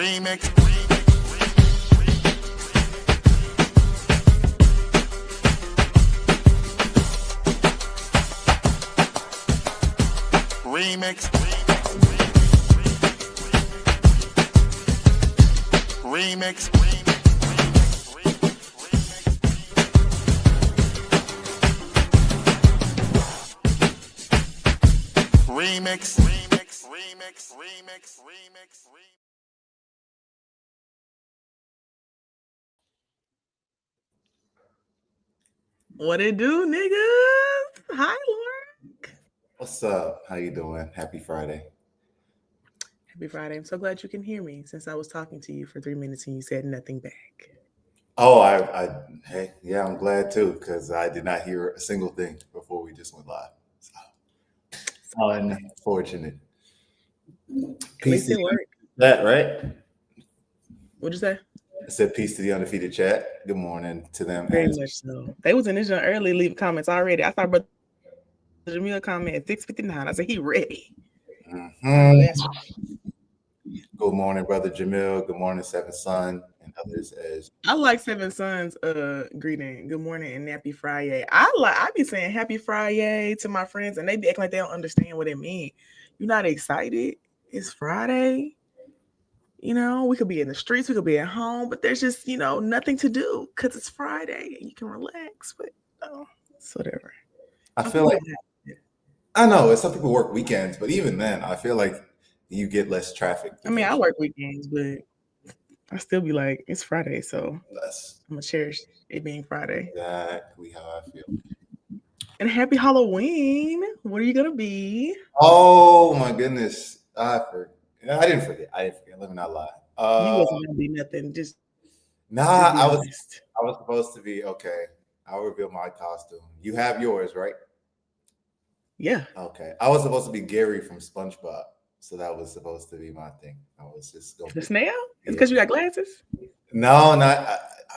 Remix. Remix. Remix. Remix. What it do, niggas? Hi, Lauren. What's up? How you doing? Happy Friday. Happy Friday. I'm so glad you can hear me since I was talking to you for 3 minutes and you said nothing back. Oh, hey, yeah, I'm glad too because I did not hear a single thing before we just went live. So, unfortunate. At least it worked. That right? What'd you say? I said peace to the undefeated chat. Good morning to them. Very much so. They was in this joint early, leaving comments already. I saw Brother Jamil comment at 6:59. I said he ready. Mm-hmm. That's right. Good morning, brother Jamil. Good morning, Seven Son and others. As I like Seven Sons greeting. Good morning and happy Friday. I be saying happy Friday to my friends and they be acting like they don't understand what it means. You're not excited? It's Friday. You know, we could be in the streets, we could be at home, but there's just, nothing to do because it's Friday and you can relax. But it's whatever. I feel like I know some people work weekends, but even then, I feel like you get less traffic. I mean, I work weekends, but I still be like, it's Friday, so less. I'm gonna cherish it being Friday. Exactly how I feel. And happy Halloween! What are you gonna be? Oh my goodness, I didn't forget. Let me not lie. You wasn't gonna be nothing. Just I was supposed to be okay. I'll reveal my costume. You have yours, right? Yeah. Okay. I was supposed to be Gary from SpongeBob, so that was supposed to be my thing. I was just going the snail. It's because you got glasses. No, not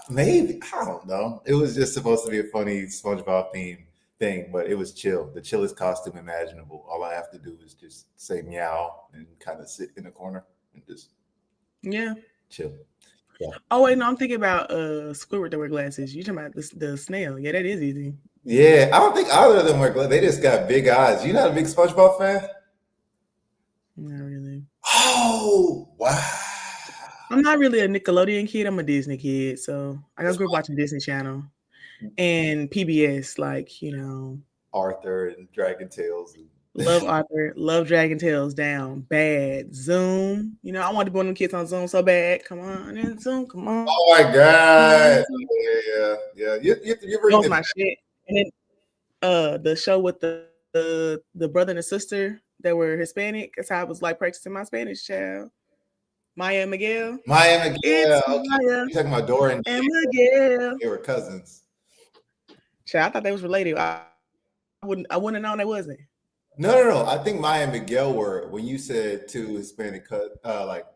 maybe. I don't know. It was just supposed to be a funny SpongeBob theme thing, but it was chill. The chillest costume imaginable. All I have to do is just say meow and kind of sit in a corner and just chill. Yeah. Oh wait, no, I'm thinking about Squidward that wear glasses. You talking about the snail? Yeah, that is easy. Yeah, I don't think either of them wear glasses. They just got big eyes. You not a big SpongeBob fan? Not really. Oh wow. I'm not really a Nickelodeon kid. I'm a Disney kid, so I grew up watching Disney Channel and PBS, Arthur and Dragon Tales. Love Arthur, love Dragon Tales down bad. Zoom, I wanted to be one of them kids on Zoom so bad. Come on in Zoom, come on. Oh my god! Yeah. You that was my shit. And then the show with the brother and the sister that were Hispanic. That's how I was like practicing my Spanish, child. Maya and Miguel. Maya. It's okay. Maya. You're talking about Dora and Miguel. They were cousins. Child, I thought they was related. I wouldn't have known they wasn't. No. I think Maya and Miguel were when you said two Hispanic like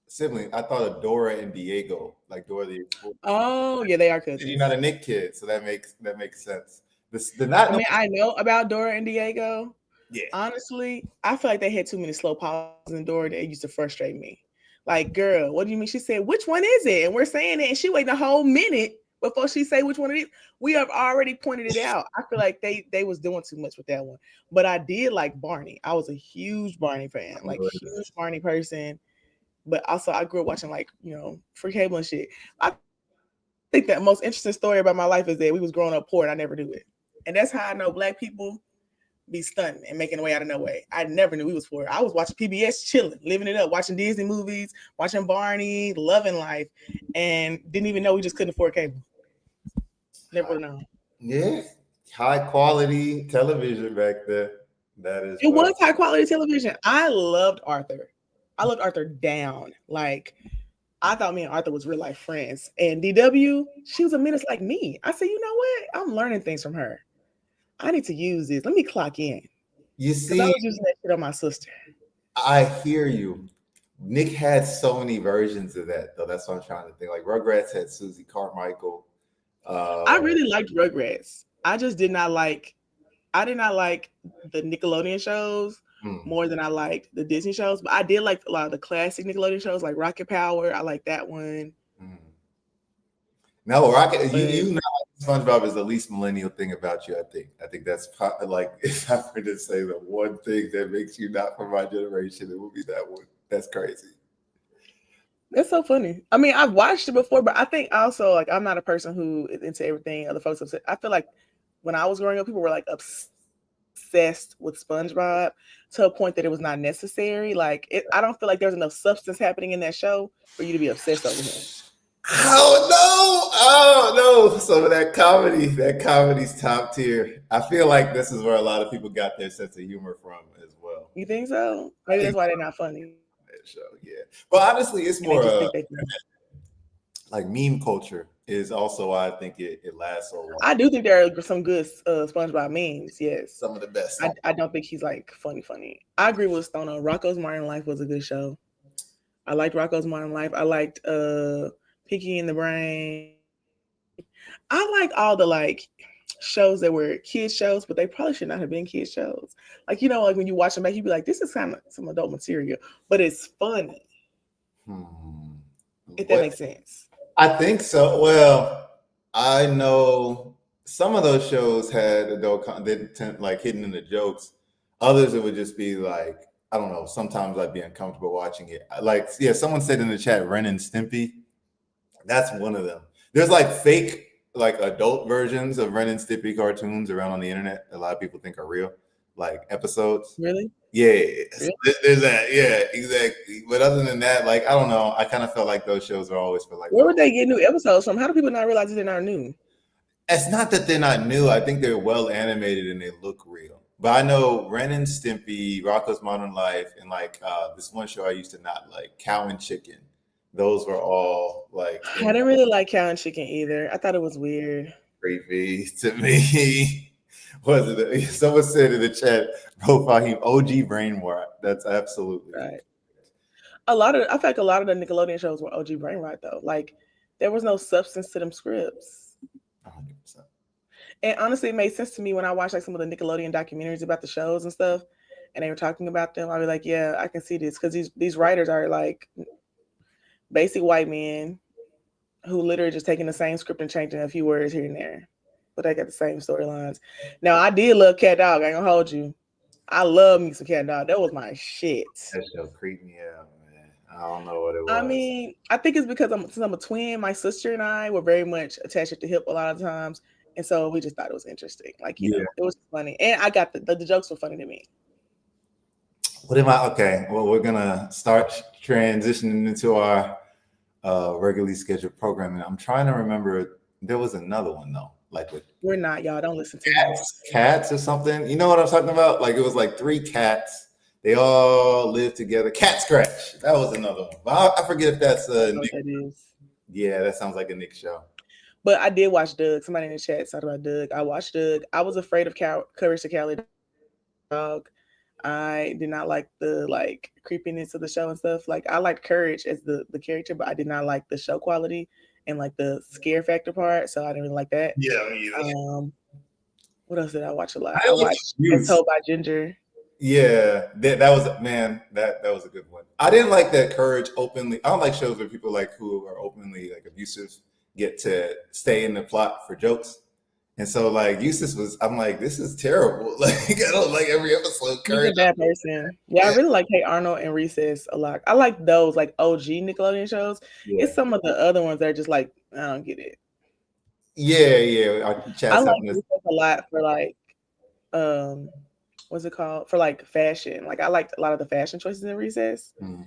siblings. I thought of Dora and Diego, like Dora the Explorer. Oh yeah, they are cousins. You're not a Nick kid, so that makes sense. I know about Dora and Diego. Yeah. Honestly, I feel like they had too many slow pauses in Dora that used to frustrate me. Like, girl, what do you mean? She said, which one is it? And we're saying it, and she waiting a whole minute before she say which one it is. We have already pointed it out. I feel like they was doing too much with that one. But I did like Barney. I was a huge Barney fan, like huge Barney person. But also I grew up watching free cable and shit. I think that most interesting story about my life is that we was growing up poor and I never knew it. And that's how I know Black people be stunting and making a way out of no way. I never knew we was poor. I was watching PBS, chilling, living it up, watching Disney movies, watching Barney, loving life, and didn't even know we just couldn't afford cable. Never known. Yeah, high quality television back there. That is. It was high quality television. I loved Arthur. I loved Arthur down. Like, I thought me and Arthur was real life friends. And DW, she was a menace like me. I said, you know what? I'm learning things from her. I need to use this. Let me clock in. You see, I was using that shit on my sister. I hear you. Nick had so many versions of that, though. That's what I'm trying to think. Like Rugrats had Susie Carmichael. I really liked Rugrats. I just did not like. I did not like the Nickelodeon shows Mm, more than I liked the Disney shows. But I did like a lot of the classic Nickelodeon shows, like Rocket Power. I like that one. mm. No, Rocket. But You know, SpongeBob is the least millennial thing about you. I think that's like if I were to say the one thing that makes you not from my generation, it would be that one. That's crazy. it's so funny. I mean, I've watched it before, but I think also like I'm not a person who is into everything other folks upset. I feel like when I was growing up, people were like obsessed with SpongeBob to a point that it was not necessary. Like I don't feel like there's enough substance happening in that show for you to be obsessed over him. Oh no! Oh no! So that comedy's top tier. I feel like this is where a lot of people got their sense of humor from as well. You think so? I Maybe think that's why they're not funny. that show, yeah. But honestly, it's And they more just think they can. like meme culture is also why I think it lasts so long. I do think there are some good SpongeBob memes. Yes, Some of the best. I don't think he's like funny. I agree with Stoner. Rocco's Modern Life was a good show. I liked Rocco's Modern Life. I liked Pinky and the Brain. I like all the like shows that were kids shows, but they probably should not have been kids shows. Like like when you watch them back, you'd be like, this is kind of some adult material, but it's funny. If that makes sense. I think so. Well, I know some of those shows had adult content like hidden in the jokes. Others it would just be like, I don't know, sometimes I'd be uncomfortable watching it. Like, yeah, someone said in the chat, Ren and Stimpy. That's one of them. There's like fake, like adult versions of Ren and Stimpy cartoons around on the internet. A lot of people think are real, like episodes. Really? Yeah, Really? there's that. Yeah, exactly. But other than that, like I don't know. I kind of felt like those shows are always for like. Where would they get new episodes from? How do people not realize they're not new? It's not that they're not new. I think they're well animated and they look real. But I know Ren and Stimpy, Rocko's Modern Life, and like this one show I used to not like, Cow and Chicken. Those were all like I didn't really like Cow and Chicken either. I thought it was weird. creepy to me. Was it? Someone said in the chat, "Bro, Fahim, OG brain rot." That's absolutely right. I feel like a lot of the Nickelodeon shows were OG brain rot though. Like there was no substance to them scripts. 100%. And honestly, it made sense to me when I watched like some of the Nickelodeon documentaries about the shows and stuff, and they were talking about them. I'd be like, yeah, I can see this because these writers are like basic white men who literally just taking the same script and changing a few words here and there, but they got the same storylines. Now, I did love Cat Dog. I ain't gonna hold you. I love me some Cat Dog. That was my shit. That show creeped me out, man. I don't know what it was. I mean, I think it's because since I'm a twin, my sister and I were very much attached at the hip a lot of times. And so we just thought it was interesting. Like, you know, it was funny. And I got the jokes were funny to me. What am I? Okay. Well, we're going to start transitioning into our regularly scheduled programming. I'm trying to remember. There was another one, though. Like with we're not, y'all. Don't listen to cats or something. You know what I'm talking about? Like it was like 3 cats. They all lived together. Cat Scratch. That was another one. But I forget if that's Nick. That is. Yeah, that sounds like a Nick show. But I did watch Doug. Somebody in the chat talked about Doug. I watched Doug. I was afraid of Courage the Cowardly Dog. I did not like the like creepiness of the show and stuff. Like I liked Courage as the character, but I did not like the show quality and like the scare factor part. So I didn't really like that. Yeah, me either. What else did I watch a lot? I watched Told by Ginger. Yeah, that was that was a good one. I didn't like that Courage openly. I don't like shows where people like who are openly like abusive get to stay in the plot for jokes. And so like Eustace was, I'm like, this is terrible. Like I don't like every episode. He's a bad person. Yeah, I really like Hey Arnold and Recess a lot. I like those like OG Nickelodeon shows. Yeah. It's some of the other ones that are just like, I don't get it. Yeah. I like Recess a lot for like what's it called? For like fashion. Like I liked a lot of the fashion choices in Recess. Mm-hmm.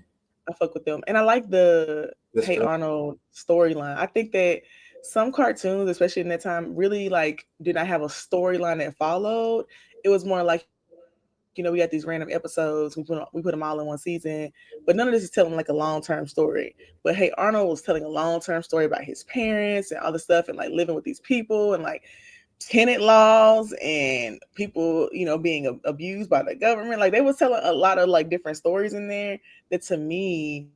I fuck with them. And I like the Hey Arnold storyline. I think that some cartoons, especially in that time, really like did not have a storyline that followed. It was more like, you know, we got these random episodes. We put them all in one season, but none of this is telling like a long-term story. But Hey Arnold was telling a long-term story about his parents and all this stuff and like living with these people and like tenant laws and people, you know, being abused by the government. Like they was telling a lot of like different stories in there that to me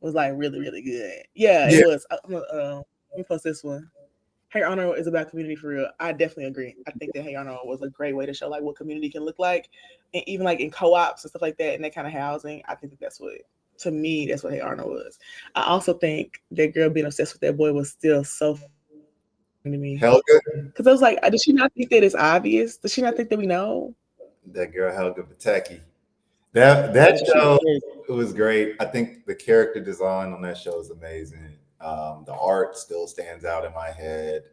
was like really, really good. Yeah, it was. Let me post this one. Hey Arnold is about community for real. I definitely agree. I think that Hey Arnold was a great way to show like what community can look like, and even like in co-ops and stuff like that, and that kind of housing. I think that that's what, to me, that's what Hey Arnold was. I also think that girl being obsessed with that boy was still so funny to me Helga, because I was like, did she not think that it's obvious? Does she not think that we know? that girl Helga Pataki. That Yeah, she was show crazy. it was great. I think the character design on that show is amazing. The art still stands out in my head.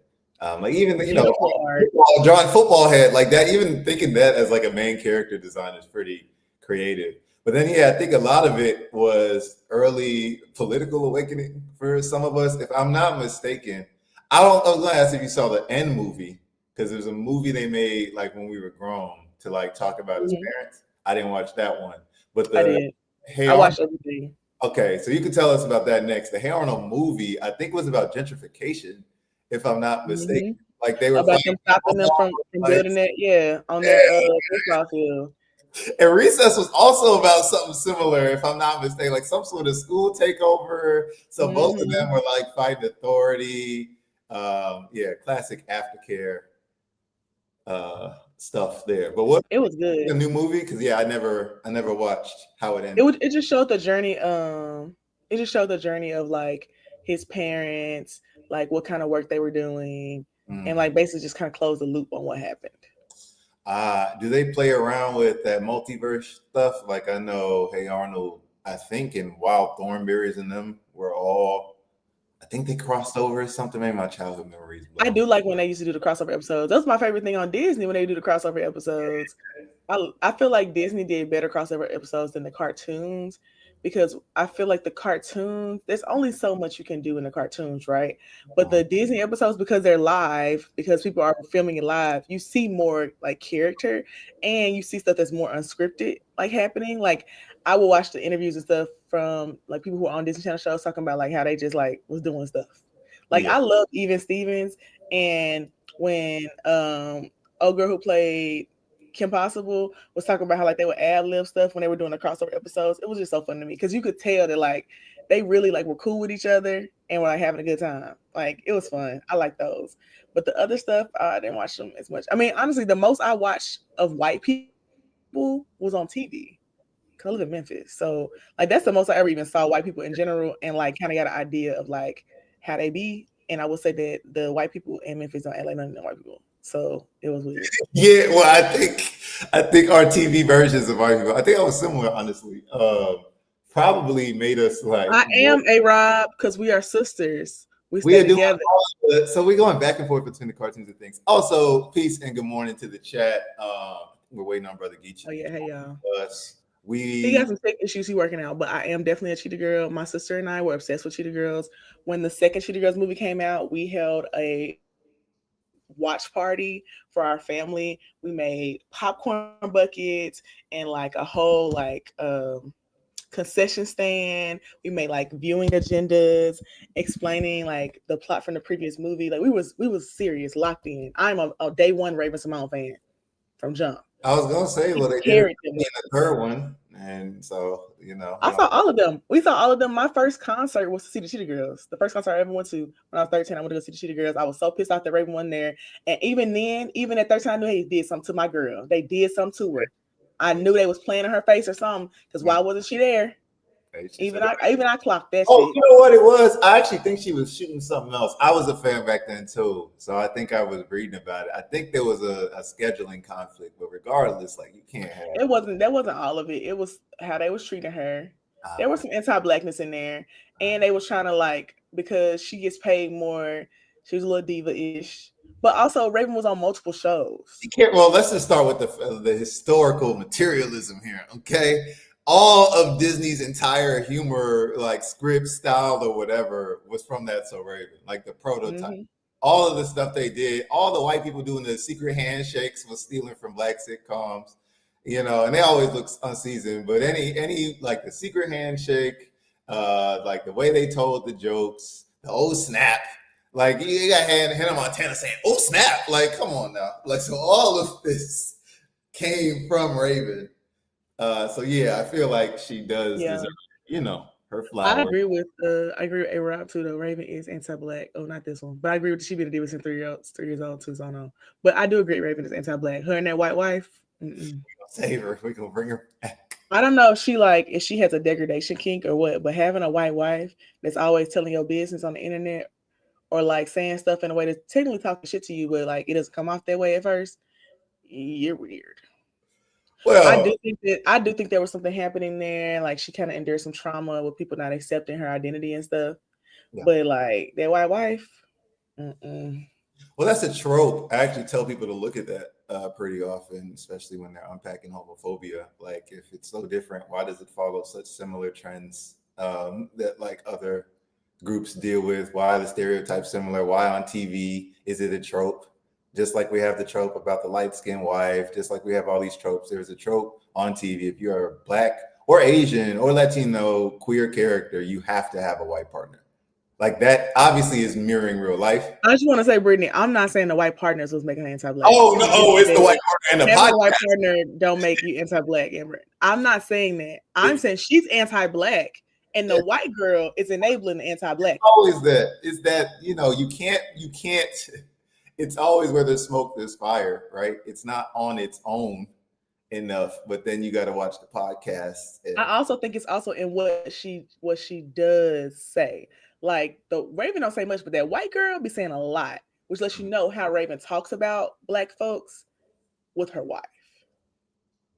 Like even Beautiful art. drawing football head like that. Even thinking that as like a main character design is pretty creative. But then yeah, I think a lot of it was early political awakening for some of us. If I'm not mistaken, I was gonna ask if you saw the End movie because there's a movie they made like when we were grown to like talk about his Mhm. parents. I didn't watch that one, but I the did. Hey I Arnold. watched everything. Okay, so you can tell us about that next. The Hey Arnold movie, I think, was about gentrification, if I'm not mistaken. Hmm. Like they were About fighting them stopping them from like, building that, yeah, on that baseball field. and Recess was also about something similar, if I'm not mistaken, like some sort of school takeover. So both of Hmm. them were like fighting authority. Yeah, classic aftercare stuff there. But what It was the good. new movie? Because yeah, I never watched how it ended. It just showed the journey. It just showed the journey of like his parents, like what kind of work they were doing, and Mm. like basically just kind of close the loop on what happened. Do they play around with that multiverse stuff? Like I know, Hey Arnold, I think in Wild Thornberries and them were all. I think they crossed over or something. Maybe my childhood memories I blown. do like when they used to do the crossover episodes. That's my favorite thing on Disney when they do the crossover episodes. I feel like Disney did better crossover episodes than the cartoons because I feel like the cartoons, there's only so much you can do in the cartoons, right? But the Disney episodes, because they're live, because people are filming it live, you see more like character and you see stuff that's more unscripted like happening. Like I will watch the interviews and stuff from like people who are on Disney Channel shows talking about like how they just like was doing stuff. Like Yeah, I love Even Stevens, and when old girl who played Kim Possible was talking about how like they would ad lib stuff when they were doing the crossover episodes. It was just so fun to me because you could tell that like they really like were cool with each other and were like having a good time. Like it was fun. I like those. But the other stuff, I didn't watch them as much. I mean, honestly, the most I watched of white people was on TV. Cause I live in Memphis, so like that's the most I ever even saw white people in general, and like kind of got an idea of like how they be. And I would say that the white people in Memphis don't act like none of the white people, so it was weird. yeah. Well, I think our TV versions of our people. I think I was similar, honestly. Probably made us like I more. am a Rob because we are sisters. We We stay are doing together. so we're going back and forth between the cartoons and things. Also, peace and good morning to the chat. We're waiting on Brother Geechee Oh to yeah, hey y'all. join us. He We got some tech issues. He working out, but I am definitely a Cheetah Girl. My sister and I were obsessed with Cheetah Girls. When the second Cheetah Girls movie came out, we held a watch party for our family. We made popcorn buckets and like a whole like concession stand. We made like viewing agendas, explaining like the plot from the previous movie. Like we was serious, locked in. I'm a day one Raven Simone fan from jump. I was gonna say, We well, they did it carried them in the niggas. third one, and so I saw all of them. We saw all of them. My first concert was to see the Cheetah Girls. The first concert I ever went to when I was 13, I went to go see the Cheetah Girls. I was so pissed off that Raven wasn't there. And even then, even at 13, I knew they did something to my girl. They did something to her. I knew they was playing in her face or something. Because why wasn't she there? she said, Even I clocked that "Oh, shit. you know what it was? I actually think she was shooting something else. I was a fan back then too, so I think I was reading about it. I think there was a scheduling conflict, but regardless, like you can't have. That wasn't all of it. It was how they was treating her. There was some anti-blackness in there. And they was trying to like, because she gets paid more, she was a little diva-ish. But also Raven was on multiple shows. You can't. Well, let's just start with the historical materialism here, okay? All of Disney's entire humor, like script style or whatever, was from that So Raven, like the prototype. Mm-hmm. All of the stuff they did, all the white people doing the secret handshakes was stealing from black sitcoms, and they always look unseasoned. But any like the secret handshake, like the way they told the jokes, the old snap, like you got Hannah Montana saying, "Oh snap!" Like, come on now, like so all of this came from Raven. So yeah, I feel like she does Yeah. deserve, her I flower. agree with A Rob too though. Raven is anti-black. Oh, not this one, but I agree with she be the difference in 3 years old too. So I don't know, but I do agree Raven is anti-black. Her and that white wife. Mm-mm. Save her. We gonna bring her back. I don't know if she has a degradation kink or what, but having a white wife that's always telling your business on the internet or like saying stuff in a way that's technically talking shit to you, but like it doesn't come off that way at first, you're weird. Well, I do think there was something happening there. Like she kind of endured some trauma with people not accepting her identity and stuff. yeah. But like that white wife, mm-mm. Well, that's a trope. I actually tell people to look at that pretty often, especially when they're unpacking homophobia. Like, if it's so different, why does it follow such similar trends that like other groups deal with? Why are the stereotypes similar? Why on TV is it a trope? Just like we have the trope about the light-skinned wife, just like we have all these tropes, there's a trope on TV. If you're a Black or Asian or Latino queer character, you have to have a white partner. Like, that obviously is mirroring real life. I just want to say, Brittany, I'm not saying the white partners was making her anti-black. Oh no! Oh, it's the white partner and the having podcast. a white partner don't make you anti-black, Amber. I'm not saying that. I'm saying she's anti-black, and the white girl is enabling the anti-black. Always that. It's that, you can't. It's always where there's smoke, there's fire, right? It's not on its own enough, but then you got to watch the podcast. I also think it's also in what she does say. Like the Raven don't say much, but that white girl be saying a lot, which lets you know how Raven talks about Black folks with her wife.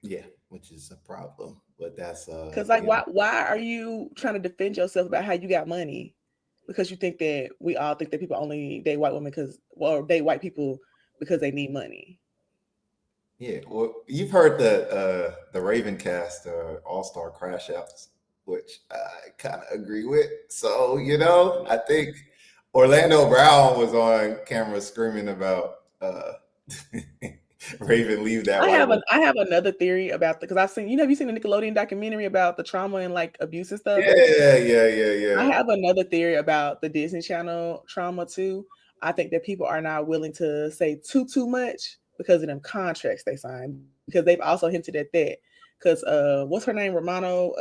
Yeah, which is a problem, but that's because like why are you trying to defend yourself about how you got money? Because you think that we all think that people only date white women date white people because they need money. Yeah, well, you've heard the Raven cast All-Star Crash Outs, which I kind of agree with. So, I think Orlando Brown was on camera screaming about Raven leave that. I have another theory about because I've seen have you seen the Nickelodeon documentary about the trauma and like abuse and stuff? Yeah. I have another theory about the Disney Channel trauma too. I think that people are not willing to say too much because of them contracts they signed, because they've also hinted at that. Because what's her name, Romano,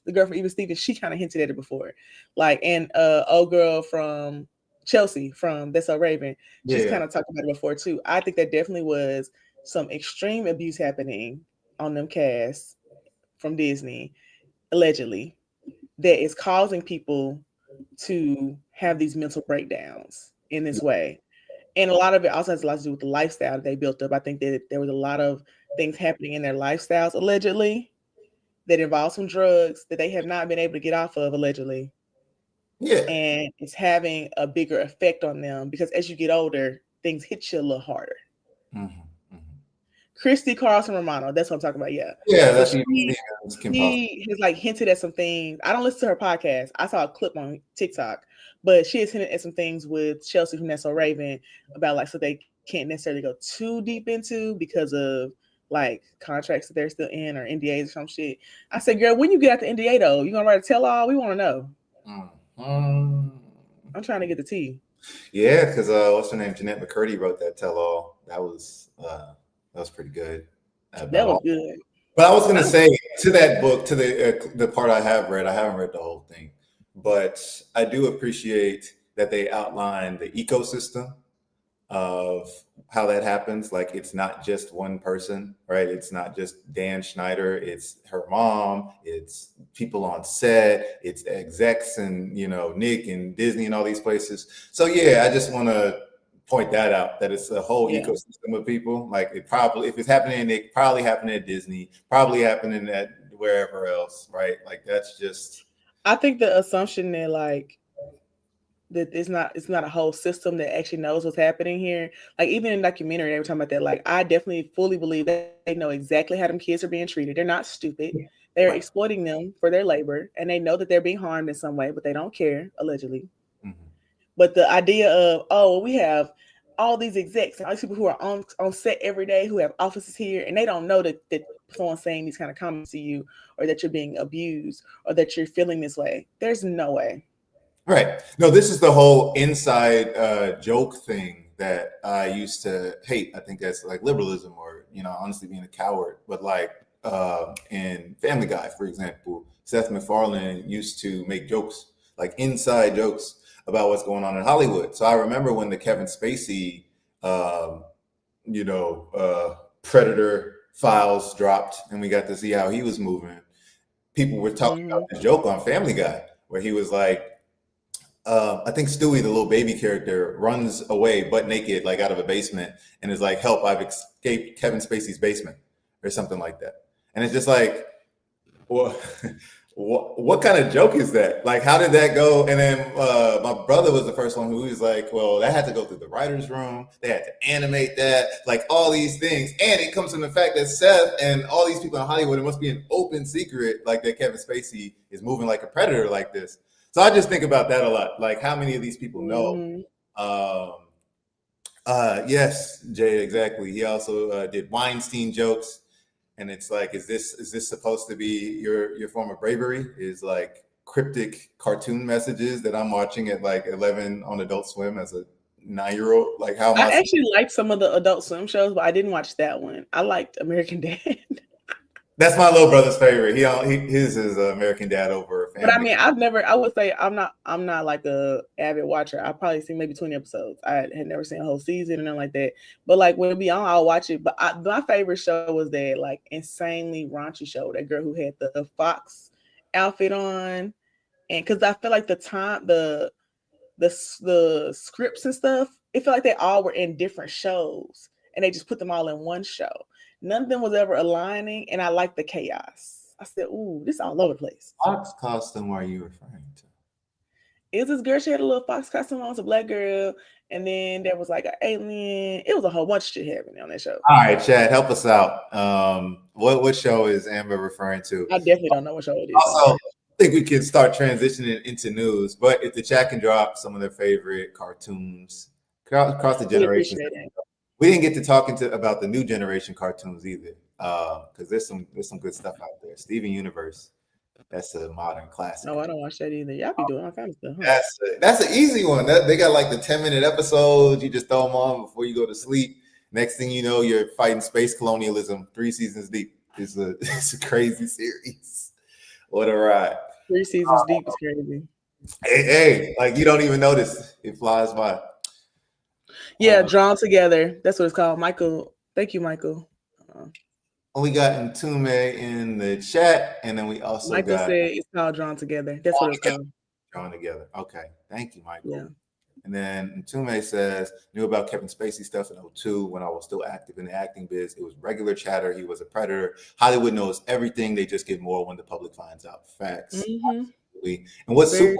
the girl from Even Stevens, she kind of hinted at it before, like, and old girl from Chelsea from That's So Raven, she's kind of talked about it before too. I think there definitely was some extreme abuse happening on them casts from Disney, allegedly, that is causing people to have these mental breakdowns in this way. And a lot of it also has a lot to do with the lifestyle that they built up. I think that there was a lot of things happening in their lifestyles, allegedly, that involve some drugs that they have not been able to get off of, allegedly. Yeah. And it's having a bigger effect on them because as you get older, things hit you a little harder. Mm-hmm. Christy Carlson Romano, that's what I'm talking about. Yeah. Yeah, so he has like hinted at some things. I don't listen to her podcast. I saw a clip on TikTok, but she has hinted at some things with Chelsea from That's So Raven about like so they can't necessarily go too deep into because of like contracts that they're still in or NDAs or some shit. I said, girl, when you get out the NDA though, you gonna write a tell-all? We want to know. I'm trying to get the tea. Yeah, because what's her name? Jeanette McCurdy wrote that tell-all. That was pretty good. That was good. But I was going to say to that book, to the part I haven't read the whole thing, but I do appreciate that they outline the ecosystem of how that happens. Like, it's not just one person, right? It's not just Dan Schneider. It's her mom. It's people on set. It's execs and, Nick and Disney and all these places. So, yeah, I just want to point that out, that it's a whole ecosystem of people. Like, if it's happening, it probably happening at Disney, probably happening at wherever else, right? Like, that's just. I think the assumption that like that it's not a whole system that actually knows what's happening here. Like even in the documentary, they were talking about that. Like I definitely fully believe that they know exactly how them kids are being treated. They're not stupid. They're exploiting them for their labor, and they know that they're being harmed in some way, but they don't care, allegedly. Mm-hmm. But the idea of we have all these execs and all these people who are on set every day who have offices here, and they don't know that someone's saying these kind of comments to you, or that you're being abused, or that you're feeling this way. There's no way. Right. No, this is the whole inside joke thing that I used to hate. I think that's like liberalism or, honestly being a coward. But like in Family Guy, for example, Seth MacFarlane used to make jokes, like inside jokes about what's going on in Hollywood. So I remember when the Kevin Spacey, Predator files dropped, and we got to see how he was moving. People were talking about the joke on Family Guy, where he was like, I think Stewie, the little baby character, runs away butt naked, like out of a basement, and is like, "Help! I've escaped Kevin Spacey's basement," or something like that. And it's just like, well, what kind of joke is that? Like, how did that go? And then my brother was the first one who was like, "Well, that had to go through the writers' room. They had to animate that, like all these things." And it comes from the fact that Seth and all these people in Hollywood, it must be an open secret, like that Kevin Spacey is moving like a predator like this. So I just think about that a lot. Like, how many of these people know? Yes, Jay, exactly. He also did Weinstein jokes, and it's like, is this supposed to be your form of bravery? Is like cryptic cartoon messages that I'm watching at like 11 on Adult Swim as a 9-year-old? Like, how am I actually liked some of the Adult Swim shows, but I didn't watch that one. I liked American Dad. That's my little brother's favorite. His is American Dad over Family. But I mean, I would say I'm not like a avid watcher. I've probably seen maybe 20 episodes. I had never seen a whole season or nothing like that. But like when it be on, I'll watch it. But my favorite show was that like insanely raunchy show. That girl who had the fox outfit on, and because I feel like the scripts and stuff, it felt like they all were in different shows, and they just put them all in one show. None of them was ever aligning, and I liked the chaos. I said, "Ooh, this all over the place." Fox costume are you referring to? It was this girl. She had a little fox costume on. It was a black girl, and then there was like an alien. It was a whole bunch of shit happening on that show. All right, Chad, help us out. What show is Amber referring to? I definitely don't know what show it is. Also, I think we can start transitioning into news, but if the chat can drop some of their favorite cartoons across the generations. We didn't get to talking about the new generation cartoons either, because there's some good stuff out there. Steven Universe, that's a modern classic. No, I don't watch that either. Y'all be doing all kinds of stuff. Huh? That's an easy one. They got like the 10-minute episodes. You just throw them on before you go to sleep. Next thing you know, you're fighting space colonialism 3 seasons deep. It's a crazy series. What a ride! 3 seasons deep is crazy. Hey, like you don't even notice. It flies by. Yeah, Drawn Together. That's what it's called. Michael. Thank you, Michael. We got Ntume in the chat, and then we also Michael said it's called Drawn Together. That's what it's called. Drawn Together. Okay. Thank you, Michael. Yeah. And then Ntume says, knew about Kevin Spacey stuff in 2002 when I was still active in the acting biz. It was regular chatter. He was a predator. Hollywood knows everything. They just get more when the public finds out. Facts. Absolutely. And what's super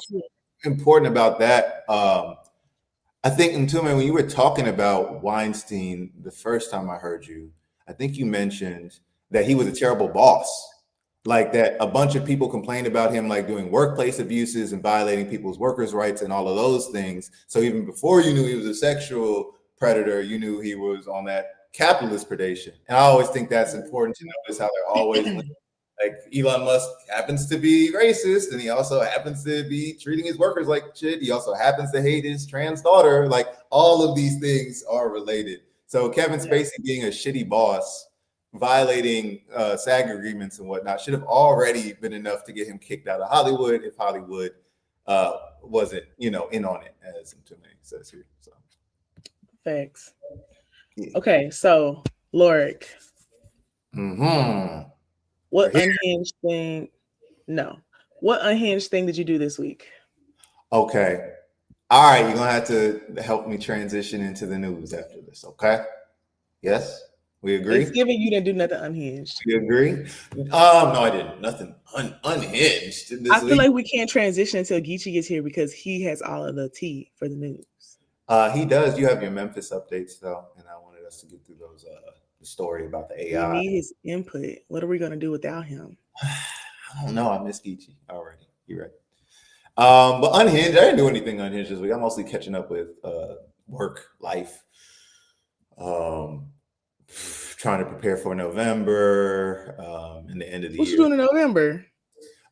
important about that, I think, Ntume, when you were talking about Weinstein the first time I heard you, I think you mentioned that he was a terrible boss. Like that a bunch of people complained about him like doing workplace abuses and violating people's workers' rights and all of those things. So even before you knew he was a sexual predator, you knew he was on that capitalist predation. And I always think that's important to notice how they're always like Elon Musk happens to be racist, and he also happens to be treating his workers like shit. He also happens to hate his trans daughter. Like all of these things are related. So Kevin Spacey being a shitty boss, violating SAG agreements and whatnot should have already been enough to get him kicked out of Hollywood if Hollywood wasn't, in on it, as Ntume says here. So facts. Yeah. Okay, so Lorik. What unhinged thing? No. What unhinged thing did you do this week? Okay. All right, you're gonna have to help me transition into the news after this, okay? Yes? We agree? It's giving you didn't do nothing unhinged. You agree? No, I didn't. Nothing unhinged this I feel like we can't transition until Geechee gets here because he has all of the tea for the news. He does. You have your Memphis updates though, and I wanted us to get through those the story about the AI. We need his input. What are we gonna do without him? I don't know. I miss Geechee already. You're right. But unhinged, I didn't do anything unhinged this week. I'm mostly catching up with work, life. Trying to prepare for November and the end of the year. What you doing in November?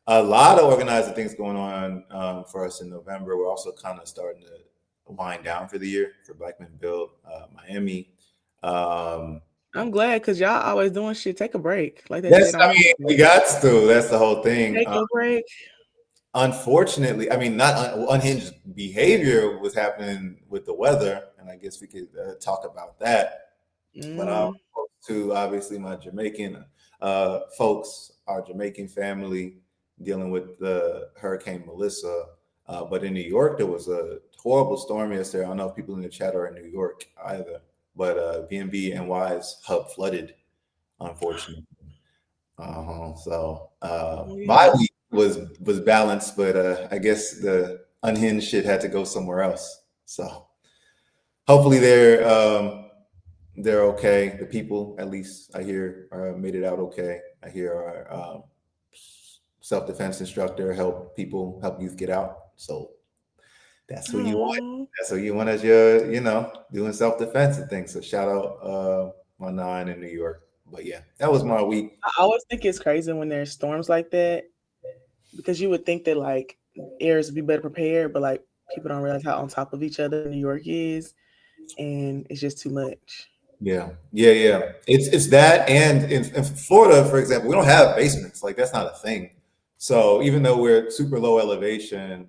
A lot of organizing things going on for us in November. We're also kind of starting to wind down for the year for Black Men Build Miami. I'm glad because y'all always doing shit. Take a break, like they Yes, said I on mean we got to. That's the whole thing. take a break. Unfortunately, I mean, not unhinged behavior was happening with the weather, and I guess we could talk about that. But Mm. to obviously my Jamaican folks, our Jamaican family dealing with the Hurricane Melissa. But in New York, there was a horrible storm yesterday. I don't know if people in the chat are in New York either, but BNB NY's hub flooded, unfortunately. So Oh, my yeah. week was balanced, but I guess the unhinged shit had to go somewhere else. So hopefully they're okay. The people, at least I hear, made it out okay. I hear our self-defense instructor help youth get out. So that's who you want. Aw. That's who you want as your, doing self-defense and things. So shout out my nine in New York. But yeah, that was my week. I always think it's crazy when there's storms like that because you would think that like areas would be better prepared, but like people don't realize how on top of each other New York is, and it's just too much. Yeah. It's that, and in Florida, for example, we don't have basements. Like that's not a thing. So even though we're super low elevation,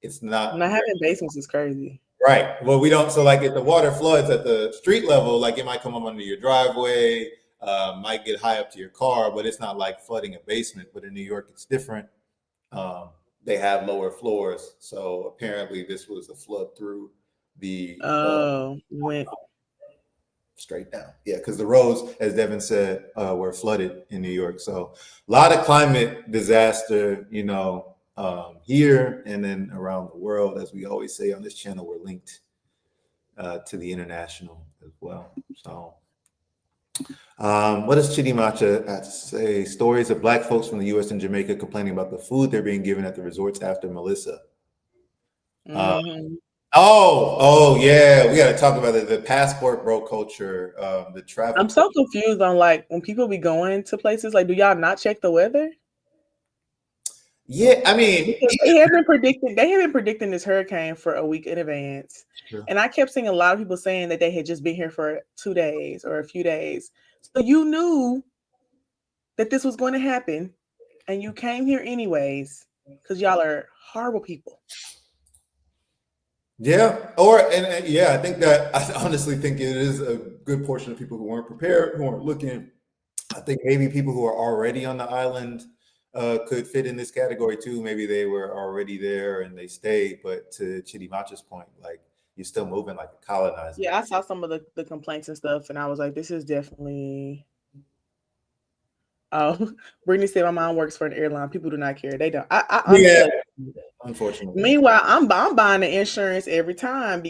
it's not Not having basements is crazy. right. Well, we don't. So like if the water floods at the street level, like it might come up under your driveway, might get high up to your car, but it's not like flooding a basement. But in New York, it's different. Um, they have lower floors, so apparently this was a flood through the Oh, went. straight down. Yeah, because the roads, as Devin said, were flooded in New York. So a lot of climate disaster, here and then around the world. As we always say on this channel, we're linked to the international as well. So what does Chidi Macha have to say? Stories of Black folks from the U.S. and Jamaica complaining about the food they're being given at the resorts after Melissa. Mm-hmm. Oh yeah, we got to talk about it. The passport bro culture, the travel. I'm so confused on like when people be going to places. Like, do y'all not check the weather? Yeah, I mean, Because they have been predicting this hurricane for a week in advance. Sure. And I kept seeing a lot of people saying that they had just been here for 2 days or a few days. So you knew that this was going to happen and you came here anyways because y'all are horrible people. Yeah, yeah, I think that I honestly think it is a good portion of people who weren't prepared, who weren't looking. I think maybe people who are already on the island could fit in this category too. Maybe they were already there and they stayed. But to Chidi Macha's point, like you're still moving like a colonizer. Yeah, I saw some of the complaints and stuff, and I was like, this is definitely. Oh, Brittany said my mom works for an airline. People do not care. They don't. I Yeah, unfortunately. Meanwhile, I'm buying the insurance every time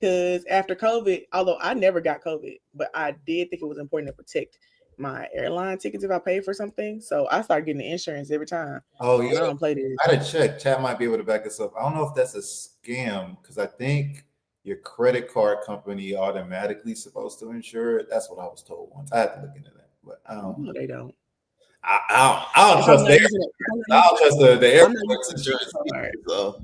because after COVID, although I never got COVID, but I did think it was important to protect my airline tickets if I paid for something. So I started getting the insurance every time. Oh And yeah, I don't play this. I had to check. Chad might be able to back us up. I don't know if that's a scam because I think your credit card company automatically supposed to insure it. That's what I was told once. I have to look into that, but I don't. No, they don't. I don't trust the airport's insurance. So,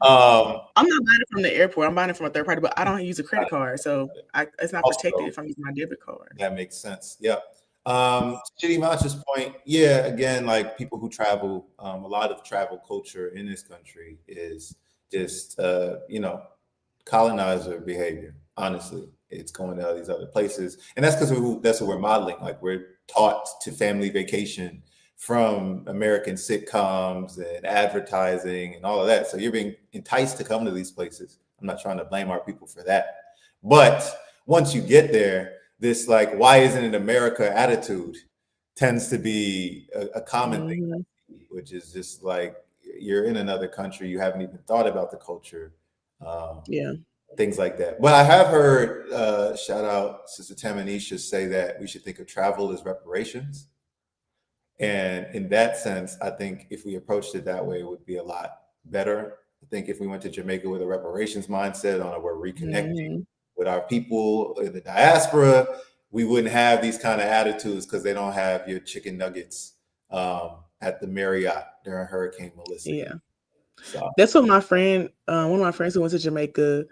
I'm not buying it from the airport. I'm buying it from a third party, but I don't use a credit card, so it's not protected if I'm using my debit card. That makes sense. Yeah. Chidi Macha's point, yeah, again, like people who travel, a lot of travel culture in this country is just, colonizer behavior. Honestly, it's going to all these other places, and that's because that's what we're modeling. Like we're taught to family vacation from American sitcoms and advertising and all of that. So you're being enticed to come to these places. I'm not trying to blame our people for that, but once you get there, this like why isn't it America attitude tends to be a common thing, which is just like you're in another country, you haven't even thought about the culture, things like that. But I have heard shout out Sister Tamanisha say that we should think of travel as reparations, and in that sense, I think if we approached it that way, it would be a lot better. I think if we went to Jamaica with a reparations mindset on it, we're reconnecting with our people in the diaspora, we wouldn't have these kind of attitudes because they don't have your chicken nuggets at the Marriott during Hurricane Melissa. Yeah. So that's what my friend, one of my friends who went to Jamaica,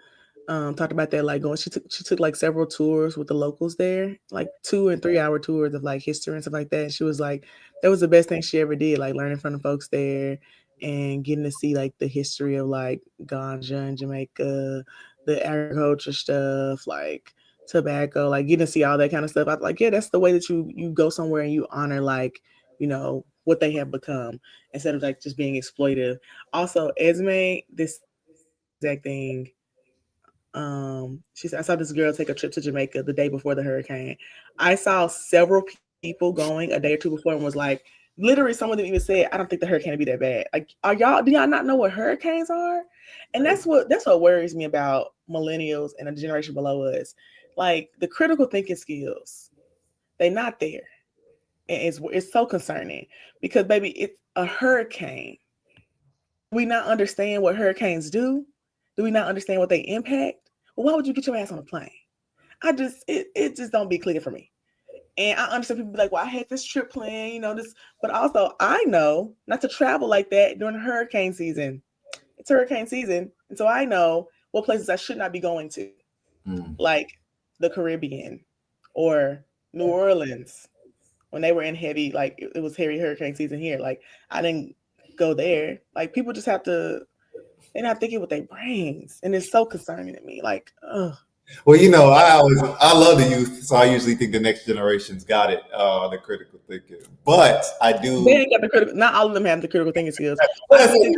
talked about that, like going. She took like several tours with the locals there, like 2 and 3 hour tours of like history and stuff like that. And she was like, that was the best thing she ever did, like learning from the folks there and getting to see like the history of like ganja in Jamaica, the agriculture stuff, like tobacco, like getting to see all that kind of stuff. I like, yeah, that's the way that you go somewhere and you honor like, what they have become instead of like just being exploitive. Also, Esme, this exact thing. She said, I saw this girl take a trip to Jamaica the day before the hurricane. I saw several people going a day or two before and was like, literally, some of them even said, I don't think the hurricane will be that bad. Like, do y'all not know what hurricanes are? And that's what worries me about millennials and a generation below us. Like the critical thinking skills, they're not there. And it's so concerning because baby, it's a hurricane. Do we not understand what hurricanes do? Do we not understand what they impact? Well, why would you get your ass on a plane? It just don't be clear for me. And I understand people be like, well, I had this trip planned, this, but also I know not to travel like that during hurricane season. It's hurricane season. And so I know what places I should not be going to, like the Caribbean or New Orleans when they were in heavy, like it was heavy hurricane season here. Like I didn't go there. Like people just have to, they're not thinking with their brains. And it's so concerning to me. Like, ugh. Well, I love the youth, so I usually think the next generation's got it, the critical thinking. But I do. They ain't got the critical. Not all of them have the critical thinking skills. I think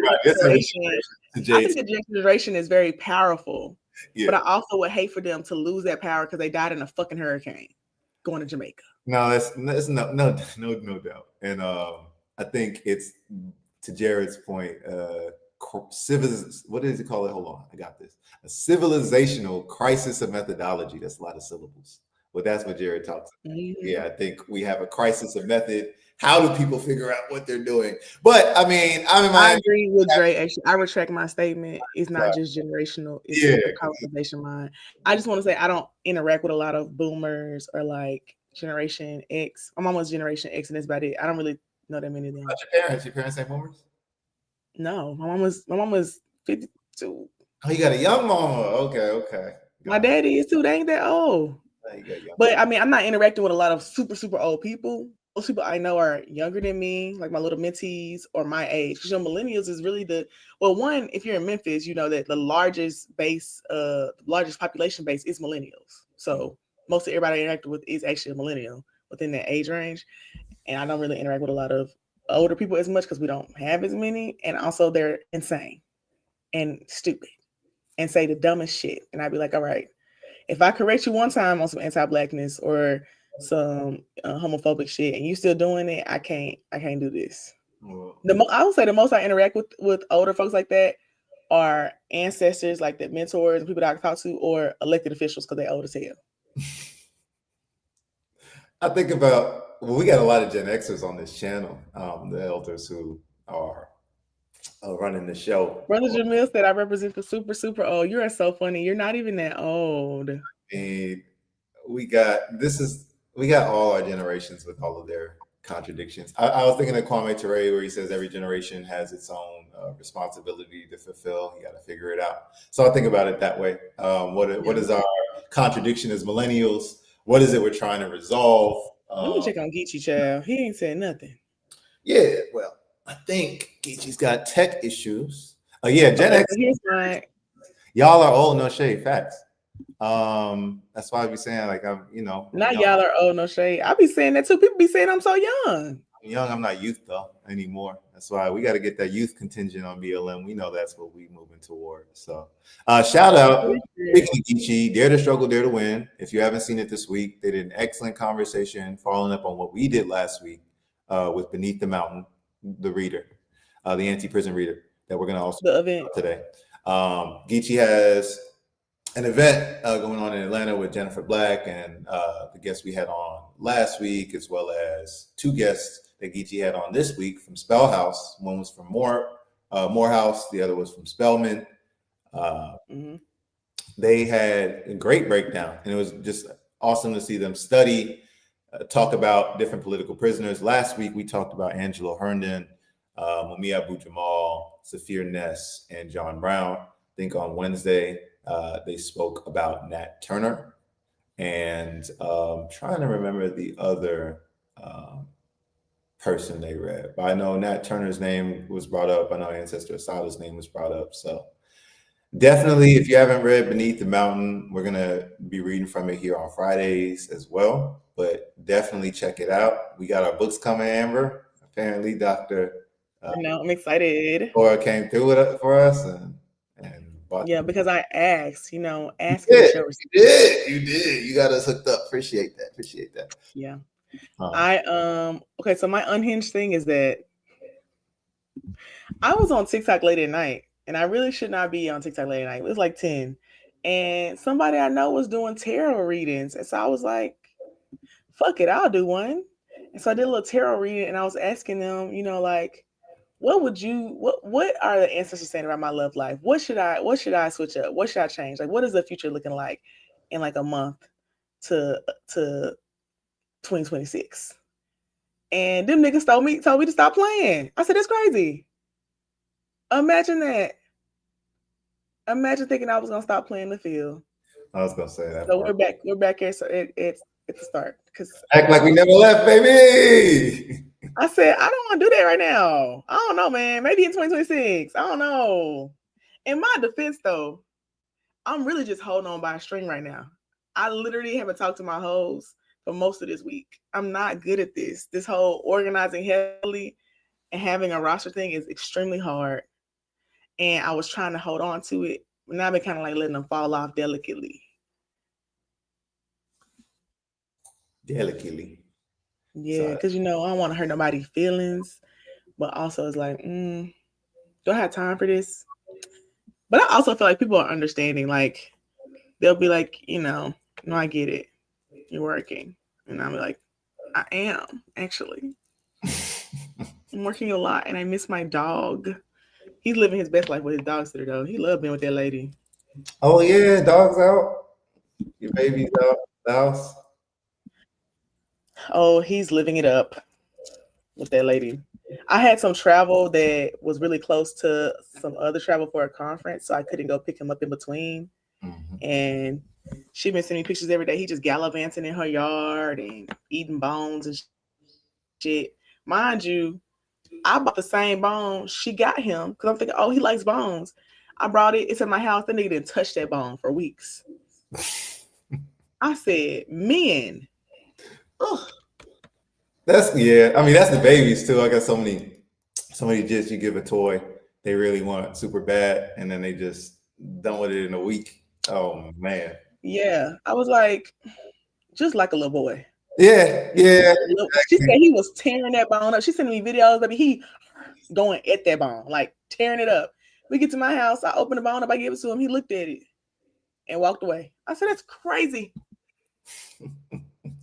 the next generation is very powerful, but I also would hate for them to lose that power because they died in a fucking hurricane going to Jamaica. No, that's no doubt. And I think it's to Jared's point. What does he call it? Hold on, I got this. A civilizational crisis of methodology. That's a lot of syllables, but that's what Jared talks about. Mm-hmm. Yeah, I think we have a crisis of method. How do people figure out what they're doing? But I mean, I agree with Dre. Actually, I retract my statement. It's not just generational. It's a colonization mind. I just want to say I don't interact with a lot of boomers or like Generation X. My mom was Generation X, and that's about it. I don't really know that many of them. What's your parents? Your parents ain't boomers? No, my mom was 52. Oh, you got a young mama. Okay. My daddy is too. They ain't that old. But I mean, I'm not interacting with a lot of super, super old people. Most people I know are younger than me, like my little mentees or my age. Because millennials is really one, if you're in Memphis, you know that the largest population base is millennials. So most of everybody I interact with is actually a millennial within that age range. And I don't really interact with a lot of older people as much because we don't have as many. And also they're insane and stupid and say the dumbest shit. And I'd be like, all right, if I correct you one time on some anti-blackness or some homophobic shit and you still doing it, I can't do this. I would say the most I interact with older folks like that are ancestors, like the mentors and people that I talk to, or elected officials because they old as hell. I think about, we got a lot of Gen Xers on this channel, the elders who are running the show. Brother Jamil said, I represent the super, super old. You are so funny. You're not even that old. And we got all our generations with all of their contradictions. I was thinking of Kwame Ture, where he says every generation has its own responsibility to fulfill. You got to figure it out. So I think about it that way. What is our contradiction as millennials? What is it we're trying to resolve? Let me check on Geechee, child. He ain't saying nothing. Yeah, well, I think Geechee's got tech issues. Gen X. Y'all are old, no shade. Facts. That's why I be saying, like, I'm, not y'all are old, no shade. I be saying that too. People be saying I'm so young. I'm young. I'm not youth though anymore. That's why we got to get that youth contingent on BLM. We know that's what we moving toward. So, shout out Geechee, Dare to Struggle, Dare to Win. If you haven't seen it this week, they did an excellent conversation following up on what we did last week with Beneath the Mountain, the reader, the anti-prison reader that we're going to also the event today. Geechee has an event going on in Atlanta with Jennifer Black and the guests we had on last week, as well as two guests that Geechee had on this week from Spell House. One was from Morehouse, the other was from Spellman. They had a great breakdown, and it was just awesome to see them study, talk about different political prisoners. Last week, we talked about Angelo Herndon, Mumia Abu-Jamal, Saphir Ness, and John Brown. I think on Wednesday, They spoke about Nat Turner, and trying to remember the other person they read. But I know Nat Turner's name was brought up. I know Ancestor Asada's name was brought up. So definitely, if you haven't read Beneath the Mountain, we're going to be reading from it here on Fridays as well. But definitely check it out. We got our books coming, Amber. Apparently, Dr. I'm excited. Laura came through with it for us and bought because I asked, ask you and did. show You did. You got us hooked up. Appreciate that. Yeah. Okay, so my unhinged thing is that I was on TikTok late at night, and I really should not be on TikTok late at night. It was like 10. And somebody I know was doing tarot readings. And so I was like, fuck it, I'll do one. And so I did a little tarot reading, and I was asking them, like, what are the ancestors saying about my love life? What should I switch up? What should I change? Like, what is the future looking like in like a month to 2026? And them niggas told me to stop playing. I said, that's crazy. Imagine that. Imagine thinking I was gonna stop playing the field. I was gonna say that. So we're back here. So it's the start. Because act like we never left, baby. I said, I don't want to do that right now. I don't know, man. Maybe in 2026. I don't know. In my defense, though, I'm really just holding on by a string right now. I literally haven't talked to my hoes for most of this week. I'm not good at this. This whole organizing heavily and having a roster thing is extremely hard. And I was trying to hold on to it. But now I've been kind of like letting them fall off delicately. Yeah, because I don't want to hurt nobody's feelings, but also it's like, do I have time for this? But I also feel like people are understanding. Like they'll be like, no, I get it. You're working, and I'm like, I am actually. I'm working a lot, and I miss my dog. He's living his best life with his dog sitter though. He loved being with that lady. Oh yeah, dog's out. Your baby's out the house. Oh, he's living it up with that lady. I had some travel that was really close to some other travel for a conference, so I couldn't go pick him up in between. Mm-hmm. And she been sending me pictures every day. He just gallivanting in her yard and eating bones and shit. Mind you, I bought the same bone she got him because I'm thinking, oh, he likes bones. I brought it. It's in my house. The nigga didn't touch that bone for weeks. I said, men. Ugh. That's I mean, that's the babies too. I got so many just you give a toy they really want super bad, and then they just done with it in a week. Oh man. Yeah, I was like, just like a little boy. Yeah. She said he was tearing that bone up. She sent me videos of he going at that bone, like tearing it up. We get to my house, I open the bone up, I give it to him. He looked at it and walked away. I said, that's crazy.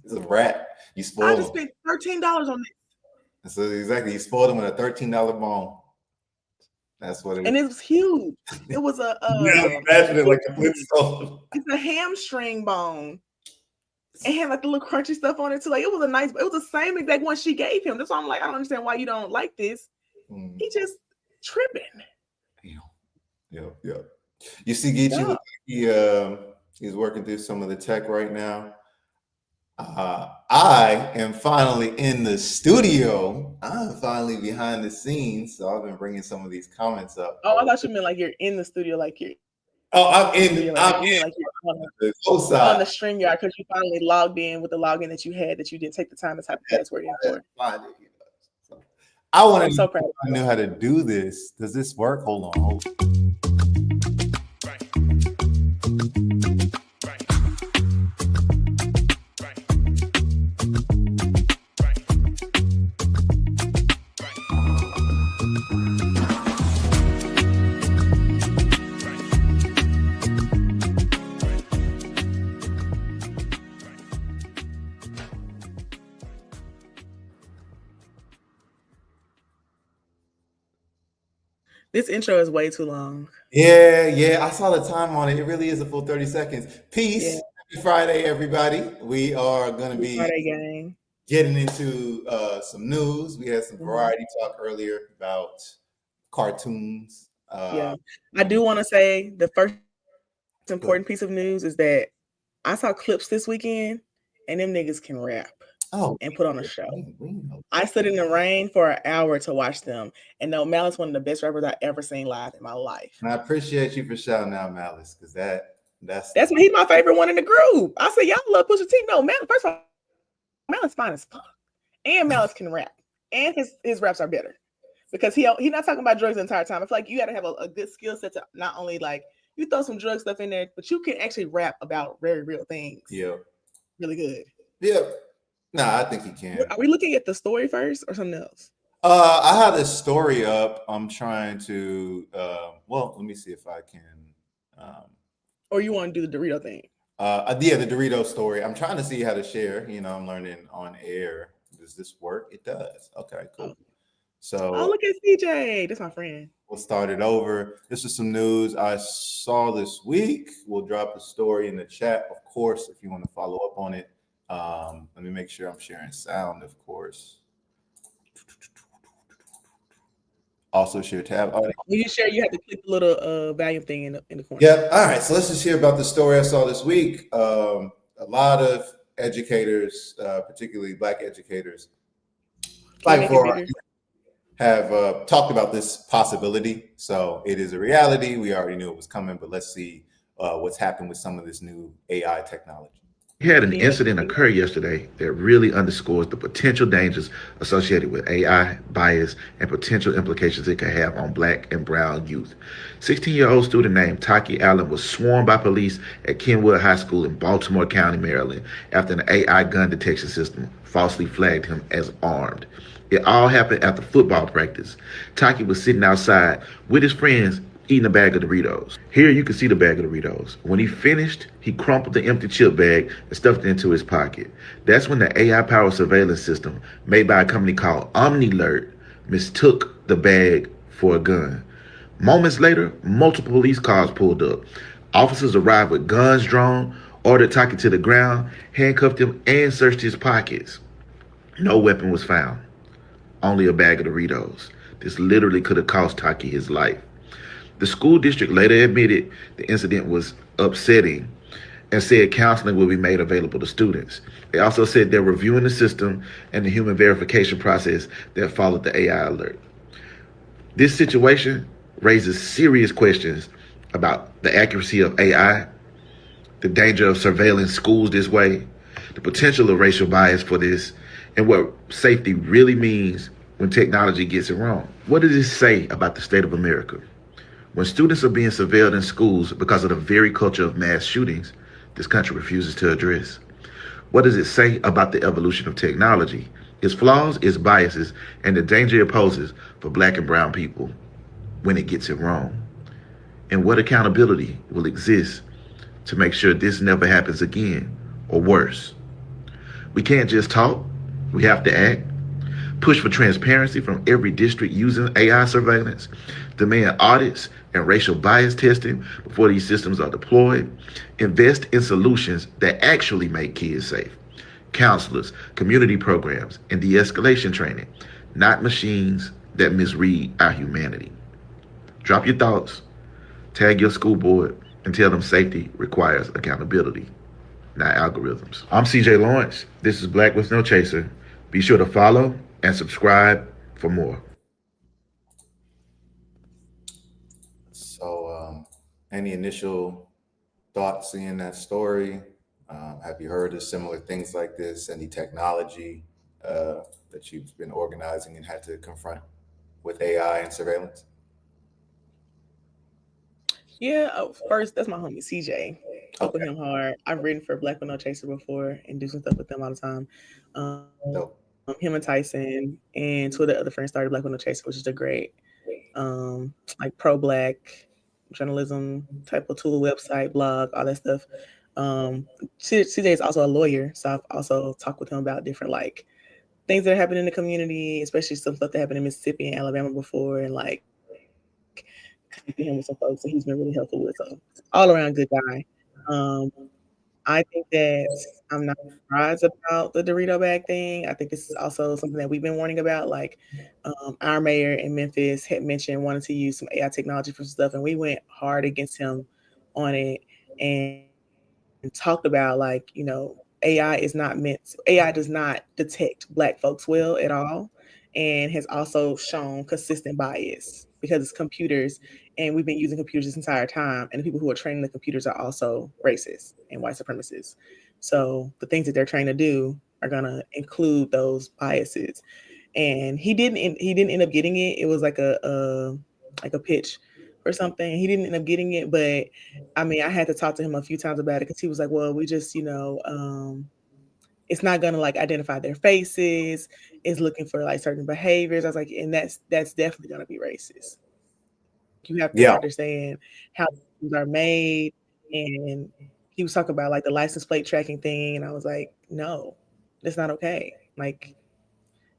It's a rat. You spoiled him. I just spent $13 on it. So exactly, you spoiled him with a $13 bone. That's what it was. And it was huge. It was a imagine it like a Flintstone. It's a hamstring bone. It had like the little crunchy stuff on it too. Like it was the same exact one she gave him. That's why I'm like, I don't understand why you don't like this. He just tripping. Yeah. You see Geechee, he's working through some of the tech right now. I am finally in the studio. I'm finally behind the scenes, so I've been bringing some of these comments up. Oh, I thought you meant like you're in the studio, like you're. Oh, I'm in. I'm in. Like you're on the StreamYard because you finally logged in with the login that you had that you didn't take the time to type the password in for. I want to. So proud. I knew how to do this. Does this work? Hold on. This intro is way too long. Yeah. I saw the time on it. It really is a full 30 seconds. Peace. Yeah. Happy Friday, everybody. We are going to be getting into some news. We had some variety talk earlier about cartoons. I do want to say the first important piece of news is that I saw clips this weekend, and them niggas can rap and put on a show. I stood in the rain for an hour to watch them, and no, Malice one of the best rappers I ever seen live in my life. And I appreciate you for shouting out Malice because that's he's my favorite one in the group. I said y'all love Pusha T. No, Malice. First of all, Malice fine as fuck, and Malice can rap, and his raps are better because he not talking about drugs the entire time. I feel like you got to have a good skill set to not only like you throw some drug stuff in there, but you can actually rap about very real things. Yeah, really good. Yeah, nah, I think he can. Are we looking at the story first or something else? I have this story up. I'm trying to. Well, let me see if I can. Or you want to do the Dorito thing? Yeah, the Dorito story. I'm trying to see how to share. I'm learning on air. Does this work? It does. Okay, cool. So, look at CJ. That's my friend. We'll start it over. This is some news I saw this week. We'll drop the story in the chat, of course, if you want to follow up on it. Let me make sure I'm sharing sound, of course. Also share tab. When you share, you have to click the little volume thing in the corner. Yeah. All right. So let's just hear about the story I saw this week. A lot of educators, particularly Black educators, have talked about this possibility. So it is a reality. We already knew it was coming, but let's see what's happened with some of this new AI technology. We had an incident occur yesterday that really underscores the potential dangers associated with AI, bias, and potential implications it could have on Black and brown youth. 16-year-old student named Taki Allen was swarmed by police at Kenwood High School in Baltimore County, Maryland, after an AI gun detection system falsely flagged him as armed. It all happened after football practice. Taki was sitting outside with his friends eating a bag of Doritos. Here you can see the bag of Doritos. When he finished, he crumpled the empty chip bag and stuffed it into his pocket. That's when the AI-powered surveillance system made by a company called OmniAlert mistook the bag for a gun. Moments later, multiple police cars pulled up. Officers arrived with guns drawn, ordered Taki to the ground, handcuffed him, and searched his pockets. No weapon was found. Only a bag of Doritos. This literally could have cost Taki his life. The school district later admitted the incident was upsetting and said counseling will be made available to students. They also said they're reviewing the system and the human verification process that followed the AI alert. This situation raises serious questions about the accuracy of AI, the danger of surveilling schools this way, the potential of racial bias for this, and what safety really means when technology gets it wrong. What does this say about the state of America? When students are being surveilled in schools because of the very culture of mass shootings this country refuses to address? What does it say about the evolution of technology, its flaws, its biases, and the danger it poses for Black and brown people when it gets it wrong? And what accountability will exist to make sure this never happens again, or worse? We can't just talk, we have to act. Push for transparency from every district using AI surveillance, demand audits and racial bias testing before these systems are deployed, invest in solutions that actually make kids safe, counselors, community programs, and de-escalation training, not machines that misread our humanity. Drop your thoughts, tag your school board, and tell them safety requires accountability, not algorithms. I'm CJ Lawrence. This is Black with No Chaser. Be sure to follow and subscribe for more. So, any initial thoughts seeing that story? Have you heard of similar things like this? Any technology that you've been organizing and had to confront with AI and surveillance? Yeah, first, that's my homie CJ. Fuck with him hard. I've written for Black with No Chaser before and do some stuff with them all the time. Him and Tyson and two of the other friends started Black with No Chaser, which is a great like pro-Black journalism type of tool, website, blog, all that stuff. CJ is also a lawyer, so I've also talked with him about different like things that happen in the community, especially some stuff that happened in Mississippi and Alabama before, and like connecting him with some folks that he's been really helpful with. So all around good guy. I think that I'm not surprised about the Dorito bag thing. I think this is also something that we've been warning about. Like our mayor in Memphis had mentioned wanting to use some AI technology for stuff, and we went hard against him on it. and talked about like, AI does not detect Black folks well at all, and has also shown consistent bias because it's computers, and we've been using computers this entire time, and the people who are training the computers are also racist and white supremacists. So the things that they're trying to do are going to include those biases. And he didn't end up getting it. It was like a pitch or something. He didn't end up getting it, but I mean, I had to talk to him a few times about it because he was like, "Well, we just, it's not gonna like identify their faces. It's looking for like certain behaviors." I was like, and that's definitely gonna be racist. You have to Yeah. understand how things are made. And he was talking about like the license plate tracking thing, and I was like, no, it's not okay. Like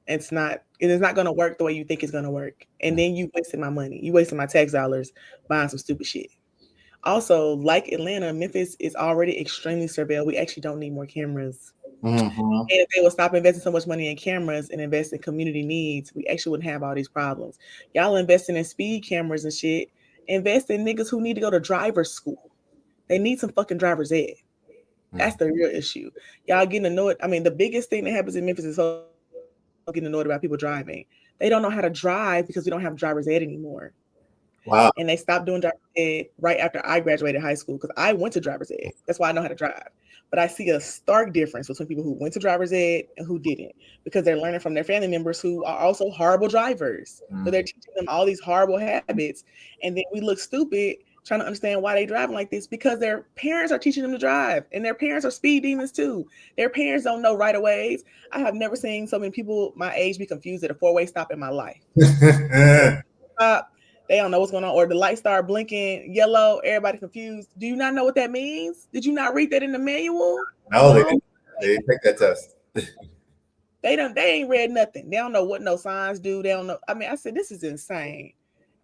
it is not going to work the way you think it's going to work. And then you wasted my money. You wasted my tax dollars buying some stupid shit. Also, like Atlanta, Memphis is already extremely surveilled. We actually don't need more cameras. Mm-hmm. And if they would stop investing so much money in cameras and invest in community needs, we actually wouldn't have all these problems. Y'all investing in speed cameras and shit. Invest in niggas who need to go to driver's school. They need some fucking driver's ed. That's the real issue. Y'all getting annoyed. I mean, the biggest thing that happens in Memphis is getting annoyed about people driving. They don't know how to drive because we don't have driver's ed anymore. Wow. And they stopped doing driver's ed right after I graduated high school because I went to driver's ed. That's why I know how to drive. But I see a stark difference between people who went to driver's ed and who didn't, because they're learning from their family members who are also horrible drivers. So they're teaching them all these horrible habits, and then we look stupid trying to understand why they driving like this because their parents are teaching them to drive, and their parents are speed demons too. Their parents don't know right of ways. I have never seen so many people my age be confused at a four-way stop in my life. Stop. They don't know what's going on, or the light start blinking yellow. Everybody confused. Do you not know what that means? Did you not read that in the manual? No, they didn't. They didn't take that test. They ain't read nothing. They don't know what no signs do. They don't know. I mean, I said, this is insane.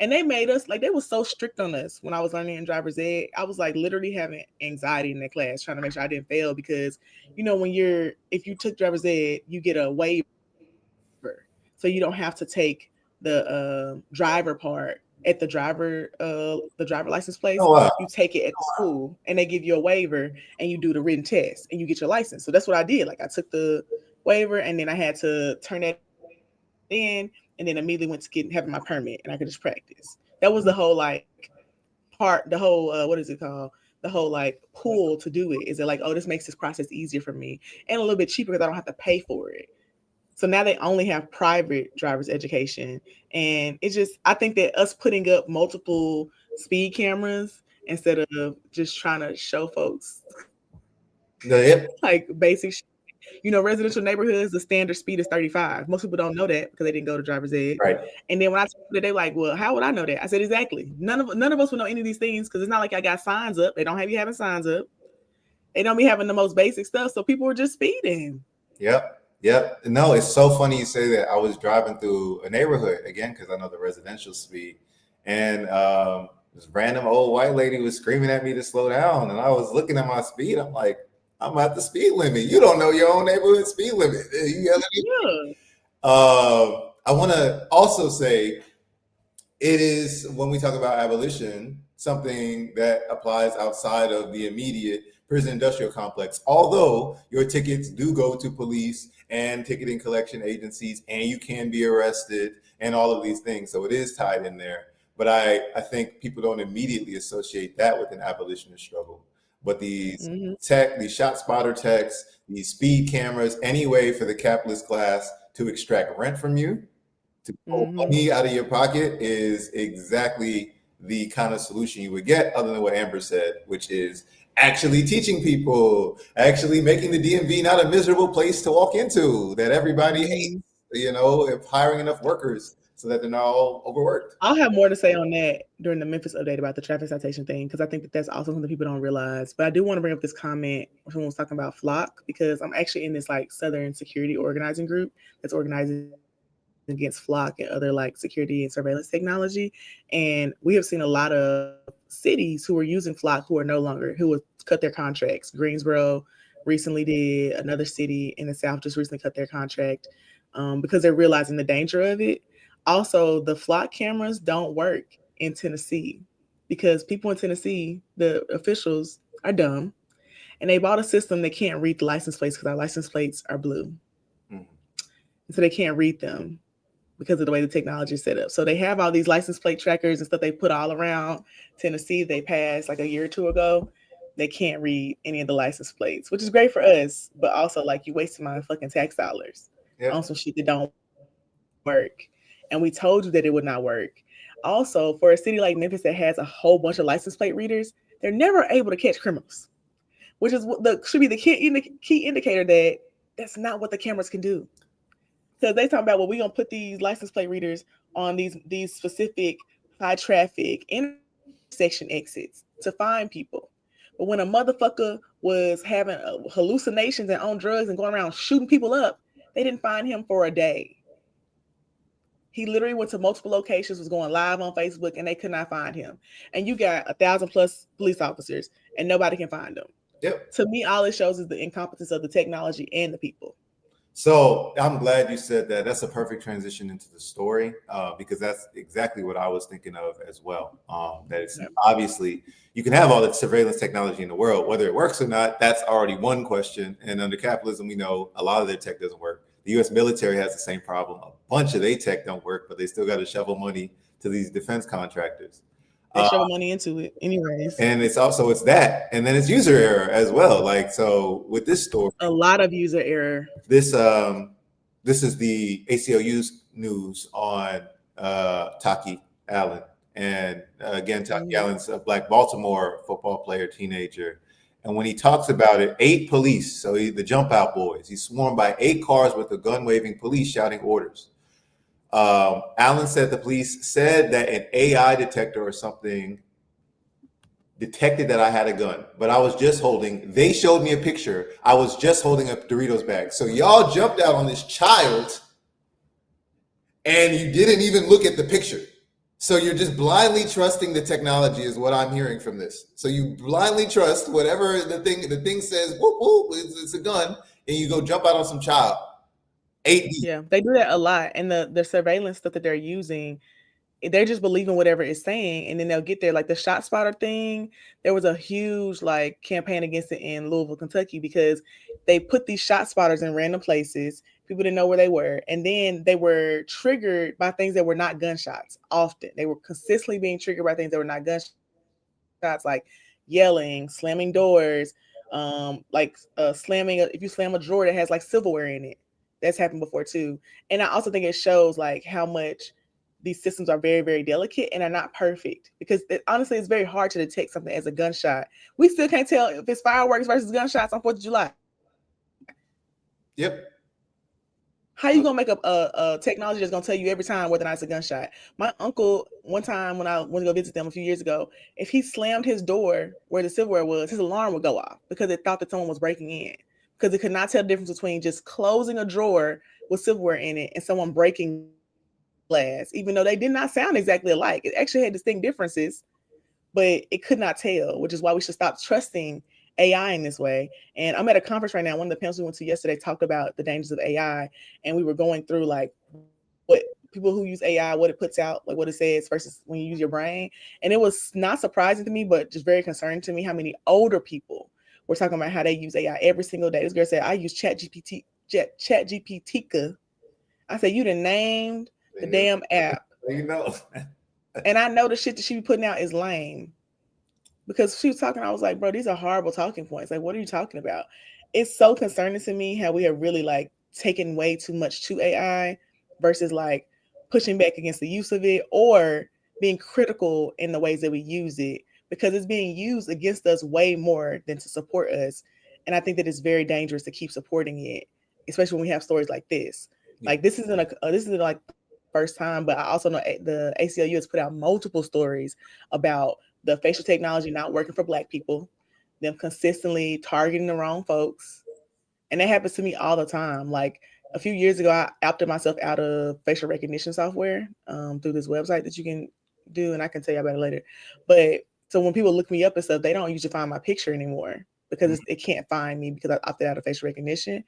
And they made us like, they were so strict on us when I was learning in driver's ed. I was like literally having anxiety in that class, trying to make sure I didn't fail, because if you took driver's ed, you get a waiver, so you don't have to take the driver part at the driver license place. Oh, wow. You take it at the school, and they give you a waiver, and you do the written test, and you get your license. So that's what I did. Like, I took the waiver, and then I had to turn that in, and then immediately went to having my permit, and I could just practice. That was the whole like part, the whole what is it called? The whole like pull to do it. Is it like, oh, this makes this process easier for me and a little bit cheaper because I don't have to pay for it. So now they only have private driver's education. And it's just, I think that us putting up multiple speed cameras instead of just trying to show folks like basic shit. Residential neighborhoods, the standard speed is 35. Most people don't know that because they didn't go to driver's ed. Right. And then when I told them, they're like, well, how would I know that? I said, exactly. None of us would know any of these things, because it's not like I got signs up. They don't have you having signs up. They don't be having the most basic stuff. So people were just speeding. Yep. No, it's so funny you say that. I was driving through a neighborhood again, because I know the residential speed, and this random old white lady was screaming at me to slow down, and I was looking at my speed. I'm like, I'm at the speed limit. You don't know your own neighborhood speed limit. You yelling at me? I want to also say, it is, when we talk about abolition, something that applies outside of the immediate prison industrial complex. Although your tickets do go to police and ticketing collection agencies, and you can be arrested and all of these things. So it is tied in there. But I think people don't immediately associate that with an abolitionist struggle. But these these shot spotter techs, these speed cameras, any way for the capitalist class to extract rent from you, to pull money out of your pocket, is exactly the kind of solution you would get, other than what Amber said, which is actually teaching people, actually making the DMV not a miserable place to walk into that everybody hates, if hiring enough workers so that they're not all overworked. I'll have more to say on that during the Memphis update about the traffic citation thing, because I think that that's also something people don't realize. But I do want to bring up this comment when someone was talking about Flock, because I'm actually in this like Southern security organizing group that's organizing against Flock and other like security and surveillance technology. And we have seen a lot of cities who are using Flock who would cut their contracts. Greensboro recently did. Another city in the South just recently cut their contract because they're realizing the danger of it. Also, the Flock cameras don't work in Tennessee because people in Tennessee, the officials, are dumb, and they bought a system that can't read the license plates because our license plates are blue. Mm-hmm. So they can't read them because of the way the technology is set up. So they have all these license plate trackers and stuff they put all around Tennessee. They passed like a year or two ago. They can't read any of the license plates, which is great for us, but also like you wasting my fucking tax dollars on some shit that don't work. And we told you that it would not work. Also, for a city like Memphis that has a whole bunch of license plate readers, they're never able to catch criminals, which is should be the key indicator that that's not what the cameras can do. Because they talking about, well, we're gonna put these license plate readers on these specific high traffic intersection exits to find people. But when a motherfucker was having hallucinations and on drugs and going around shooting people up, they didn't find him for a day. He literally went to multiple locations, was going live on Facebook, and they could not find him. And you got 1,000+ police officers, and nobody can find them. Yep. To me, all it shows is the incompetence of the technology and the people. So I'm glad you said that. That's a perfect transition into the story because that's exactly what I was thinking of as well. That it's obviously you can have all the surveillance technology in the world, whether it works or not. That's already one question. And under capitalism, we know a lot of their tech doesn't work. The U.S. military has the same problem. A bunch of their tech don't work, but they still got to shovel money to these defense contractors. They shovel money into it anyways. And it's that. And then it's user error as well. Like, so with this story, a lot of user error. This is the ACLU's news on Taki Allen. And again, Taki Allen's a Black Baltimore football player, teenager. And when he talks about it, 8 police, so the jump out boys, he's swarmed by 8 cars with a gun waving police shouting orders. Allen said the police said that an AI detector or something detected that I had a gun, but I was just they showed me a picture. I was just holding a Doritos bag. So y'all jumped out on this child and you didn't even look at the picture. So you're just blindly trusting the technology is what I'm hearing from this. So you blindly trust whatever the thing says, whoop, whoop, it's a gun, and you go jump out on some child. 8 deep. Yeah, they do that a lot. And the surveillance stuff that they're using, they're just believing whatever it's saying, and then they'll get there. Like the shot spotter thing, there was a huge like campaign against it in Louisville, Kentucky, because they put these shot spotters in random places. People didn't know where they were, and then they were triggered by things that were not gunshots. Often they were consistently being triggered by things that were not gunshots, like yelling, slamming doors, slamming. If you slam a drawer that has like silverware in it, that's happened before too. And I also think it shows like how much these systems are very, very delicate and are not perfect, because honestly, it's very hard to detect something as a gunshot. We still can't tell if it's fireworks versus gunshots on 4th of July. Yep. How you gonna make up a technology that's gonna tell you every time whether or not it's a gunshot? My uncle, one time when I went to go visit them a few years ago, if he slammed his door where the silverware was, his alarm would go off because it thought that someone was breaking in, because it could not tell the difference between just closing a drawer with silverware in it and someone breaking glass, even though they did not sound exactly alike. It actually had distinct differences, but it could not tell, which is why we should stop trusting AI in this way. And I'm at a conference right now. One of the panels we went to yesterday talked about the dangers of AI, and we were going through like what people who use AI, what it puts out, like what it says versus when you use your brain. And it was not surprising to me, but just very concerning to me how many older people were talking about how they use AI every single day. This girl said, I use ChatGPT. I said, you done named the damn app. You know. And I know the shit that she be putting out is lame. Because she was talking, I was like, bro, these are horrible talking points. Like, what are you talking about? It's so concerning to me how we have really like taken way too much to AI versus like pushing back against the use of it or being critical in the ways that we use it, because it's being used against us way more than to support us. And I think that it's very dangerous to keep supporting it, especially when we have stories like this. Yeah. Like this isn't like first time, but I also know the ACLU has put out multiple stories about the facial technology not working for Black people, them consistently targeting the wrong folks. And that happens to me all the time. Like a few years ago, I opted myself out of facial recognition software through this website that you can do, and I can tell you about it later. But so when people look me up and stuff, they don't usually find my picture anymore because it can't find me because I opted out of facial recognition.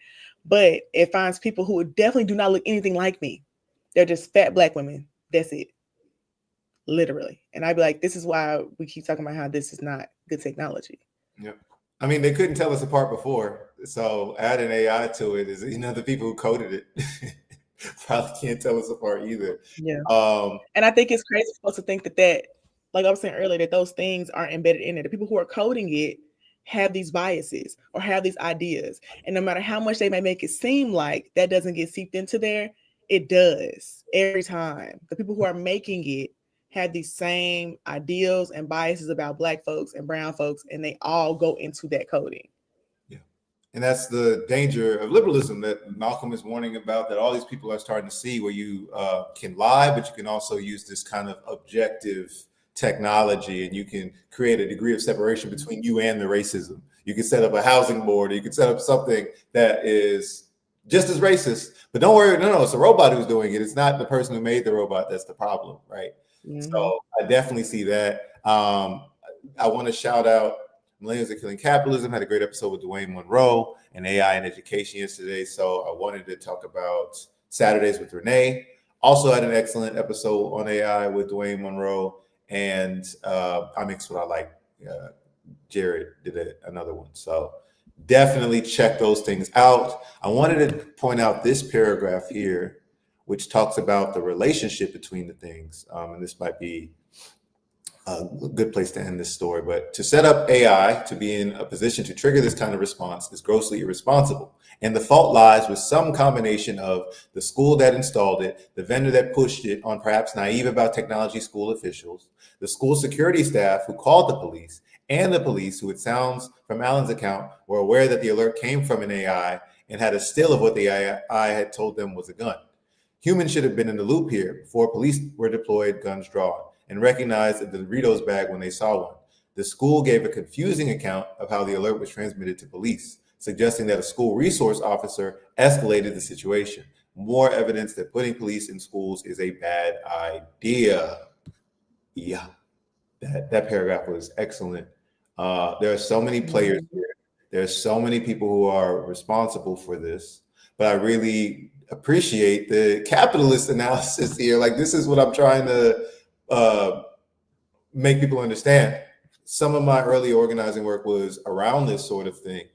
But it finds people who definitely do not look anything like me. They're just fat Black women. That's it. Literally. And I'd be like, this is why we keep talking about how this is not good technology. Yep. I mean, they couldn't tell us apart before. So adding AI to it is, the people who coded it probably can't tell us apart either. Yeah. And I think it's crazy for folks to think that, like I was saying earlier, that those things aren't embedded in it. The people who are coding it have these biases or have these ideas. And no matter how much they may make it seem like that doesn't get seeped into there, it does every time. The people who are making it have these same ideals and biases about Black folks and brown folks, and they all go into that coding. Yeah. And that's the danger of liberalism that Malcolm is warning about, that all these people are starting to see, where you can lie, but you can also use this kind of objective technology, and you can create a degree of separation between you and the racism. You can set up a housing board, or you can set up something that is just as racist, but don't worry, no, it's a robot who's doing it. It's not the person who made the robot that's the problem, right? Mm-hmm. So I definitely see that. I want to shout out Millennials Are Killing Capitalism. Had a great episode with Dwayne Monroe and AI and education yesterday. So I wanted to talk about Saturdays with Renee. Also had an excellent episode on AI with Dwayne Monroe. And I Mix What I Like. Jared did another one. So definitely check those things out. I wanted to point out this paragraph here, which talks about the relationship between the things. And this might be a good place to end this story. But to set up AI to be in a position to trigger this kind of response is grossly irresponsible. And the fault lies with some combination of the school that installed it, the vendor that pushed it on perhaps naive about technology school officials, the school security staff who called the police, and the police who, it sounds from Alan's account, were aware that the alert came from an AI and had a still of what the AI had told them was a gun. Humans should have been in the loop here before police were deployed, guns drawn, and recognized the Doritos bag when they saw one. The school gave a confusing account of how the alert was transmitted to police, suggesting that a school resource officer escalated the situation. More evidence that putting police in schools is a bad idea. Yeah, that paragraph was excellent. There are so many players here. There are so many people who are responsible for this, but I really appreciate the capitalist analysis here. Like, this is what I'm trying to make people understand. Some of my early organizing work was around this sort of thing,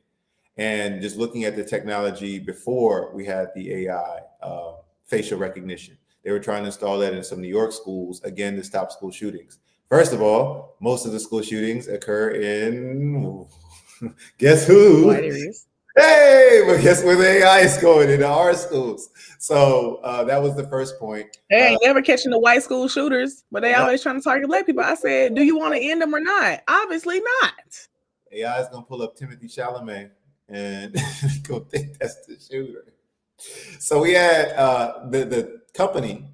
and just looking at the technology before we had the AI facial recognition. They were trying to install that in some New York schools, again, to stop school shootings. First of all, most of the school shootings occur in, guess who? White areas. Hey, but guess where the AI is going? Into our schools. So that was the first point. They ain't never catching the white school shooters, but they always trying to target Black people. I said, do you want to end them or not? Obviously not. AI is going to pull up Timothy Chalamet and go think that's the shooter. So we had the company.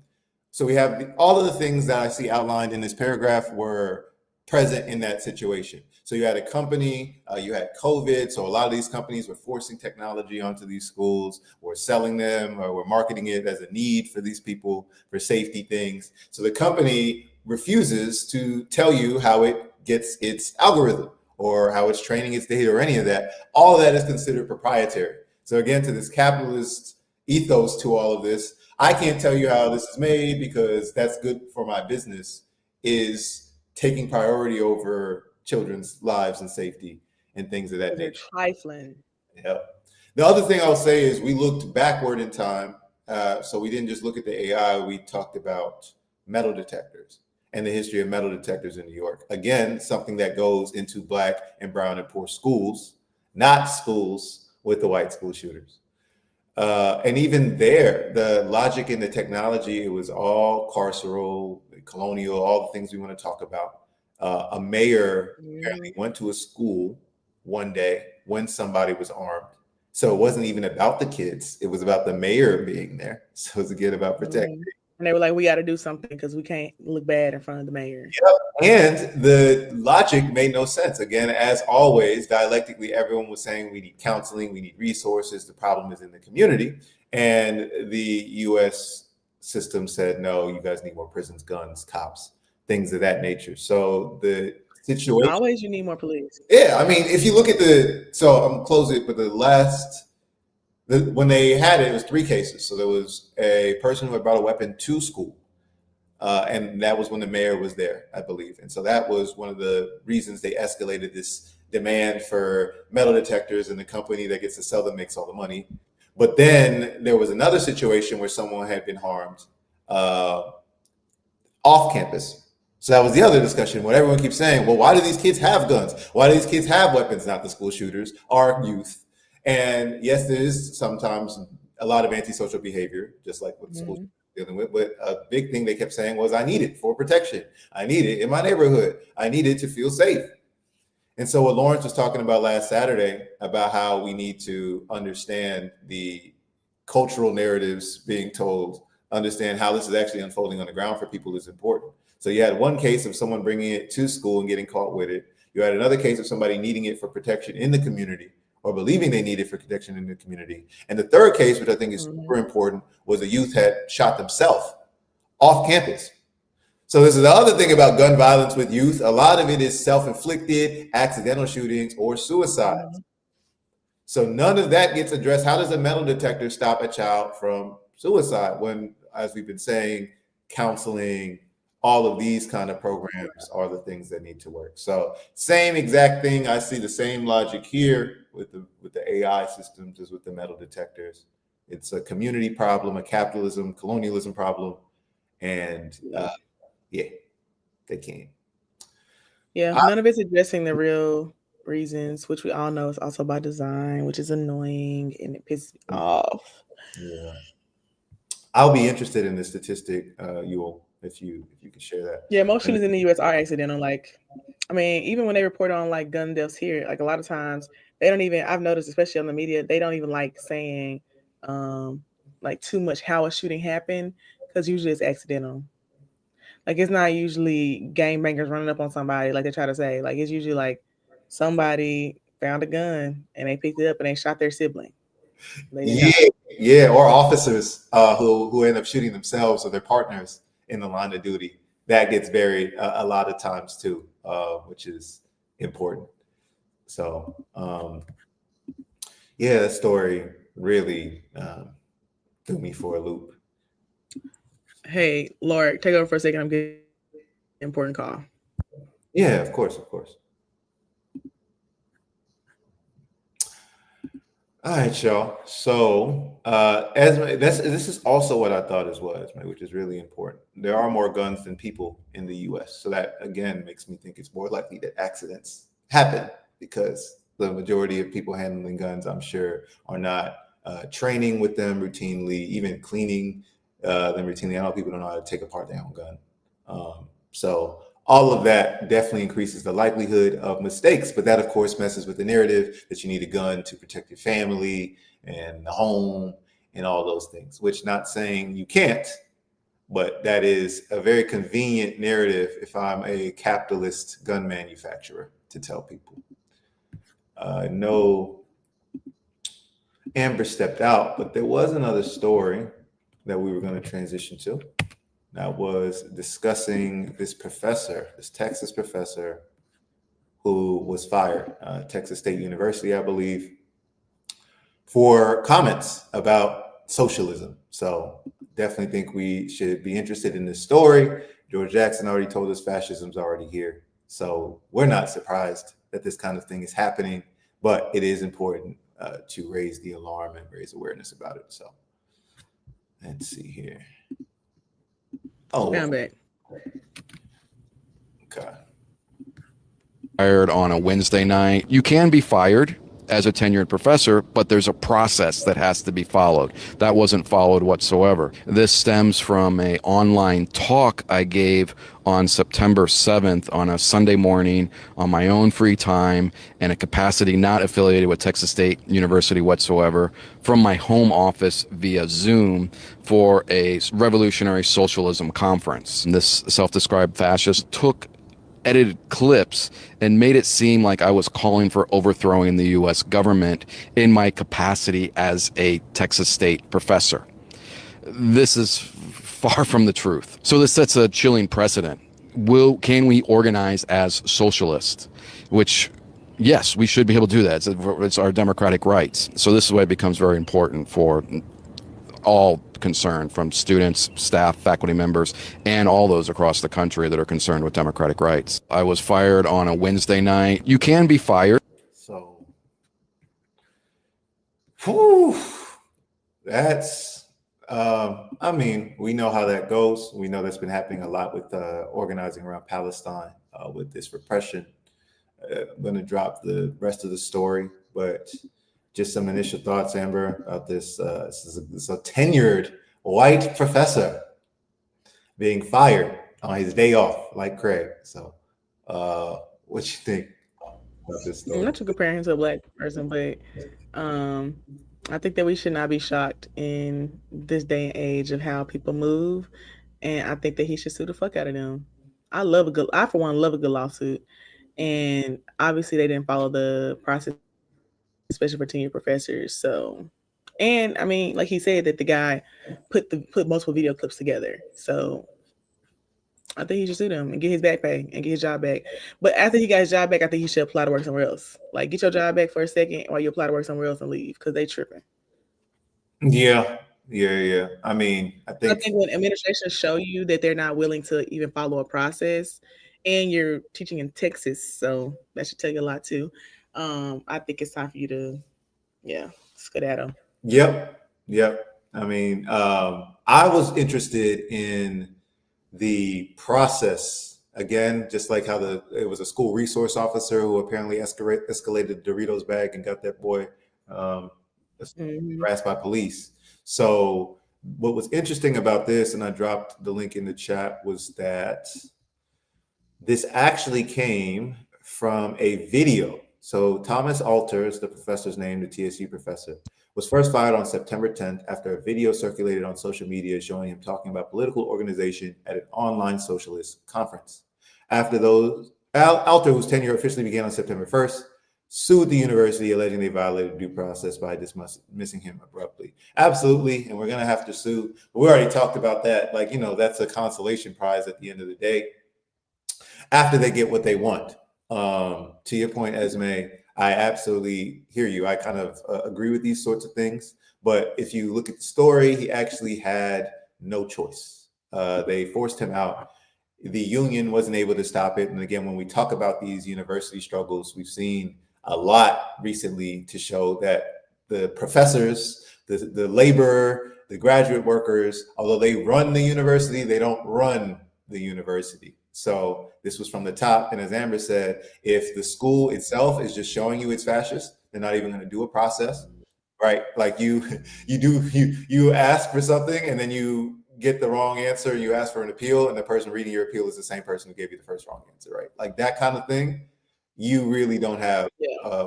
So we have all of the things that I see outlined in this paragraph were present in that situation. So you had a company, you had COVID. So a lot of these companies were forcing technology onto these schools, or selling them, or were marketing it as a need for these people for safety things. So the company refuses to tell you how it gets its algorithm, or how it's training its data, or any of that. All of that is considered proprietary. So again, to this capitalist ethos to all of this, I can't tell you how this is made because that's good for my business, is taking priority over children's lives and safety and things of that nature. Trifling. Yeah. The other thing I'll say is we looked backward in time. So we didn't just look at the AI, we talked about metal detectors and the history of metal detectors in New York. Again, something that goes into Black and brown and poor schools, not schools with the white school shooters. And even there, the logic and the technology, it was all carceral, colonial, all the things we want to talk about. A mayor apparently went to a school one day when somebody was armed. So it wasn't even about the kids. It was about the mayor being there. So it's again about protecting. And they were like, we got to do something because we can't look bad in front of the mayor. Yep. And the logic made no sense. Again, as always, dialectically, everyone was saying we need counseling, we need resources. The problem is in the community. And the U.S. system said, no, you guys need more prisons, guns, cops, things of that nature. So the situation. Always you need more police. Yeah. I mean, if you look at so I'm closing, but when they had it, it was 3 cases. So there was a person who had brought a weapon to school. And that was when the mayor was there, I believe. And so that was one of the reasons they escalated this demand for metal detectors, and the company that gets to sell them makes all the money. But then there was another situation where someone had been harmed off campus. So that was the other discussion when everyone keeps saying, well, why do these kids have guns? Why do these kids have weapons? Not the school shooters, our youth. And yes, there is sometimes a lot of antisocial behavior, just like what the school dealing with. But a big thing they kept saying was, I need it for protection. I need it in my neighborhood. I need it to feel safe. And so what Lawrence was talking about last Saturday about how we need to understand the cultural narratives being told, understand how this is actually unfolding on the ground for people is important. So you had one case of someone bringing it to school and getting caught with it. You had another case of somebody needing it for protection in the community or believing they need it for protection in the community. And the third case, which I think is super important, was a youth had shot themselves off campus. So this is the other thing about gun violence with youth. A lot of it is self-inflicted, accidental shootings, or suicides. So none of that gets addressed. How does a metal detector stop a child from suicide when, as we've been saying, counseling, all of these kind of programs are the things that need to work. So same exact thing. I see the same logic here with the AI systems as with the metal detectors. It's a community problem, a capitalism, colonialism problem. And yeah, they can't. Yeah, none of it's addressing the real reasons, which we all know is also by design, which is annoying and it pisses me off. Yeah. I'll be interested in the statistic, Yul, if you could share that. Yeah, most shootings in the US are accidental. Like, I mean, even when they report on like gun deaths here, like a lot of times they don't even, I've noticed, especially on the media, they don't even like saying like too much how a shooting happened, because usually it's accidental. Like, it's not usually gangbangers running up on somebody like they try to say. Like, it's usually like somebody found a gun and they picked it up and they shot their sibling. Yeah, or officers who end up shooting themselves or their partners in the line of duty. That gets buried a lot of times too, which is important. So yeah, that story really threw me for a loop. Hey, Laura, take over for a second. I'm getting an important call. Yeah, of course. All right, y'all. So, Esme, this is also what I thought as well, Esme, which is really important. There are more guns than people in the U.S., so that again makes me think it's more likely that accidents happen because the majority of people handling guns, I'm sure, are not training with them routinely, even cleaning them routinely. I know people don't know how to take apart their own gun. So all of that definitely increases the likelihood of mistakes, but that of course messes with the narrative that you need a gun to protect your family and the home and all those things, which not saying you can't, but that is a very convenient narrative if I'm a capitalist gun manufacturer to tell people. No, Amber stepped out, but there was another story that we were going to transition to. That was discussing this professor, this Texas professor who was fired, Texas State University, I believe, for comments about socialism. So definitely think we should be interested in this story. George Jackson already told us fascism's already here. So we're not surprised that this kind of thing is happening, but it is important to raise the alarm and raise awareness about it. So let's see here. Oh, I'm back. Okay. Fired on a Wednesday night. You can be fired as a tenured professor, but there's a process that has to be followed. That wasn't followed whatsoever. This stems from an online talk I gave on September 7th on a Sunday morning on my own free time in a capacity not affiliated with Texas State University whatsoever, from my home office via Zoom for a revolutionary socialism conference. And this self-described fascist took edited clips and made it seem like I was calling for overthrowing the U.S. government in my capacity as a Texas State professor. This is far from the truth. So this sets a chilling precedent. Can we organize as socialists? Which, yes, we should be able to do that. It's our democratic rights. So this is why it becomes very important for all concerned, from students, staff, faculty members, and all those across the country that are concerned with democratic rights. I was fired on a Wednesday night. You can be fired Whew, that's, I mean, we know how that goes. We know that's been happening a lot with organizing around Palestine with this repression. I'm going to drop the rest of the story, but just some initial thoughts, Amber, about this. This is a tenured white professor being fired on his day off, like Craig. So, what you think about this story? Not to compare him to a black person, but um, I think that we should not be shocked in this day and age of how people move, and I think that he should sue the fuck out of them. I for one love a good lawsuit, and obviously they didn't follow the process, especially for tenured professors. So, and I mean, like he said, that the guy put multiple video clips together. So I think he should sue them and get his back pay and get his job back. But after he got his job back, I think he should apply to work somewhere else. Like, get your job back for a second while you apply to work somewhere else and leave, because they tripping. Yeah. I mean, I I think think when administrations show you that they're not willing to even follow a process, and you're teaching in Texas, so that should tell you a lot too. I think it's time for you to, skedaddle. Yep. I mean, I was interested in the process again, just like how it was a school resource officer who apparently escalated the Doritos bag and got that boy harassed by police. So what was interesting about this, and I dropped the link in the chat, was that this actually came from a video. So Thomas Alters, the professor's name, the TSU professor, was first fired on September 10th after a video circulated on social media showing him talking about political organization at an online socialist conference. After those, Alter, whose tenure officially began on September 1st, sued the university alleging they violated due process by dismissing him abruptly. Absolutely, and we're going to have to sue. But we already talked about that. Like, that's a consolation prize at the end of the day after they get what they want. To your point, Esme, I absolutely hear you. I kind of agree with these sorts of things. But if you look at the story, he actually had no choice. They forced him out. The union wasn't able to stop it. And again, when we talk about these university struggles, we've seen a lot recently to show that the professors, the labor, the graduate workers, although they run the university, they don't run the university. So this was from the top. And as Amber said, if the school itself is just showing you it's fascist, they're not even going to do a process, right? Like you ask for something and then you get the wrong answer. You ask for an appeal and the person reading your appeal is the same person who gave you the first wrong answer, right? Like that kind of thing. You really don't have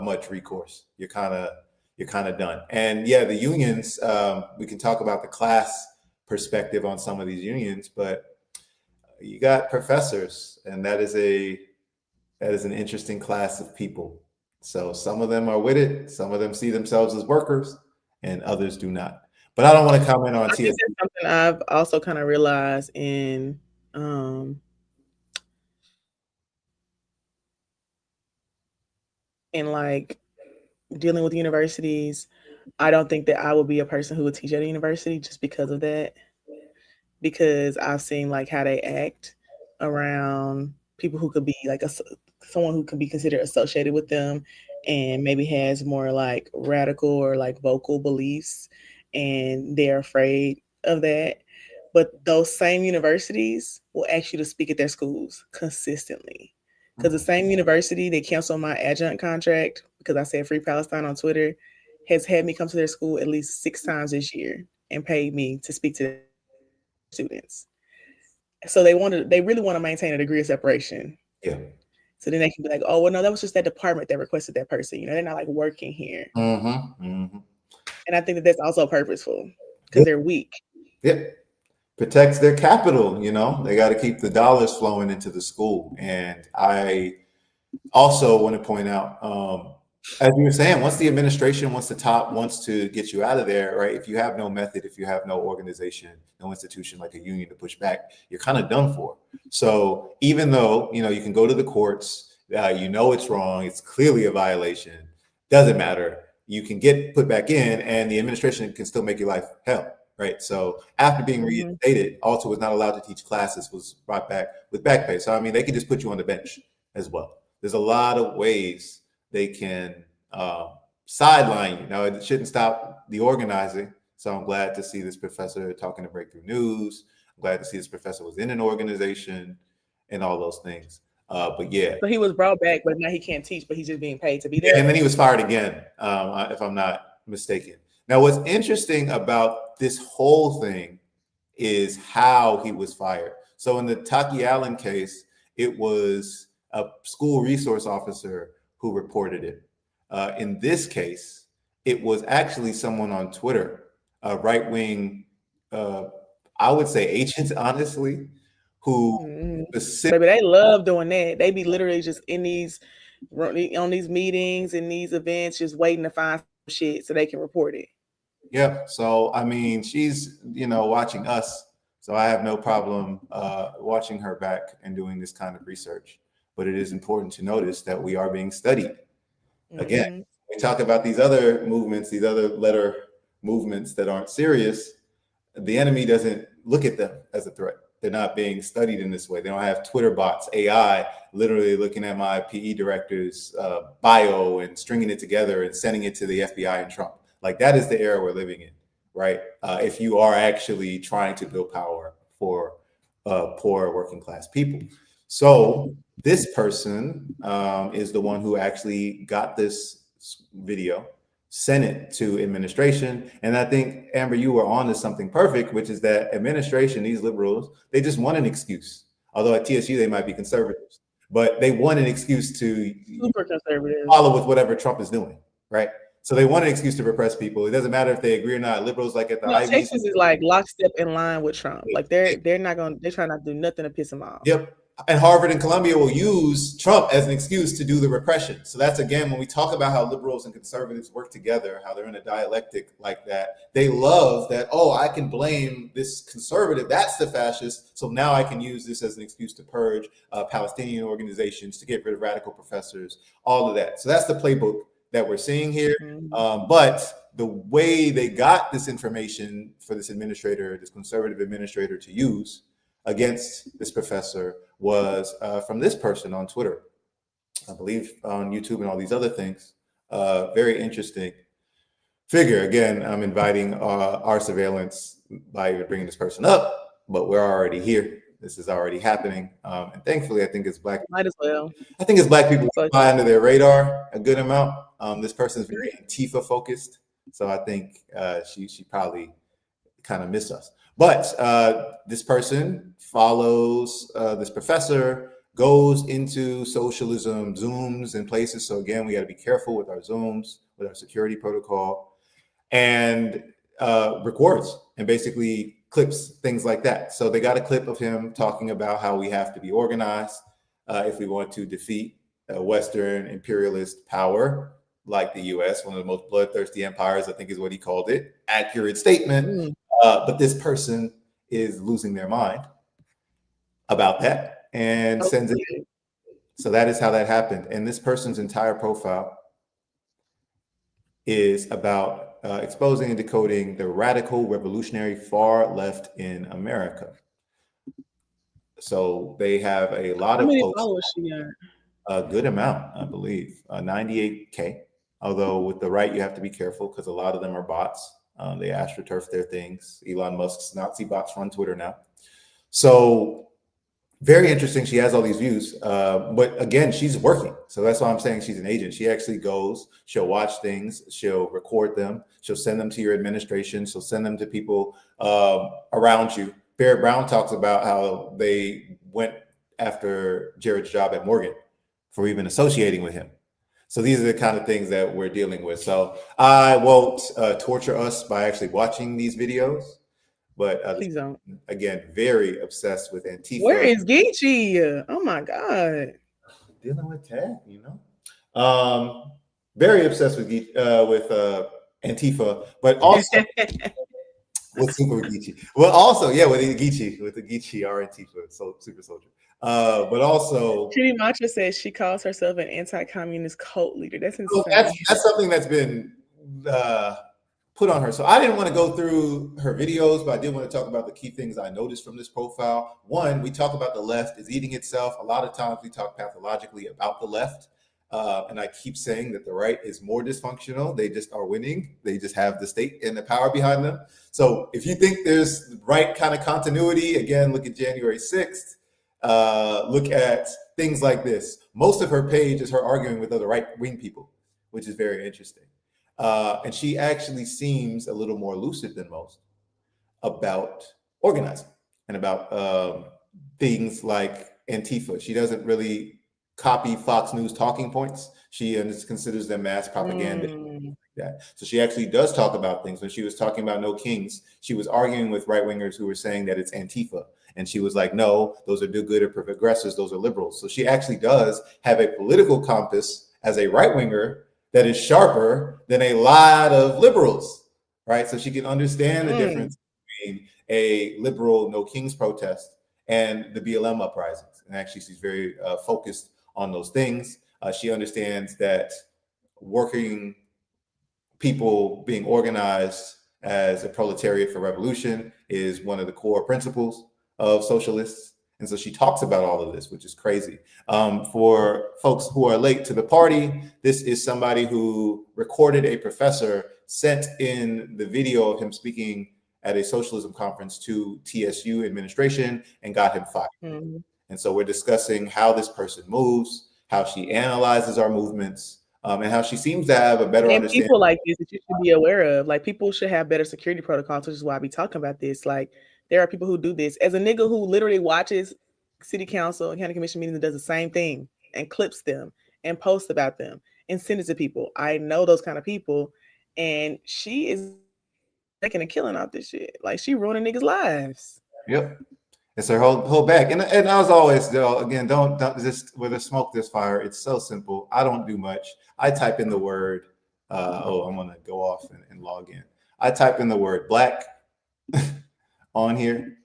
much recourse. You're kind of done. And yeah, the unions, we can talk about the class perspective on some of these unions, but you got professors, and that is an interesting class of people. So some of them are with it, some of them see themselves as workers, and others do not. But I don't want to comment on TSU. That's something I've also kind of realized in like dealing with universities. I don't think that I would be a person who would teach at a university just because of that. Because I've seen like how they act around people who could be like someone who could be considered associated with them and maybe has more like radical or like vocal beliefs, and they're afraid of that. But those same universities will ask you to speak at their schools consistently. Because the same university that canceled my adjunct contract because I said Free Palestine on Twitter has had me come to their school at least 6 times this year and paid me to speak to students. So they really want to maintain a degree of separation. Yeah. So then they can be like, oh, well, no, that was just that department that requested that person. They're not like working here. And I think that that's also purposeful because they're weak. Yeah. Protects their capital. They got to keep the dollars flowing into the school. And I also want to point out, as you were saying, once the administration, once the top wants to get you out of there, right? If you have no method, if you have no organization, no institution like a union to push back, you're kind of done for. So even though, you can go to the courts, it's wrong, it's clearly a violation, doesn't matter. You can get put back in and the administration can still make your life hell, right? So after being reinstated, Alter was not allowed to teach classes, was brought back with back pay. So, they could just put you on the bench as well. There's a lot of ways they can sideline you. Now, it shouldn't stop the organizing. So I'm glad to see this professor talking to Breakthrough News. I'm glad to see this professor was in an organization and all those things. But yeah. So he was brought back, but now he can't teach, but he's just being paid to be there. And then he was fired again, if I'm not mistaken. Now, what's interesting about this whole thing is how he was fired. So in the Taki Allen case, it was a school resource officer who reported it. In this case, it was actually someone on Twitter, a right-wing, I would say agents, honestly, who Baby, they love doing that. They be literally just on these meetings and these events, just waiting to find some shit so they can report it. Yep. So I mean, she's watching us, so I have no problem watching her back and doing this kind of research. But it is important to notice that we are being studied. Again, we talk about these other movements, these other letter movements that aren't serious. The enemy doesn't look at them as a threat. They're not being studied in this way. They don't have Twitter bots, AI, literally looking at my PE director's bio and stringing it together and sending it to the FBI and Trump. Like, that is the era we're living in, right? If you are actually trying to build power for poor working class people. So this person is the one who actually got this video, sent it to administration. And I think, Amber, you were on to something perfect, which is that administration, these liberals, they just want an excuse. Although at TSU, they might be conservatives, but they want an excuse to super conservative, follow with whatever Trump is doing, right? So they want an excuse to repress people. It doesn't matter if they agree or not. Liberals, like at the Ivy, Texas is like lockstep in line with Trump. Like they're trying not to do nothing to piss him off. Yep. And Harvard and Columbia will use Trump as an excuse to do the repression. So that's, again, when we talk about how liberals and conservatives work together, how they're in a dialectic like that, they love that, oh, I can blame this conservative, that's the fascist, so now I can use this as an excuse to purge Palestinian organizations, to get rid of radical professors, all of that. So that's the playbook that we're seeing here. But the way they got this information for this administrator, this conservative administrator, to use against this professor was from this person on Twitter, I believe on YouTube and all these other things. Very interesting figure. Again, I'm inviting our surveillance by even bringing this person up, but we're already here. This is already happening. And thankfully, I think it's black. Might as well. I think it's black people fly under their radar a good amount. This person is very Antifa focused. So I think she probably kind of missed us. But this person follows this professor, goes into socialism Zooms and places. So again, we got to be careful with our Zooms, with our security protocol, and records and basically clips, things like that. So they got a clip of him talking about how we have to be organized if we want to defeat Western imperialist power like the US, one of the most bloodthirsty empires, I think is what he called it. Accurate statement. But this person is losing their mind about that and sends it. So that is how that happened. And this person's entire profile is about exposing and decoding the radical revolutionary far left in America. So they have a lot of followers she got? A good amount, I believe, 98K. Although with the right, you have to be careful because a lot of them are bots. They astroturf their things. Elon Musk's Nazi bots run Twitter now. So very interesting. She has all these views. But again, she's working. So that's why I'm saying she's an agent. She actually goes, she'll watch things, she'll record them, she'll send them to your administration, she'll send them to people around you. Barrett Brown talks about how they went after Jared's job at Morgan for even associating with him. So these are the kind of things that we're dealing with. So I won't torture us by actually watching these videos, but please don't. Again, very obsessed with Antifa. Where is Geechee? Oh my God. Dealing with tech, you know. Very obsessed with Antifa, but also with Super Geechee. Well, also, yeah, with the Geechee or Antifa, so Super Soldier. But also, Chidi Macha says she calls herself an anti-communist cult leader. That's insane. So that's something that's been put on her. So I didn't want to go through her videos, but I did want to talk about the key things I noticed from this profile. One, we talk about the left is eating itself. A lot of times we talk pathologically about the left. And I keep saying that the right is more dysfunctional. They just are winning. They just have the state and the power behind them. So if you think there's the right kind of continuity, again, look at January 6th. Look at things like this. Most of her page is her arguing with other right-wing people, which is very interesting. And she actually seems a little more lucid than most about organizing and about things like Antifa. She doesn't really copy Fox News talking points. She considers them mass propaganda. That. So she actually does talk about things. When she was talking about No Kings, she was arguing with right-wingers who were saying that it's Antifa. And she was like, no, those are do-gooder progressives. Those are liberals. So she actually does have a political compass as a right-winger that is sharper than a lot of liberals, right? So she can understand the difference between a liberal No Kings protest and the BLM uprisings. And actually, she's very focused on those things. She understands that working people being organized as a proletariat for revolution is one of the core principles of socialists. And so she talks about all of this, which is crazy. For folks who are late to the party, this is somebody who recorded a professor, sent in the video of him speaking at a socialism conference to TSU administration and got him fired. And so we're discussing how this person moves, how she analyzes our movements, and how she seems to have a better understanding. People like this that you should be aware of. Like, people should have better security protocols, which is why I be talking about this. Like, there are people who do this. As a nigga who literally watches city council and county commission meetings and does the same thing and clips them and posts about them and sends it to people. I know those kind of people, and she is making a killing off this shit. Like, she ruining niggas' lives. Yep. It's her whole back. And as always, though, again, don't just with a smoke this fire. It's so simple. I don't do much. I type in the word. I'm gonna go off and log in. I type in the word black on here,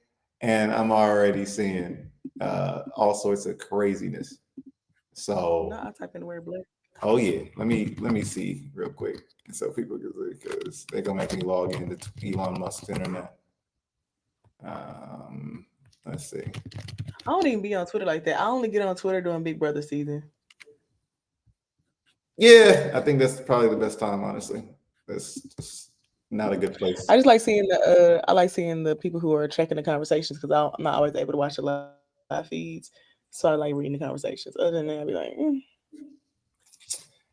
and I'm already seeing all sorts of craziness. So no, I type in the word black. Oh yeah, let me see real quick, so people can see, because they're gonna make me log into Elon Musk's internet. Let's see. I don't even be on Twitter like that. I only get on Twitter during Big Brother season. Yeah, I think that's probably the best time, honestly. That's just not a good place. I just like seeing the people who are checking the conversations, because I'm not always able to watch the live feeds. So I like reading the conversations. Other than that, I'd be like,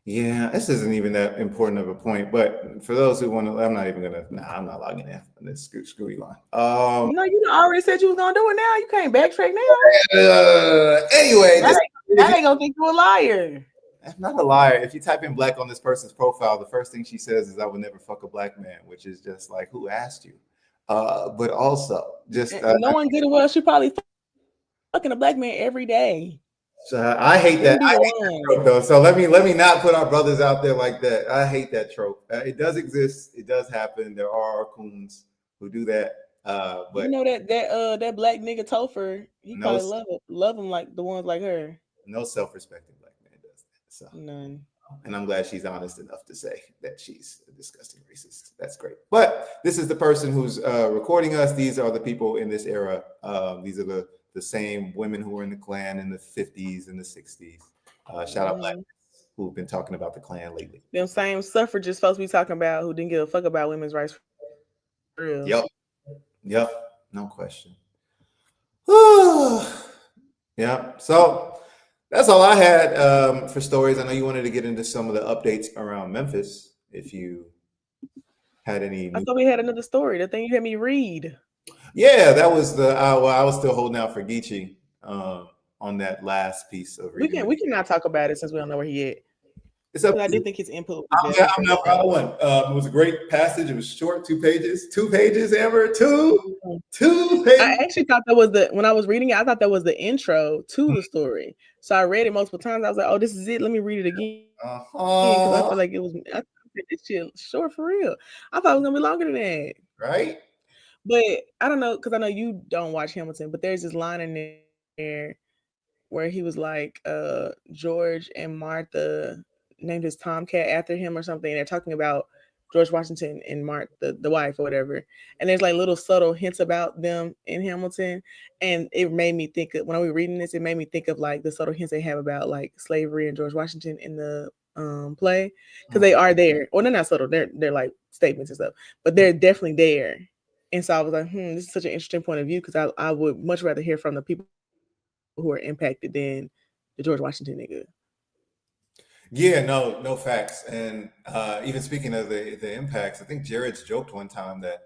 Yeah, this isn't even that important of a point. But for those who want to, I'm not even gonna. I'm not logging in. This screw Elon. No, you already said you was gonna do it. Now you can't backtrack now. Anyway, that ain't gonna think you're a liar. I'm not a liar. If you type in black on this person's profile, the first thing she says is, "I would never fuck a black man," which is just like, who asked you? But also, just no one good and well, she probably fucking a black man every day. So I hate that. I hate that trope, though. So let me not put our brothers out there like that. I hate that trope. It does exist. It does happen. There are coons who do that. But you know that black nigga Topher, he probably love him like the ones like her. No self-respecting black man does that. So none. And I'm glad she's honest enough to say that she's a disgusting racist. That's great. But this is the person who's recording us. These are the people in this era. These are the same women who were in the Klan in the 50s and the 60s. Shout out black who've been talking about the Klan lately. Them same suffragists folks we talking about who didn't give a fuck about women's rights. For real. Yep. No question. Yeah. So that's all I had for stories. I know you wanted to get into some of the updates around Memphis. If you had any. I thought we had another story. The thing you had me read. Yeah, that was I was still holding out for Geechee on that last piece of reading. We cannot talk about it since we don't know where he at. I do think his input. I'm not proud of one. It was a great passage. It was short, 2 pages. 2 pages, Amber. Two pages. I actually thought that was when I was reading it, I thought that was the intro to the story. So I read it multiple times. I was like, oh, this is it. Let me read it again. Because I felt like it was this shit short for real. I thought it was gonna be longer than that. Right. But I don't know, because I know you don't watch Hamilton, but there's this line in there where he was like, George and Martha named his tomcat after him or something. And they're talking about George Washington and Mark, the wife or whatever. And there's like little subtle hints about them in Hamilton. And it made me think of, when I was reading this, it made me think of like the subtle hints they have about like slavery and George Washington in the play. Because they are there. Well, they're not subtle, they're like statements and stuff, but they're definitely there. And so I was like, this is such an interesting point of view, because I would much rather hear from the people who are impacted than the George Washington nigga. Yeah, no facts. And even speaking of the impacts, I think Jared's joked one time that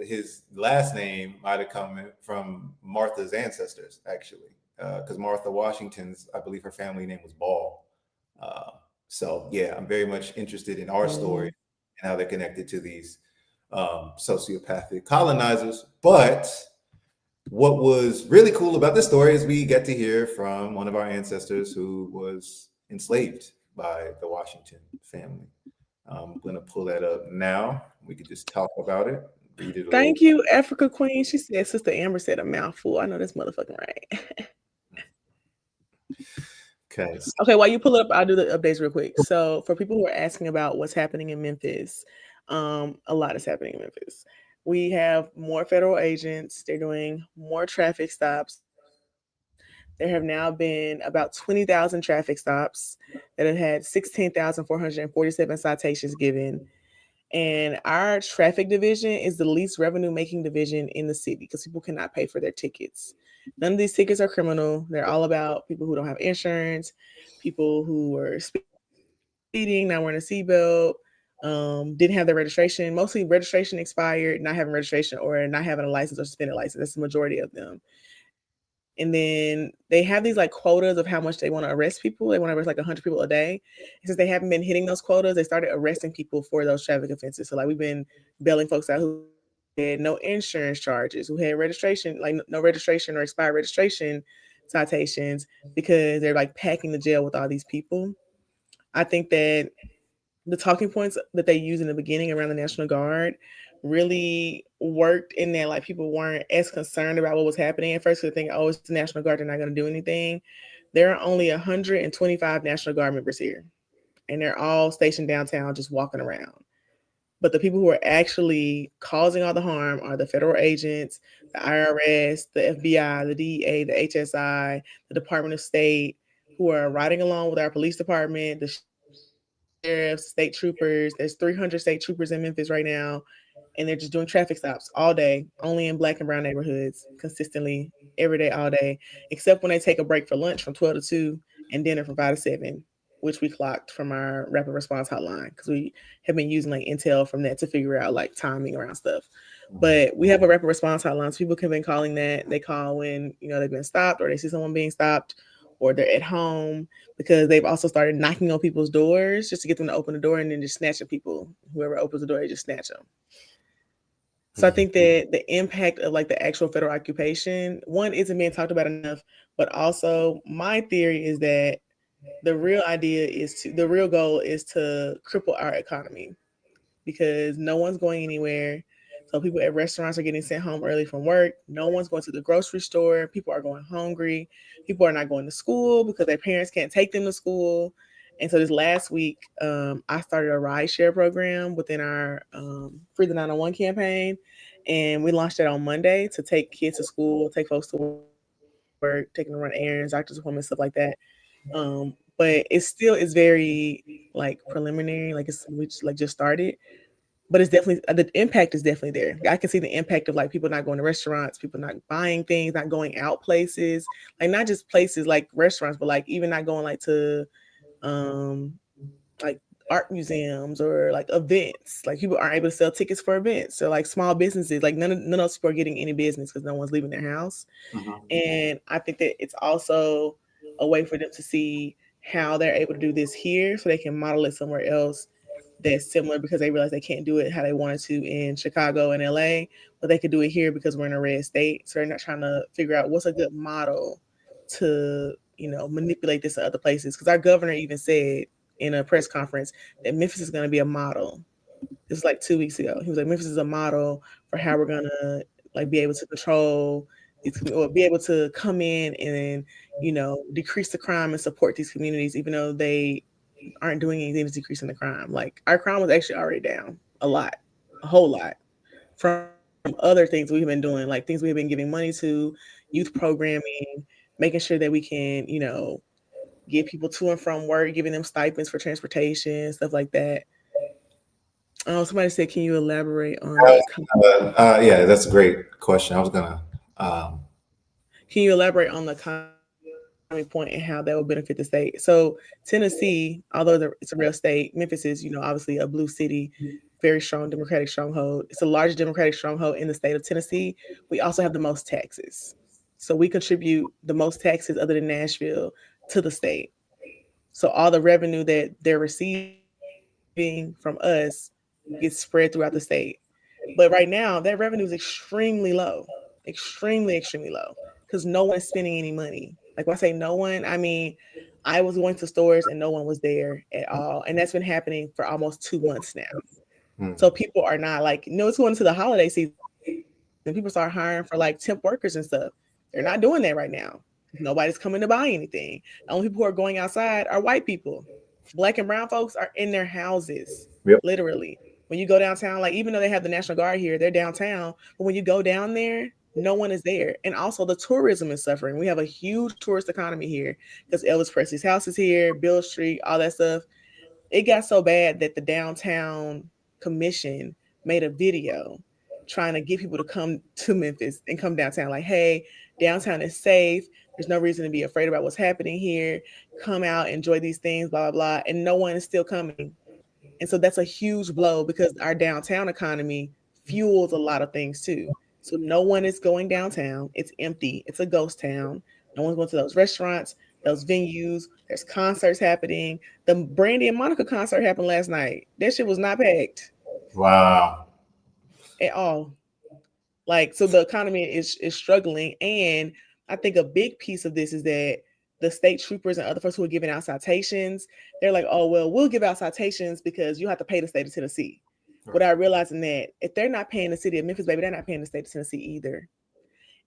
his last name might have come from Martha's ancestors, actually, because Martha Washington's, I believe her family name was Ball. So yeah, I'm very much interested in our story and how they're connected to these sociopathic colonizers. But what was really cool about this story is we get to hear from one of our ancestors who was enslaved by the Washington family. I'm going to pull that up now. We could just talk about it. Read it. Thank you, Africa Queen. She said, Sister Amber said a mouthful. I know that's motherfucking right. Okay. Okay, while you pull up, I'll do the updates real quick. So for people who are asking about what's happening in Memphis, a lot is happening in Memphis. We have more federal agents. They're doing more traffic stops. There have now been about 20,000 traffic stops that have had 16,447 citations given. And our traffic division is the least revenue making division in the city because people cannot pay for their tickets. None of these tickets are criminal. They're all about people who don't have insurance, people who are speeding, not wearing a seatbelt, didn't have their registration. Mostly registration expired, not having registration, or not having a license or suspended license. That's the majority of them. And then they have these like quotas of how much they want to arrest people. They want to arrest like 100 people a day. And since they haven't been hitting those quotas, they started arresting people for those traffic offenses. So like we've been bailing folks out who had no insurance charges, who had registration, like no registration or expired registration citations, because they're like packing the jail with all these people. I think that the talking points that they used in the beginning around the National Guard really worked in that like people weren't as concerned about what was happening at first. Because they think, oh, it's the National Guard, they're not going to do anything. There are only 125 National Guard members here, and they're all stationed downtown just walking around. But the people who are actually causing all the harm are the federal agents, the IRS, the FBI, the DEA, the HSI, the Department of State, who are riding along with our police department, the sheriffs, state troopers. There's 300 state troopers in Memphis right now, and they're just doing traffic stops all day, only in Black and brown neighborhoods, consistently every day, all day, except when they take a break for lunch from 12 to 2 and dinner from 5 to 7, which we clocked from our rapid response hotline because we have been using like intel from that to figure out like timing around stuff. But we have a rapid response hotline, so people have been calling that. They call when they've been stopped, or they see someone being stopped, or they're at home, because they've also started knocking on people's doors just to get them to open the door, and then just snatching people. Whoever opens the door, they just snatch them. So I think that the impact of like the actual federal occupation, one, isn't being talked about enough, but also my theory is that the real goal is to cripple our economy, because no one's going anywhere. So people at restaurants are getting sent home early from work. No one's going to the grocery store. People are going hungry. People are not going to school because their parents can't take them to school. And so this last week, I started a rideshare program within our Free the 901 campaign. And we launched it on Monday to take kids to school, take folks to work, take them to run errands, doctor's appointments, stuff like that. But it still is very like preliminary, like we just started. But it's definitely, the impact is definitely there. I can see the impact of like people not going to restaurants, people not buying things, not going out places, like not just places like restaurants, but like even not going like to like art museums or like events. Like people aren't able to sell tickets for events, or like small businesses. Like none of those people are getting any business because no one's leaving their house. And I think that it's also a way for them to see how they're able to do this here, so they can model it somewhere else that's similar, because they realize they can't do it how they wanted to in Chicago and LA, but they could do it here because we're in a red state. So they're not trying to figure out what's a good model to, manipulate this in other places. Because our governor even said in a press conference that Memphis is going to be a model. This was like 2 weeks ago. He was like, Memphis is a model for how we're going to like be able to control or be able to come in and, decrease the crime and support these communities, even though they aren't doing anything to decrease in the crime. Like our crime was actually already down a lot, a whole lot from other things we've been doing, like things we've been giving money to, youth programming, making sure that we can, get people to and from work, giving them stipends for transportation, stuff like that. Oh, somebody said, can you elaborate on the? Yeah, that's a great question. I was gonna. Can you elaborate on the economy point and how that will benefit the state? So Tennessee, although it's a real state, Memphis is, obviously a blue city, very strong Democratic stronghold. It's the largest Democratic stronghold in the state of Tennessee. We also have the most taxes. So we contribute the most taxes other than Nashville to the state. So all the revenue that they're receiving from us gets spread throughout the state. But right now, that revenue is extremely low, because no one is spending any money. Like when I say no one, I mean, I was going to stores and no one was there at all. And that's been happening for almost 2 months now. So people are not like, it's going into the holiday season. People start hiring for like temp workers and stuff. They're not doing that right now. Nobody's coming to buy anything. The only people who are going outside are white people. Black and brown folks are in their houses, Yep. literally. When you go downtown, like even though they have the National Guard here, they're downtown. But when you go down there, no one is there. And also the tourism is suffering. We have a huge tourist economy here because Elvis Presley's house is here, Bill Street, all that stuff. It got so bad that the downtown commission made a video trying to get people to come to Memphis and come downtown. Like, hey, downtown is safe. There's no reason to be afraid about what's happening here. Come out, enjoy these things, blah, blah, blah. And no one is still coming. And so that's a huge blow because our downtown economy fuels a lot of things too. So no one is going downtown. It's empty. It's a ghost town. No one's going to those restaurants, those venues. There's concerts happening. The Brandy and Monica concert happened last night. That shit was not packed. Wow. At all. Like, so the economy is struggling. And I think a big piece of this is that the state troopers and other folks who are giving out citations, they're like, oh, well, we'll give out citations because you have to pay the state of Tennessee. Right. Without realizing that if they're not paying the city of Memphis, baby, they're not paying the state of Tennessee either.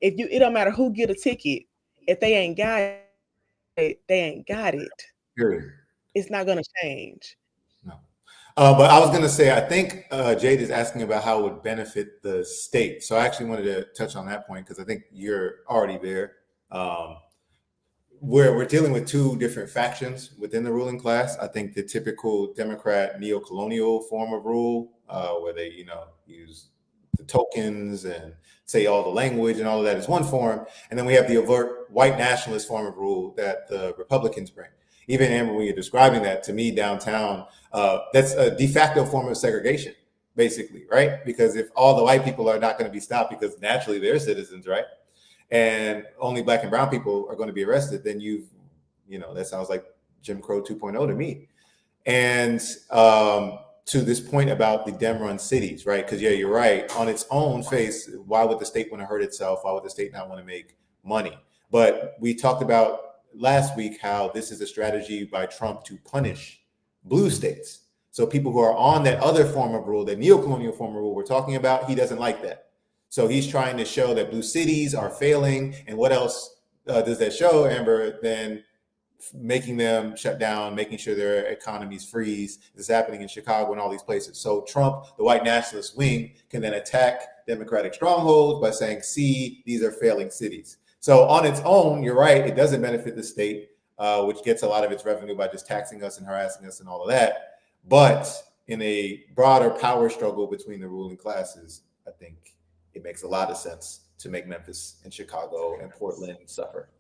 It don't matter who get a ticket. If they ain't got it, they ain't got it. Period. It's not going to change. No. But I was going to say, I think Jade is asking about how it would benefit the state. So I actually wanted to touch on that point because I think you're already there. Where we're dealing with two different factions within the ruling class. I think the typical Democrat neo-colonial form of rule, where they, use the tokens and say all the language and all of that is one form. And then we have the overt white nationalist form of rule that the Republicans bring. Even Amber, when you're describing that, to me, downtown, that's a de facto form of segregation, basically, right? Because if all the white people are not going to be stopped because naturally they're citizens, right? And only black and brown people are going to be arrested, then that sounds like Jim Crow 2.0 to me. And to this point about the Dem-run cities, right? Because, yeah, you're right. On its own face, why would the state want to hurt itself? Why would the state not want to make money? But we talked about last week how this is a strategy by Trump to punish blue states. So people who are on that other form of rule, that neo-colonial form of rule we're talking about, he doesn't like that. So he's trying to show that blue cities are failing. And what else does that show, Amber, than making them shut down, making sure their economies freeze? This is happening in Chicago and all these places. So Trump, the white nationalist wing, can then attack Democratic strongholds by saying, see, these are failing cities. So on its own, you're right, it doesn't benefit the state, which gets a lot of its revenue by just taxing us and harassing us and all of that. But in a broader power struggle between the ruling classes, I think it makes a lot of sense to make Memphis and Chicago and Portland suffer.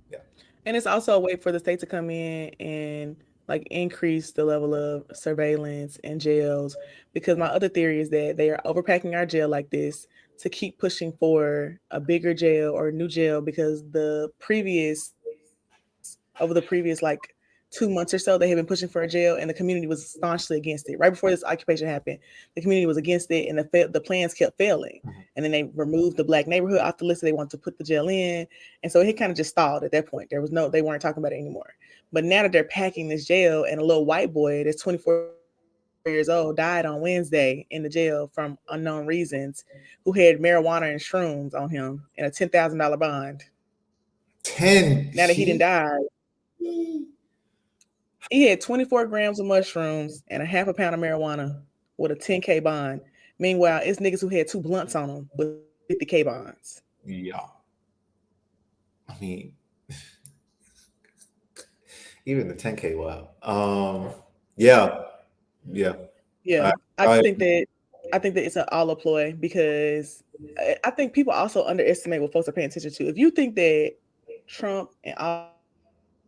Yeah. And it's also a way for the state to come in and like increase the level of surveillance and jails, because my other theory is that they are overpacking our jail like this to keep pushing for a bigger jail or a new jail, because over the previous like 2 months or so, they had been pushing for a jail and the community was staunchly against it. Right before this occupation happened, the community was against it and the plans kept failing. And then they removed the black neighborhood off the list. They wanted to put the jail in. And so it kind of just stalled at that point. They weren't talking about it anymore. But now that they're packing this jail, and a little white boy that's 24 years old died on Wednesday in the jail from unknown reasons, who had marijuana and shrooms on him and a $10,000 bond. 10. Now that he didn't die. He had 24 grams of mushrooms and a half a pound of marijuana with a 10K bond. Meanwhile, it's niggas who had 2 blunts on them with 50K bonds. Yeah. I mean, even the 10K, wow. Yeah. Yeah, I think that it's an all a ploy because I think people also underestimate what folks are paying attention to. If you think that Trump and all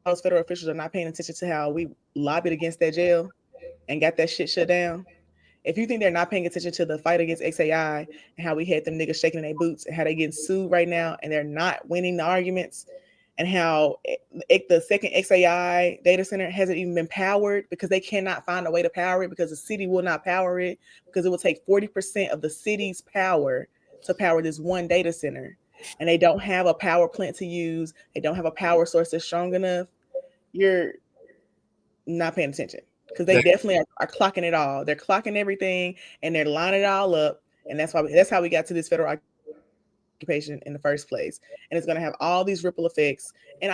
those federal officials are not paying attention to how we lobbied against that jail and got that shit shut down, if you think they're not paying attention to the fight against XAI and how we had them niggas shaking in their boots and how they getting sued right now and they're not winning the arguments, and how the second XAI data center hasn't even been powered because they cannot find a way to power it because the city will not power it because it will take 40% of the city's power to power this one data center. And they don't have a power plant to use. They don't have a power source that's strong enough. You're not paying attention because they definitely are clocking it all. They're clocking everything and they're lining it all up. And that's how we got to this federal occupation in the first place, and it's going to have all these ripple effects. And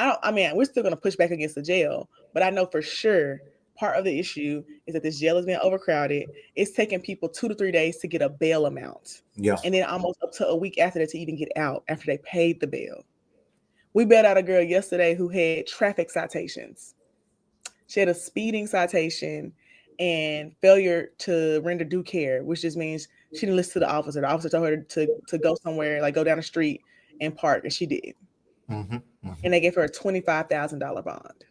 we're still going to push back against the jail, but I know for sure part of the issue is that this jail has been overcrowded. It's taking people 2 to 3 days to get a bail amount, and then almost up to a week after that to even get out after they paid the bail. We bailed out a girl yesterday who had traffic citations. She had a speeding citation and failure to render due care, which just means she didn't listen to the officer. The officer told her to go somewhere, like go down the street and park, and she did. And they gave her a $25,000 bond.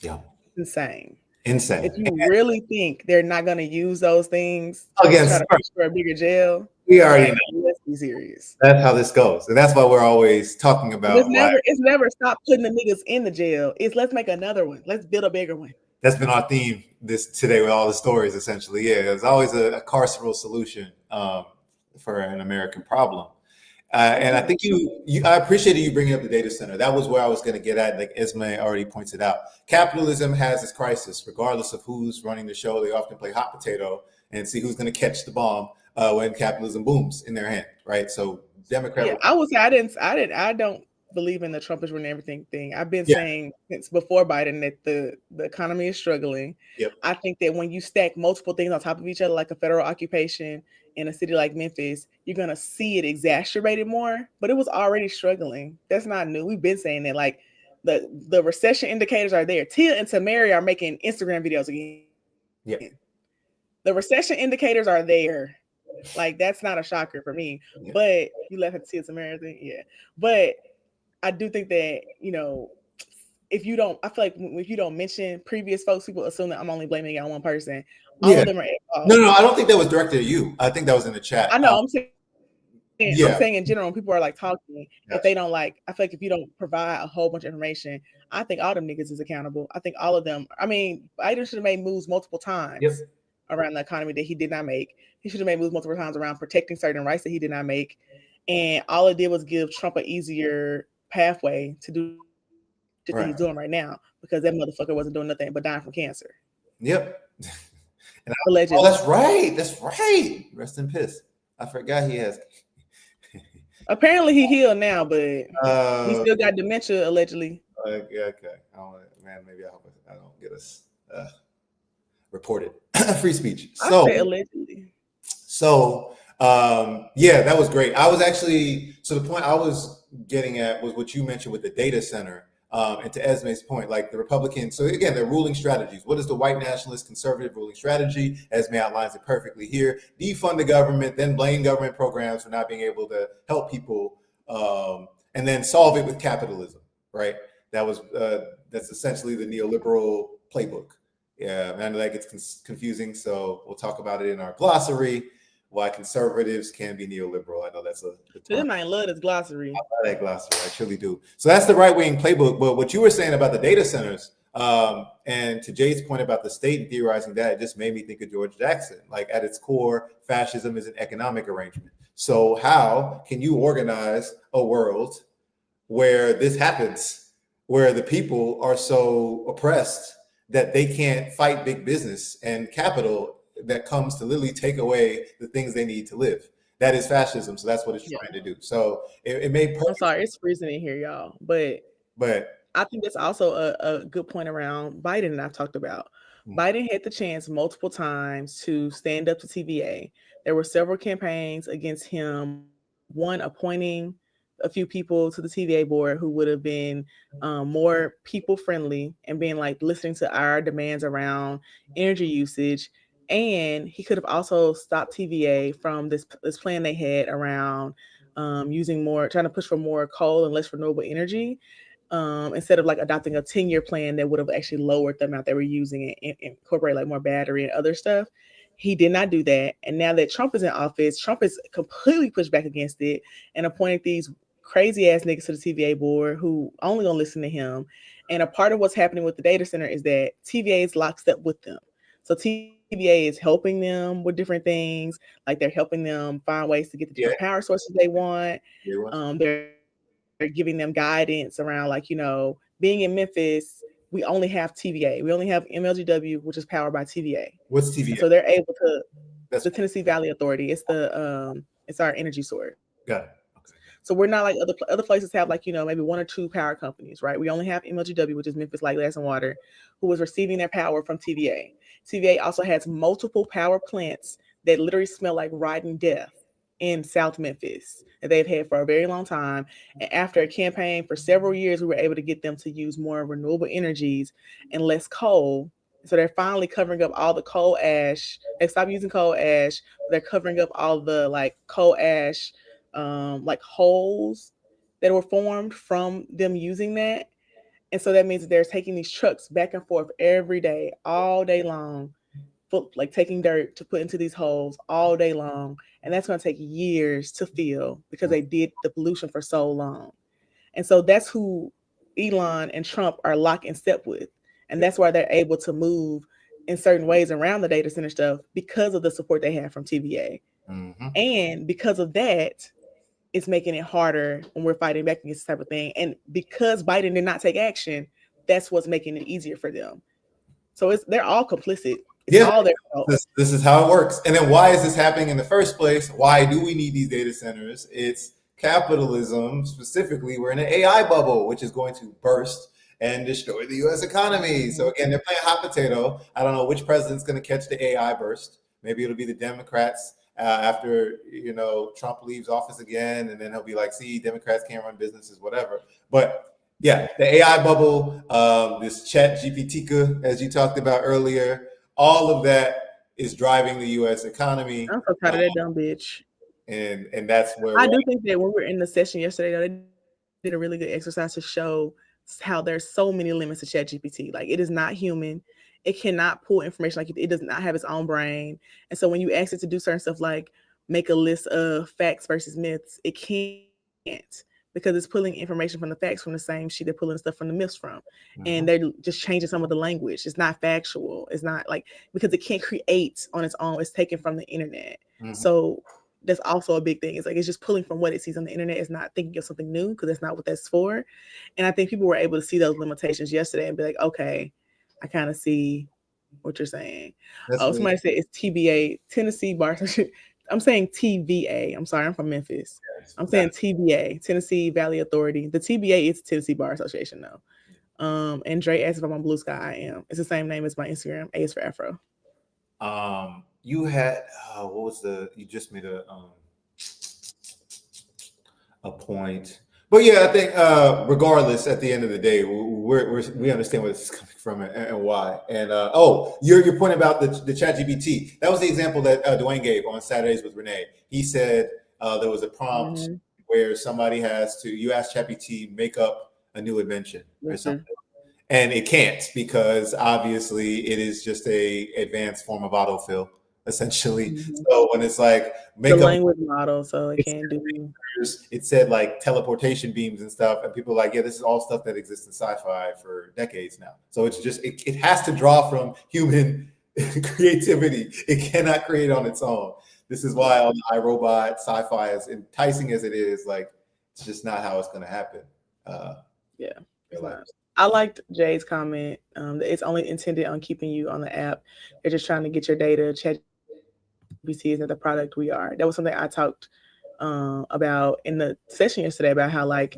Yeah. Insane. Insane. If you really think they're not going to use those things against to try to push for a bigger jail, we already know. Let's be serious. That's how this goes, and that's why we're always talking about. It's never stop putting the niggas in the jail. It's let's make another one. Let's build a bigger one. That's been our theme today with all the stories. Essentially, yeah, there's always a carceral solution for an American problem. And I think I appreciated you bringing up the data center. That was where I was going to get at. Like Esme already pointed out, capitalism has its crisis, regardless of who's running the show. They often play hot potato and see who's going to catch the bomb when capitalism booms in their hand, right? So Democrat. Yeah, I would say I don't believe in the Trump is running everything thing. I've been saying since before Biden that the economy is struggling. Yep. I think that when you stack multiple things on top of each other, like a federal occupation in a city like Memphis, you're gonna see it exacerbated more. But it was already struggling. That's not new. We've been saying that. Like the recession indicators are there. Tia and Tamari are making Instagram videos again. Yeah. The recession indicators are there. Like that's not a shocker for me. Yeah. But you left it to Tia Tamari thing, yeah. But I do think that, if you don't, I feel like if you don't mention previous folks, people assume that I'm only blaming it on one person. All of them are involved. No, I don't think that was directed at you. I think that was in the chat. I know. I'm saying in general, when people are like talking, if they don't I feel like if you don't provide a whole bunch of information, I think all them niggas is accountable. I think all of them. I mean, Biden should have made moves multiple times around the economy that he did not make. He should have made moves multiple times around protecting certain rights that he did not make. And all it did was give Trump an easier pathway to do what he's doing right now, because that motherfucker wasn't doing nothing but dying from cancer. Yep. Allegedly. Oh, that's right. Rest in peace. I forgot he has. Apparently he healed now, but he still got dementia allegedly. Okay. Maybe I hope I don't get us reported. Free speech. So allegedly. So that was great. I was actually, so the point I was getting at was what you mentioned with the data center, and to Esme's point, like the Republicans. So again, they're ruling strategies. What is the white nationalist conservative ruling strategy? Esme outlines it perfectly here. Defund the government, then blame government programs for not being able to help people, and then solve it with capitalism, right? That's essentially the neoliberal playbook. Yeah, I know that gets confusing, so we'll talk about it in our glossary. Why conservatives can be neoliberal. I know that's a term. I love this glossary. I love that glossary. I truly do. So that's the right-wing playbook. But what you were saying about the data centers, and to Jay's point about the state and theorizing that, it just made me think of George Jackson. Like at its core, fascism is an economic arrangement. So how can you organize a world where this happens, where the people are so oppressed that they can't fight big business and capital that comes to literally take away the things they need to live? That is fascism. So that's what it's trying to do. So it made perfect. I'm sorry, it's freezing in here, y'all. But I think that's also a good point around Biden that I've talked about. Biden had the chance multiple times to stand up to TVA. There were several campaigns against him, one appointing a few people to the TVA board who would have been more people friendly and being like listening to our demands around energy usage. And he could have also stopped TVA from this plan they had around using more, trying to push for more coal and less renewable energy, instead of like adopting a 10-year plan that would have actually lowered the amount they were using and incorporate like more battery and other stuff. He did not do that. And now that Trump is in office, Trump has completely pushed back against it and appointed these crazy ass niggas to the TVA board who only gonna listen to him. And a part of what's happening with the data center is that TVA is locked up with them. So TVA is helping them with different things, like they're helping them find ways to get the different power sources they want. They're giving them guidance around, like, being in Memphis, we only have TVA. We only have MLGW, which is powered by TVA. What's TVA? And so they're able to. That's the Tennessee Valley Authority. It's it's our energy source. Got it. Okay. So we're not like other places have, like, maybe one or two power companies, right? We only have MLGW, which is Memphis Light, Gas, and Water, who was receiving their power from TVA. TVA also has multiple power plants that literally smell like rotten death in South Memphis that they've had for a very long time. And after a campaign for several years, we were able to get them to use more renewable energies and less coal. So they're finally covering up all the coal ash. They stopped using coal ash. They're covering up all the like coal ash, like holes that were formed from them using that. And so that means that they're taking these trucks back and forth every day, all day long, like taking dirt to put into these holes all day long. And that's going to take years to fill because they did the pollution for so long. And so that's who Elon and Trump are locked in step with. And that's why they're able to move in certain ways around the data center stuff because of the support they have from TVA. Mm-hmm. And because of that, it's making it harder when we're fighting back against this type of thing. And because Biden did not take action, that's what's making it easier for them. So they're all complicit. It's all their fault. This is how it works. And then why is this happening in the first place? Why do we need these data centers? It's capitalism. Specifically, we're in an AI bubble, which is going to burst and destroy the U.S. economy. So again, they're playing hot potato. I don't know which president's going to catch the AI burst. Maybe it'll be the Democrats after Trump leaves office again, and then he'll be like, "See, Democrats can't run businesses, whatever." But yeah, the AI bubble, this Chat GPT, as you talked about earlier, all of that is driving the U.S. economy. I'm so proud of that dumb bitch. And that's where I do think that when we were in the session yesterday, they did a really good exercise to show how there's so many limits to Chat GPT. Like, it is not human. It cannot pull information. Like, it does not have its own brain. And so when you ask it to do certain stuff like make a list of facts versus myths, it can't, because it's pulling information from the facts from the same sheet they're pulling stuff from the myths from. Mm-hmm. And they're just changing some of the language. It's not factual. It's not like, because it can't create on its own. It's taken from the internet. Mm-hmm. So that's also a big thing. It's like, it's just pulling from what it sees on the internet. It's not thinking of something new, because that's not what that's for. And I think people were able to see those limitations yesterday and be like, okay, I kind of see what you're saying. Somebody said it's TBA, Tennessee Bar. I'm saying TVA. I'm sorry, I'm from Memphis. I'm saying TBA, Tennessee Valley Authority. The TBA is Tennessee Bar Association, though. And Dre asked if I'm on Blue Sky. I am. It's the same name as my Instagram. A is for Afro. You had what was you just made a point. But yeah, I think regardless, at the end of the day, we understand where this is coming from and why. And your point about the ChatGPT, that was the example that Dwayne gave on Saturdays with Renee. He said there was a prompt where somebody you ask ChatGPT, make up a new invention or something. And it can't, because obviously it is just a advanced form of autofill, essentially. Mm-hmm. So when it's like make the language model, so it can't do. It said like teleportation beams and stuff, and people are like, yeah, this is all stuff that exists in sci-fi for decades now. So it's just it has to draw from human creativity. It cannot create on its own. This is why all the iRobot sci-fi, as enticing as it is, like, it's just not how it's going to happen. Yeah. I liked Jay's comment. It's only intended on keeping you on the app. They're just trying to get your data. ChatGPT is not the product we are. That was something I talked about in the session yesterday, about how, like,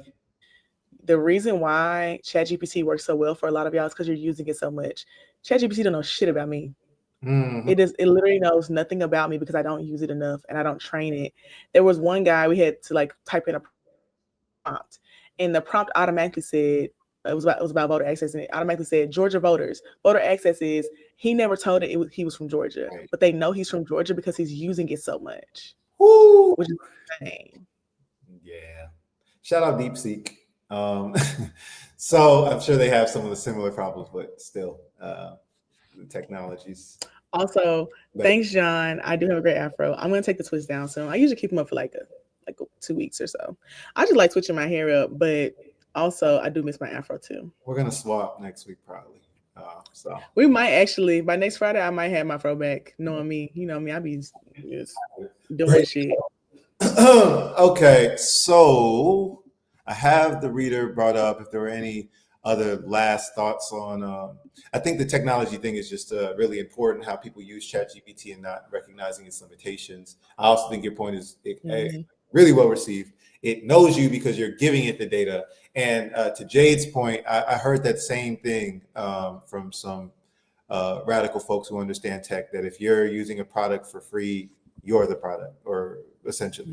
the reason why ChatGPT works so well for a lot of y'all is because you're using it so much. ChatGPT don't know shit about me. Mhm. It literally knows nothing about me because I don't use it enough and I don't train it. There was one guy we had to like type in a prompt, and the prompt automatically said it was about voter access, and it automatically said Georgia voters. Voter access is he never told he was from Georgia, Right. but they know he's from Georgia because he's using it so much, Woo! which is insane. Yeah. Shout out DeepSeek. So I'm sure they have some of the similar problems, but still, the technologies. Also, But thanks, John. I do have a great afro. I'm gonna take the twist down soon. I usually keep them up for like 2 weeks or so. I just like switching my hair up, but also I do miss my afro too. we're gonna swap next week probably. So We might actually by next Friday. I might have my fro back. Knowing me, you know me, I be just doing Great. shit. Okay, so I have the reader brought up. If there were any other last thoughts on, I think the technology thing is just really important. How people use ChatGPT and not recognizing its limitations. I also think your point is really well received. It knows you because you're giving it the data. And to Jade's point, I heard that same thing from some radical folks who understand tech. That if you're using a product for free, you're the product, or essentially.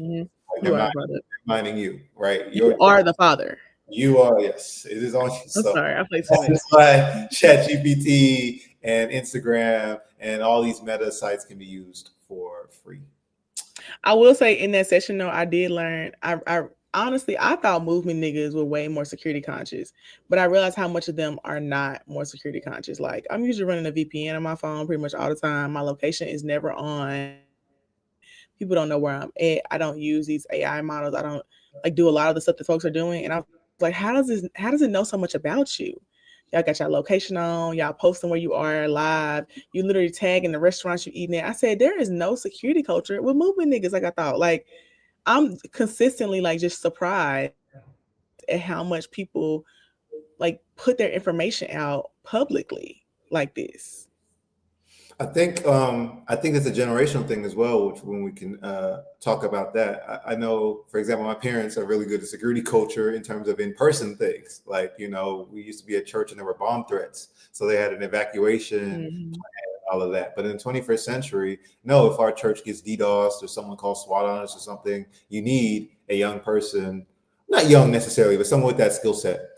Like You they're are not the brother. minding you, right? You are the father. You are, yes. It is on you. I'm So sorry, I played too much. that's why ChatGPT and Instagram and all these meta sites can be used for free. I will say in that session though, I did learn. I honestly I thought movement niggas were way more security conscious, but I realized how much of them are not more security conscious. Like I'm usually running a VPN on my phone pretty much all the time. My location is never on. People don't know where I'm at. I don't use these AI models. I don't like do a lot of the stuff that folks are doing. And I was like, how does it know so much about you? Y'all got your location on, y'all posting where you are live. You literally tag in the restaurants you eating at. I said, there is no security culture with movement niggas like I thought. Like, I'm consistently like just surprised at how much people like put their information out publicly like this. I think it's a generational thing as well, which when we can talk about that. I know, for example, my parents are really good at security culture in terms of in-person things. Like, we used to be at church and there were bomb threats. So they had an evacuation, all of that. But in the 21st century, no, if our church gets DDoSed or someone calls SWAT on us or something, you need a young person, not young necessarily, but someone with that skill set.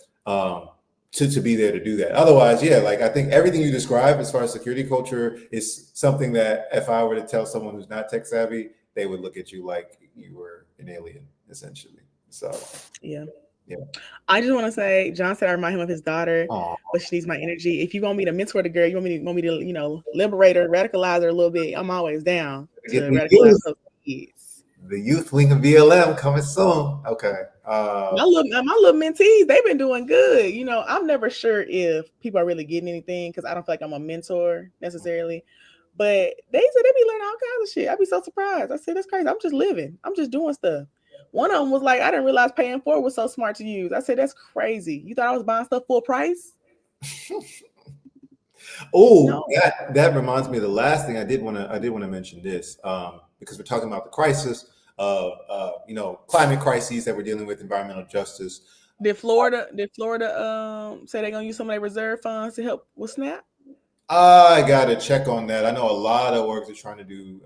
To be there to do that. Otherwise, yeah, like I think everything you describe as far as security culture is something that if I were to tell someone who's not tech savvy, they would look at you like you were an alien, essentially. So yeah. Yeah. I just want to say, John said I remind him of his daughter, Aww. but she needs my energy. If you want me to mentor the girl, you want me to, liberate her, radicalize her a little bit, I'm always down to radicalize those kids. The youth wing of BLM coming soon. Okay. My little mentees, they've been doing good. I'm never sure if people are really getting anything because I don't feel like I'm a mentor necessarily. But they said they be learning all kinds of shit. I'd be so surprised. I said, that's crazy. I'm just living. I'm just doing stuff. One of them was like, I didn't realize paying for it was so smart to use. I said, that's crazy. You thought I was buying stuff full price? Oh, that reminds me of the last thing I did want to mention this because we're talking about the crisis of climate crises that we're dealing with, environmental justice. Did Florida say they're gonna use some of their reserve funds to help with SNAP? I gotta check on that. I know a lot of orgs are trying to do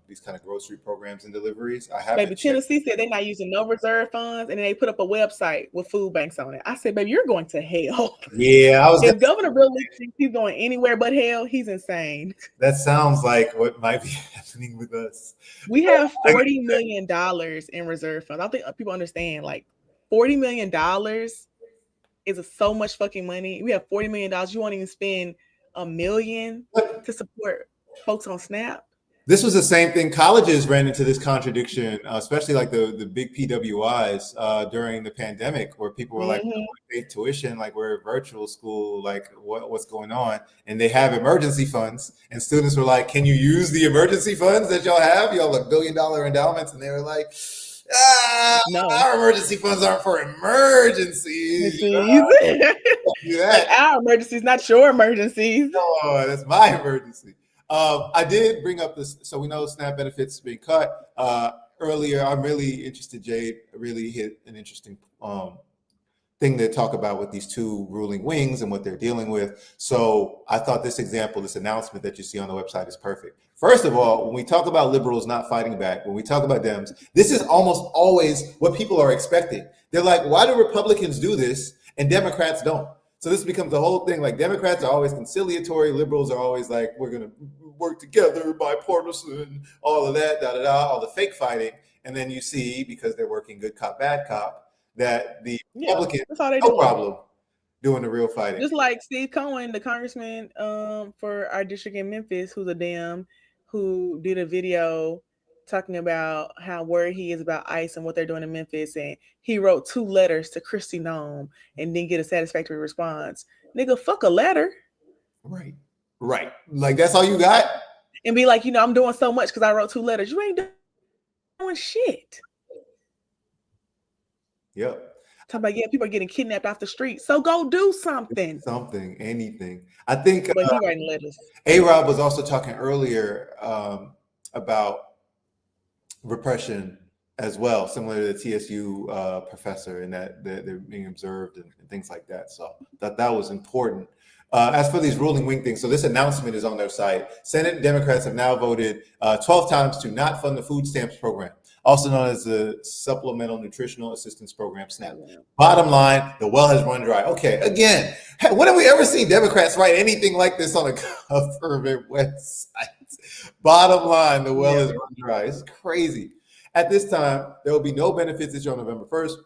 these kind of grocery programs and deliveries. Baby, Tennessee said they're not using no reserve funds, and then they put up a website with food banks on it. I said, baby, you're going to hell. Yeah, if Governor really thinks he's going anywhere but hell, he's insane. That sounds like what might be happening with us. We have $40 million in reserve funds. I don't think people understand. Like, $40 million is so much fucking money. We have $40 million. You won't even spend $1 million to support folks on SNAP. This was the same thing. Colleges ran into this contradiction, especially like the big PWIs during the pandemic, where people were like, "Pay tuition, like we're virtual school, like what's going on?" And they have emergency funds, and students were like, "Can you use the emergency funds that y'all have? Y'all have $1 billion endowments," and they were like, "No, our emergency funds aren't for emergencies. Like our emergencies, not your emergencies." No, that's my emergency. I did bring up this, so we know SNAP benefits being cut earlier. I'm really interested. Jade really hit an interesting thing to talk about with these two ruling wings and what they're dealing with. So I thought this example, this announcement that you see on the website is perfect. First of all, when we talk about liberals not fighting back, when we talk about Dems, this is almost always what people are expecting. They're like, why do Republicans do this and Democrats don't? So this becomes the whole thing. Like, Democrats are always conciliatory. Liberals are always like, we're going to work together, bipartisan, all of that, all the fake fighting. And then you see, because they're working good cop, bad cop, that the Republicans, no problem doing the real fighting. Just like Steve Cohen, the congressman for our district in Memphis, who's a Dem, who did a video talking about how worried he is about ICE and what they're doing in Memphis. And he wrote 2 letters to Kristi Noem and didn't get a satisfactory response. Nigga, fuck a letter. Right. Like, that's all you got? And be like, I'm doing so much because I wrote 2 letters. You ain't doing shit. Yep. Talking about, people are getting kidnapped off the street. So go do something. Anything. I think but he writing letters. A-Rob was also talking earlier about repression as well, similar to the TSU professor, and that they're being observed and things like that. So that was important. As for these ruling wing things, so this announcement is on their site. Senate Democrats have now voted 12 times to not fund the food stamps program, also known as the Supplemental Nutritional Assistance Program, SNAP. Bottom line, the well has run dry. Okay, again, when have we ever seen Democrats write anything like this on a government website? Bottom line, the well has run dry. It's crazy. At this time, there will be no benefits this year on November 1st.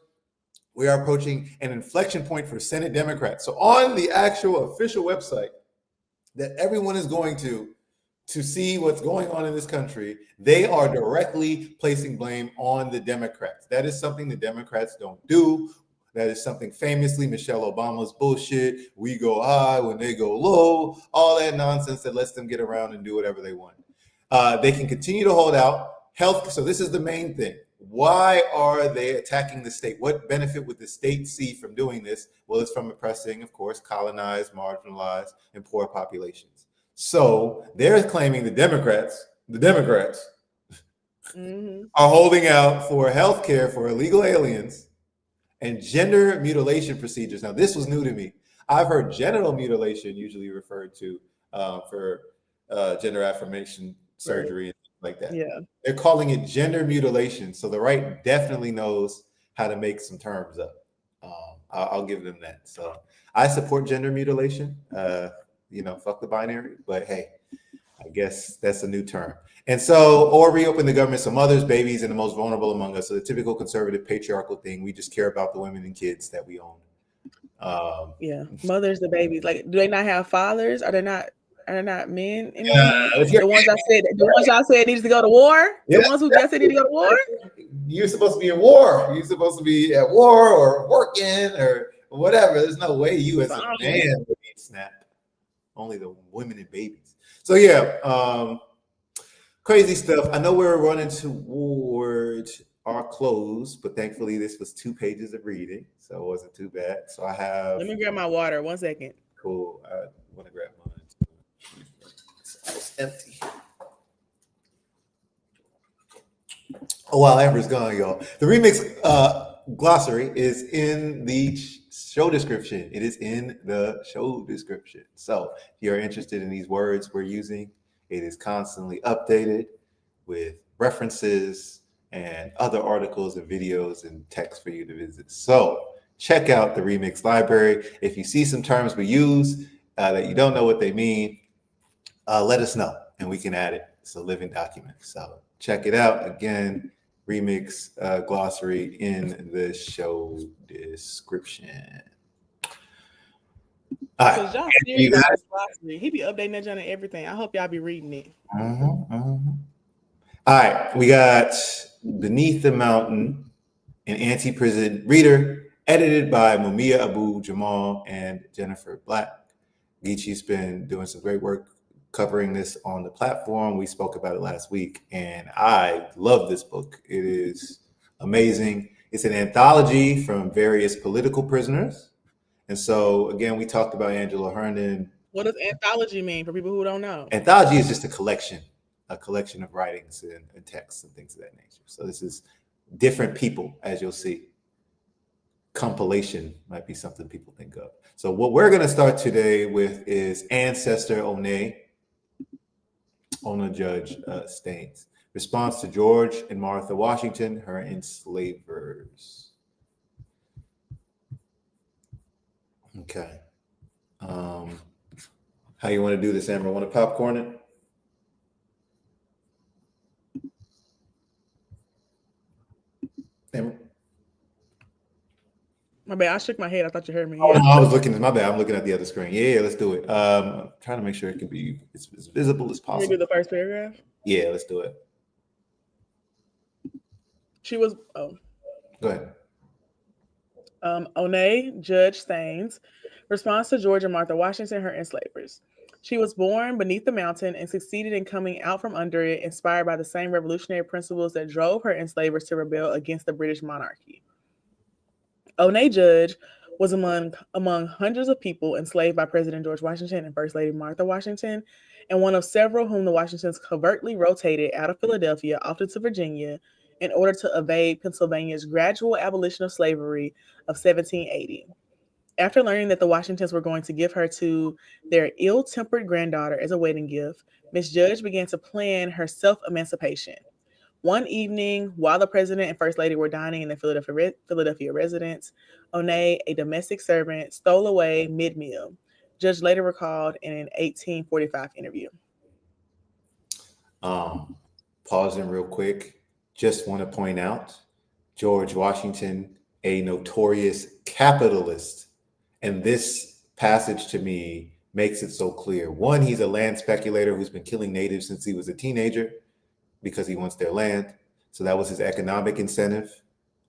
We are approaching an inflection point for Senate Democrats. So on the actual official website that everyone is going to see what's going on in this country, they are directly placing blame on the Democrats. That is something the Democrats don't do. That is something famously Michelle Obama's bullshit. We go high when they go low, all that nonsense that lets them get around and do whatever they want. They can continue to hold out health. So this is the main thing. Why are they attacking the state? What benefit would the state see from doing this? Well, it's from oppressing, of course, colonized, marginalized, and poor populations. So they're claiming the Democrats are holding out for health care for illegal aliens and gender mutilation procedures. Now, this was new to me. I've heard genital mutilation usually referred to for gender affirmation surgery and things like that. Yeah. They're calling it gender mutilation. So the right definitely knows how to make some terms up. I'll give them that. So I support gender mutilation. Fuck the binary. But hey, I guess that's a new term. And so, or reopen the government so mothers, babies, and the most vulnerable among us. So the typical conservative patriarchal thing. We just care about the women and kids that we own. Mothers, the babies. Like, do they not have fathers? Are they not men anymore? The ones y'all said needs to go to war? The ones who just said need to go to war? You're supposed to be in war. You're supposed to be at war or working or whatever. There's no way you as a man would need SNAP. Only the women and babies. So crazy stuff. I know we're running towards our close, but thankfully this was 2 pages of reading, so it wasn't too bad. So I have. Let me grab my water. 1 second. Cool. I want to grab mine. It's empty. Oh, while Amber's gone, y'all. The remix glossary is in the show description. It is in the show description. So if you're interested in these words we're using, it is constantly updated with references and other articles and videos and text for you to visit. So check out the remix library. If you see some terms we use that you don't know what they mean, let us know and we can add it. It's a living document. So check it out. Again, remix glossary in the show description. All right. Y'all serious about this glossary. He be updating that on everything. I hope y'all be reading it. All right. We got Beneath the Mountain, an anti-prison reader, edited by Mumia Abu Jamal and Jennifer Black. Geechee's been doing some great work covering this on the platform. We spoke about it last week, and I love this book. It is amazing. It's an anthology from various political prisoners. And so, again, we talked about Angela Herndon. What does anthology mean for people who don't know? Anthology is just a collection of writings and texts and things of that nature. So this is different people, as you'll see, compilation might be something people think of. So what we're going to start today with is Ancestor Ona Judge Staines. Response to George and Martha Washington, her enslavers. Okay. How you want to do this, Amber? Want to popcorn it? Amber? My bad. I shook my head. I thought you heard me. Oh, no, I was looking at my bad. I'm looking at the other screen. Yeah, let's do it. I'm trying to make sure it can be as visible as Can possible. we do the first paragraph? Yeah, let's do it. She was Go ahead. Ona Judge Staines responds to George and Martha Washington, her enslavers. She was born beneath the mountain and succeeded in coming out from under it, inspired by the same revolutionary principles that drove her enslavers to rebel against the British monarchy. Ona Judge was among hundreds of people enslaved by President George Washington and First Lady Martha Washington, and one of several whom the Washingtons covertly rotated out of Philadelphia, often to Virginia, in order to evade Pennsylvania's gradual abolition of slavery of 1780. After learning that the Washingtons were going to give her to their ill-tempered granddaughter as a wedding gift, Miss Judge began to plan her self-emancipation. One evening, while the president and first lady were dining in the Philadelphia residence, Ona, a domestic servant, stole away mid-meal. Judge later recalled in an 1845 interview. Pausing real quick. Just want to point out George Washington, a notorious capitalist. And this passage to me makes it so clear. One, he's a land speculator who's been killing natives since he was a teenager because he wants their land. So that was his economic incentive.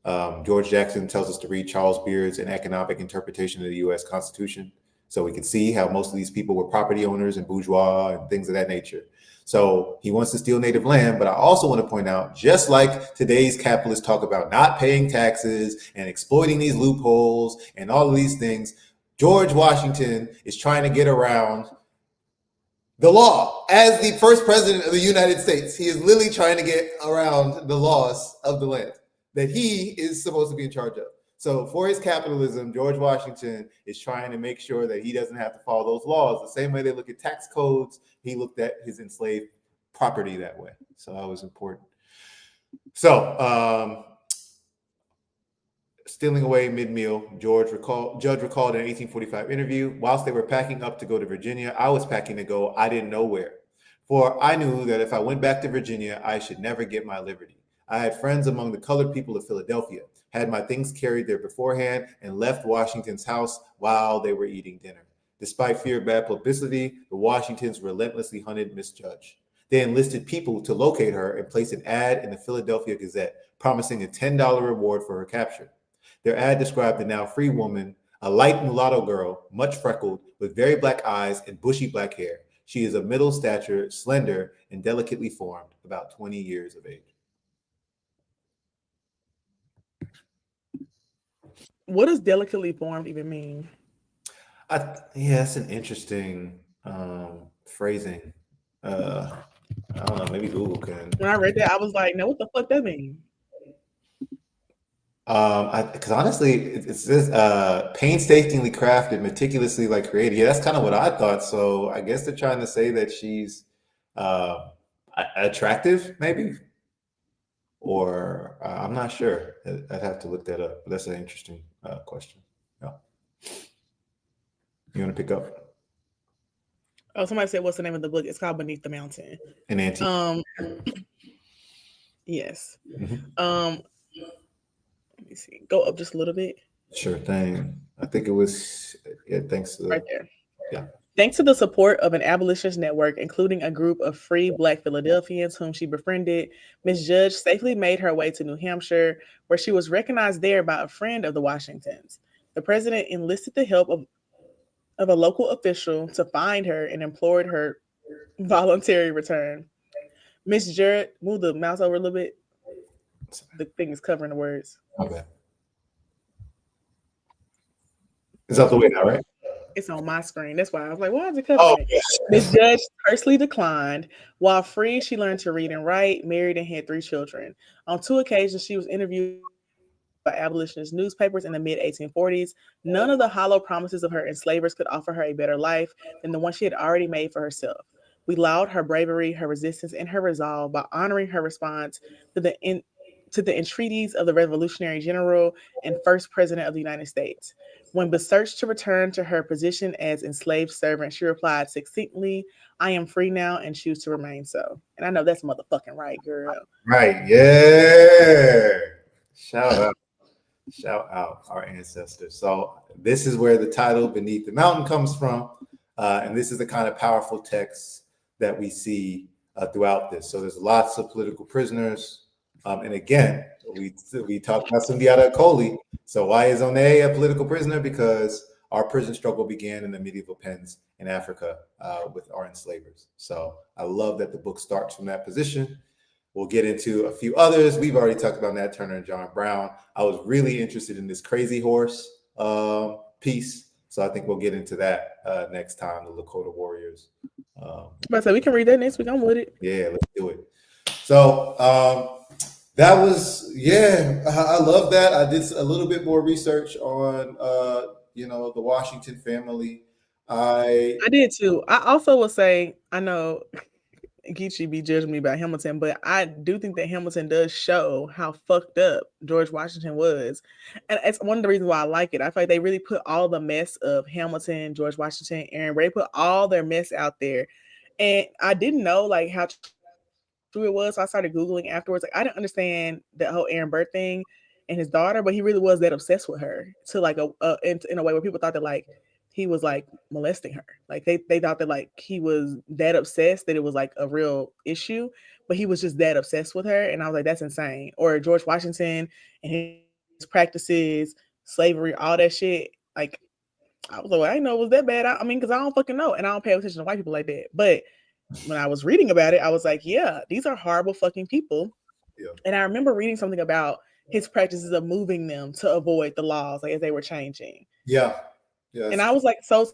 George Jackson tells us to read Charles Beard's An Economic Interpretation of the U.S. Constitution. So we can see how most of these people were property owners and bourgeois and things of that nature. So he wants to steal native land, but I also want to point out, just like today's capitalists talk about not paying taxes and exploiting these loopholes and all of these things, George Washington is trying to get around the law. As the first president of the United States, he is literally trying to get around the laws of the land that he is supposed to be in charge of. So for his capitalism, George Washington is trying to make sure that he doesn't have to follow those laws. The same way they look at tax codes, he looked at his enslaved property that way. So that was important. So stealing away mid-meal, Judge recalled in an 1845 interview, whilst they were packing up to go to Virginia, I was packing to go, I didn't know where. For I knew that if I went back to Virginia, I should never get my liberty. I had friends among the colored people of Philadelphia, had my things carried there beforehand, and left Washington's house while they were eating dinner. Despite fear of bad publicity, the Washingtons relentlessly hunted Miss Judge. They enlisted people to locate her and placed an ad in the Philadelphia Gazette, promising a $10 reward for her capture. Their ad described the now free woman, a light mulatto girl, much freckled, with very black eyes and bushy black hair. She is of middle stature, slender, and delicately formed, about 20 years of age. What does delicately formed even mean? Yeah, that's an interesting phrasing. I don't know, maybe Google can. When I read that, I was like, no, what the fuck that mean? Because honestly, it says painstakingly crafted, meticulously created. Yeah, that's kind of what I thought. So I guess they're trying to say that she's attractive, maybe, or I'm not sure. I'd have to look that up. But that's an interesting question. Yeah. You want to pick up? Oh, somebody said, what's the name of the book? It's called Beneath the Mountain. An antique. Yes. Let me see. Go up just a little bit. Sure thing. I think it was, thanks to right there. Yeah. Thanks to the support of an abolitionist network, including a group of free Black Philadelphians whom she befriended, Miss Judge safely made her way to New Hampshire, where she was recognized there by a friend of the Washingtons. The president enlisted the help of a local official to find her and implored her voluntary return. Miss Judge, move the mouse over a little bit. The thing is covering the words. Okay. It's out the way now, right? It's on my screen. That's why I was like, why is it covering it? Miss Judge tersely declined. While free, she learned to read and write, married, and had 3 children. On 2 occasions, she was interviewed abolitionist newspapers in the mid 1840s. None of the hollow promises of her enslavers could offer her a better life than the one she had already made for herself. We laud her bravery, her resistance, and her resolve by honoring her response to the entreaties of the Revolutionary General and first President of the United States. When besearched to return to her position as enslaved servant, she replied succinctly, "I am free now and choose to remain so." And I know that's motherfucking right, girl. Right. Yeah. Shout out our ancestors. So this is where the title Beneath the Mountain comes from. And this is the kind of powerful text that we see throughout this. So there's lots of political prisoners. And again, we talked about Sundiata Acoli. So why is One a political prisoner? Because our prison struggle began in the medieval pens in Africa with our enslavers. So I love that the book starts from that position. We'll get into a few others. We've already talked about Nat Turner and John Brown. I was really interested in this Crazy Horse piece. So I think we'll get into that next time, the Lakota Warriors. So we can read that next week. I'm with it. Yeah, let's do it. So that was, I love that. I did a little bit more research on, the Washington family. I did too. I also will say, I know Geechee be judging me about Hamilton, but I do think that Hamilton does show how fucked up George Washington was. And it's one of the reasons why I like it. I feel like they really put all the mess of Hamilton, George Washington, Aaron Ray, put all their mess out there. And I didn't know like how true it was. So I started Googling afterwards. Like I didn't understand the whole Aaron Burr thing and his daughter, but he really was that obsessed with her to like in a way where people thought that like he was like molesting her. Like they thought that like he was that obsessed that it was like a real issue, but he was just that obsessed with her. And I was like, that's insane. Or George Washington and his practices, slavery, all that shit. Like I was like, well, I didn't know it was that bad. I mean, because I don't fucking know. And I don't pay attention to white people like that. But when I was reading about it, I was like, yeah, these are horrible fucking people. Yeah. And I remember reading something about his practices of moving them to avoid the laws, like as they were changing. Yeah. Yes. And I was like so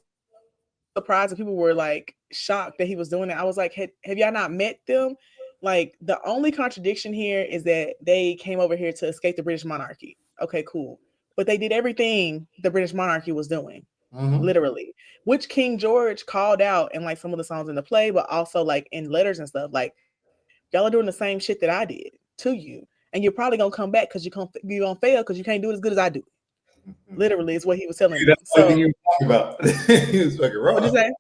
surprised that people were like shocked that he was doing it. I was like, have y'all not met them? Like the only contradiction here is that they came over here to escape the British monarchy. Okay, cool. But they did everything the British monarchy was doing, literally, which King George called out in like some of the songs in the play, but also like in letters and stuff. Like y'all are doing the same shit that I did to you. And you're probably going to come back because you're going to fail because you can't do it as good as I do. Literally, is what he was telling me. That's the only thing he was wrong about. He was fucking wrong. What'd you say?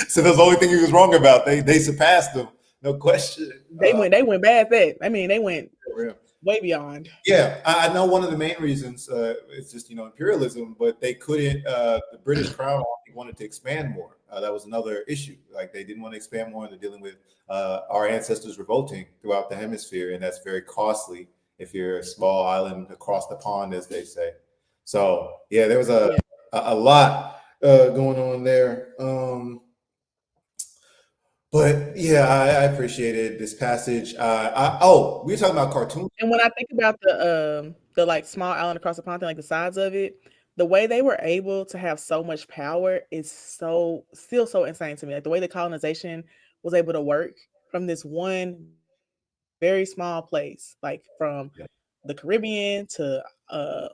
So that's the only thing he was wrong about. They surpassed him, no question. They went past that. I mean, they went way beyond. Yeah, I know one of the main reasons is just imperialism, but they couldn't. The British Crown wanted to expand more. That was another issue. Like they didn't want to expand more, and they're dealing with our ancestors revolting throughout the hemisphere, and that's very costly if you're a small island across the pond, as they say. So yeah, there was a lot going on there. But yeah, I appreciated this passage. We were talking about cartoons. And when I think about the like small island across the pond, like the sides of it, the way they were able to have so much power is still so insane to me. Like the way the colonization was able to work from this one very small place, like from the Caribbean to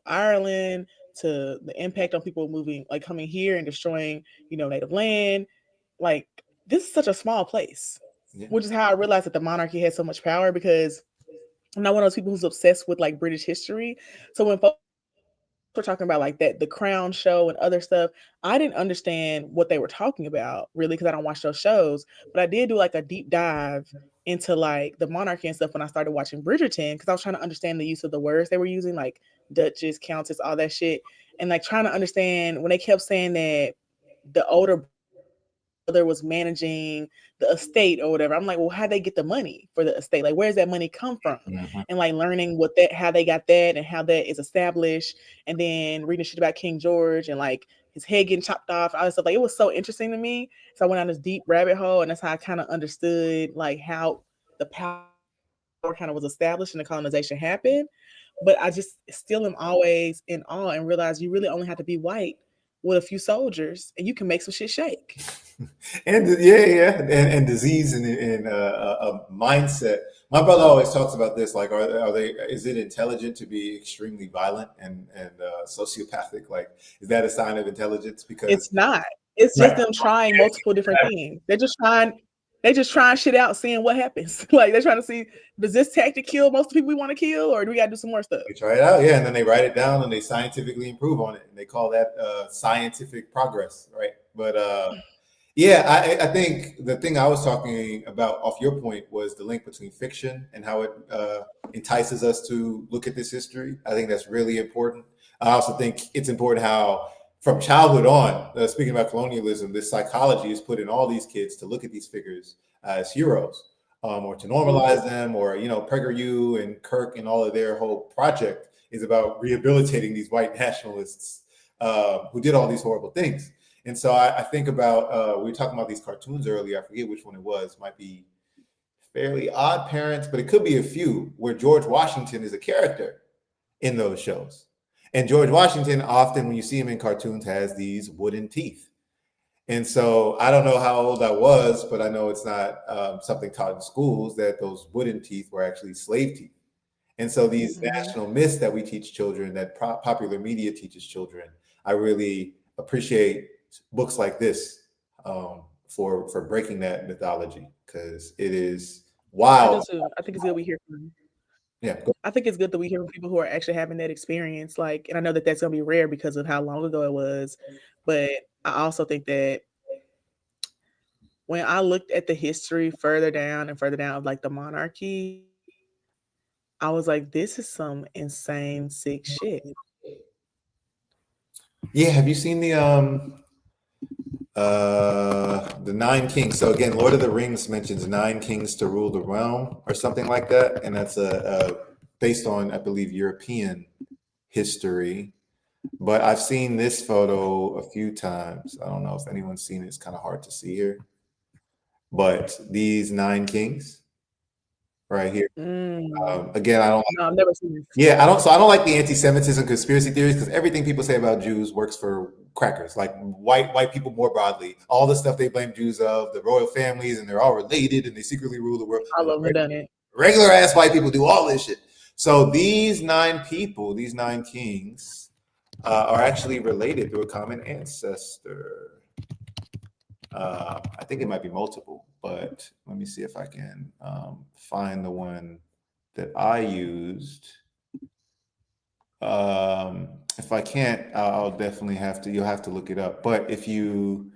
Ireland, to the impact on people moving, like coming here and destroying, native land. Like this is such a small place, which is how I realized that the monarchy had so much power, because I'm not one of those people who's obsessed with like British history. So when folks were talking about like that, the Crown show and other stuff, I didn't understand what they were talking about really, because I don't watch those shows, but I did do like a deep dive into like the monarchy and stuff when I started watching Bridgerton, because I was trying to understand the use of the words they were using, like Duchess, Countess, all that shit. And like trying to understand when they kept saying that the older brother was managing the estate or whatever. I'm like, well, how'd they get the money for the estate? Like, where's that money come from? And like learning how they got that and how that is established. And then reading shit about King George and like his head getting chopped off, all that stuff. Like it was so interesting to me. So I went on this deep rabbit hole, and that's how I kind of understood like how the power kind of was established and the colonization happened. But I just still am always in awe and realize you really only have to be white with a few soldiers and you can make some shit shake. And and disease and a mindset My brother always talks about this. Like, are they? Is it intelligent to be extremely violent and sociopathic? Like, is that a sign of intelligence? Because It's not. It's just them trying multiple different things. They're just trying shit out, seeing what happens. Like they're trying to see, does this tactic kill most of the people we want to kill, or do we got to do some more stuff? they try it out, yeah, and then they write it down and they scientifically improve on it, and they call that scientific progress, right? But yeah, I think the thing I was talking about off your point was the link between fiction and how it entices us to look at this history. I think that's really important. I also think it's important how from childhood on, speaking about colonialism, this psychology is put in all these kids to look at these figures as heroes, or to normalize them, or PragerU and Kirk and all of their whole project is about rehabilitating these white nationalists who did all these horrible things. And so I think about, we were talking about these cartoons earlier. I forget which one it was. Might be Fairly Odd Parents, but it could be a few where George Washington is a character in those shows. And George Washington, often when you see him in cartoons, has these wooden teeth. And so I don't know how old I was, but I know it's not something taught in schools that those wooden teeth were actually slave teeth. And so these national myths that we teach children, that popular media teaches children, I really appreciate books like this for breaking that mythology, because it is wild. I think it's good we hear from them. Yeah, I think it's good that we hear from people who are actually having that experience. Like, and I know that that's going to be rare because of how long ago it was. But I also think that when I looked at the history further down of like the monarchy, I was like, this is some insane, sick shit. Yeah, have you seen the Nine Kings? So again, Lord of the Rings mentions 9 kings to rule the realm or something like that, and that's based on, I believe, European history. But I've seen this photo a few times. I don't know if anyone's seen it. It's kind of hard to see here, but these 9 kings right here. Again, I don't. No, I've never seen this. Yeah, I don't. So I don't like the anti-Semitism conspiracy theories, because everything people say about Jews works for crackers, like white people more broadly. All the stuff they blame Jews of, the royal families, and they're all related, and they secretly rule the world. All of them done it. Regular ass white people do all this shit. So these 9 people, these 9 kings, are actually related through a common ancestor. I think it might be multiple, but let me see if I can find the one that I used. If I can't, I'll definitely you'll have to look it up. But I think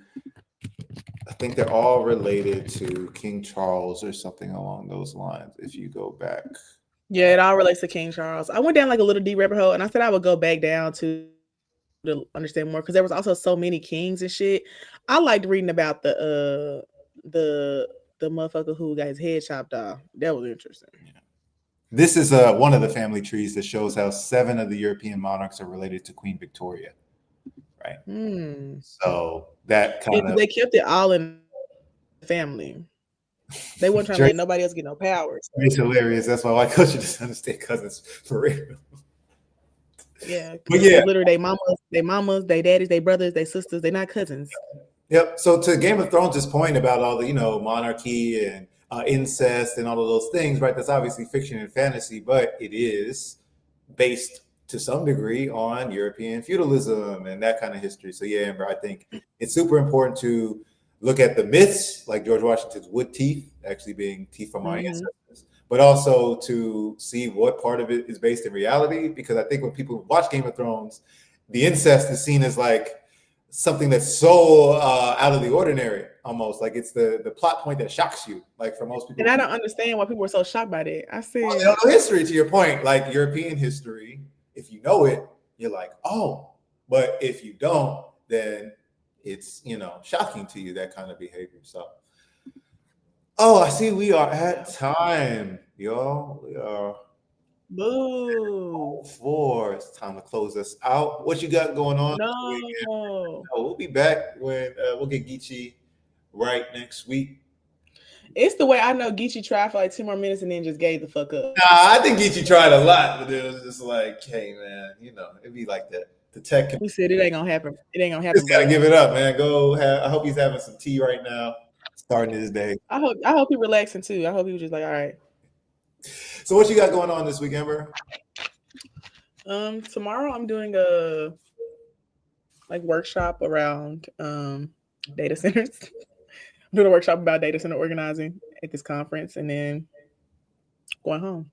they're all related to King Charles or something along those lines, if you go back. Yeah, it all relates to King Charles. I went down like a little deep rabbit hole, and I said I would go back down to understand more, because there was also so many kings and shit. I liked reading about the motherfucker who got his head chopped off. That was interesting. Yeah. This is one of the family trees that shows how 7 of the European monarchs are related to Queen Victoria, right? So that kind of, they kept it all in the family. They weren't trying to let nobody else get no powers. It's hilarious. That's why white culture doesn't understand cousins for real. Yeah, but yeah, literally, they mamas, they daddies, they brothers, they sisters. They're not cousins. Yep. So to Game of Thrones' point about all the monarchy and incest and all of those things, right? That's obviously fiction and fantasy, but it is based to some degree on European feudalism and that kind of history. So yeah, Amber, I think it's super important to look at the myths, like George Washington's wood teeth actually being teeth from our ancestors, but also to see what part of it is based in reality. Because I think when people watch Game of Thrones, the incest is seen as like something that's so out of the ordinary, almost like it's the plot point that shocks you, like for most people. And I don't understand why people were so shocked by that. I said, well, history, to your point, like European history, if you know it, you're like, oh, but if you don't, then it's shocking to you, that kind of behavior. So I see we are at time, y'all. We are boo. 4. It's time to close us out. What you got going on? No. We'll be back when we'll get Geechee right next week. It's the way I know Geechee tried for like 10 more minutes and then just gave the fuck up. Nah, I think Geechee tried a lot, but it was just like, hey man, it'd be like that. The tech. We said it ain't gonna happen. It ain't gonna happen. Just gotta give it up, man. I hope he's having some tea right now, starting his day. I hope he relaxing too. I hope he was just like, all right. So what you got going on this week, Amber? Tomorrow I'm doing a workshop around data centers. I'm doing a workshop about data center organizing at this conference, and then going home.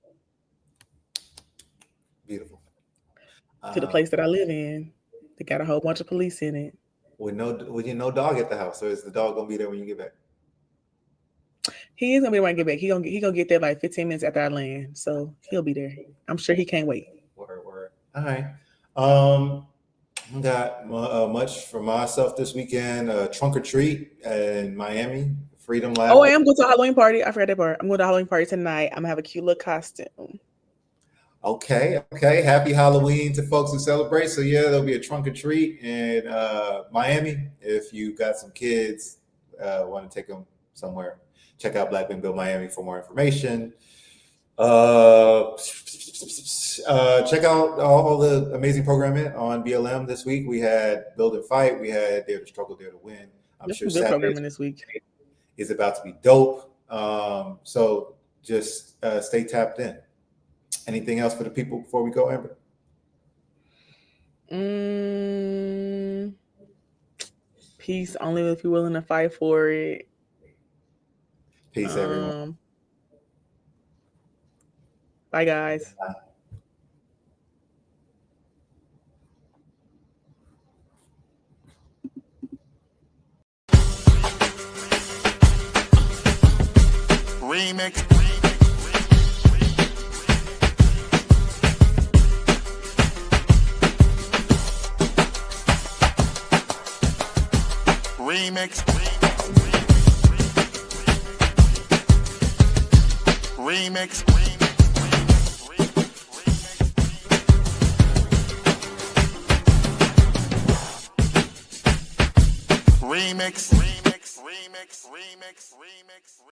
Beautiful. To the place that I live in. They got a whole bunch of police in it. With no dog at the house, so is the dog gonna be there when you get back? He is gonna be there when I get back. He gonna get there like 15 minutes after I land, so he'll be there. I'm sure he can't wait. Word. All right. Got much for myself this weekend. Trunk or treat in Miami, Freedom Lab. Oh, I am going to a Halloween party. I forgot that part. I'm going to a Halloween party tonight. I'm gonna have a cute little costume. Okay. Happy Halloween to folks who celebrate. So yeah, there'll be a trunk or treat in Miami. If you got some kids, want to take them somewhere, check out Black Men Build Miami for more information. Check out all the amazing programming on BLM this week. We had Build and Fight. We had Dare to Struggle, Dare to Win. I'm sure good programming this week is about to be dope. So just stay tapped in. Anything else for the people before we go, Amber? Peace only if you're willing to fight for it. Peace, everyone. Bye, guys. Bye. Remix. Remix. Remix. Remix.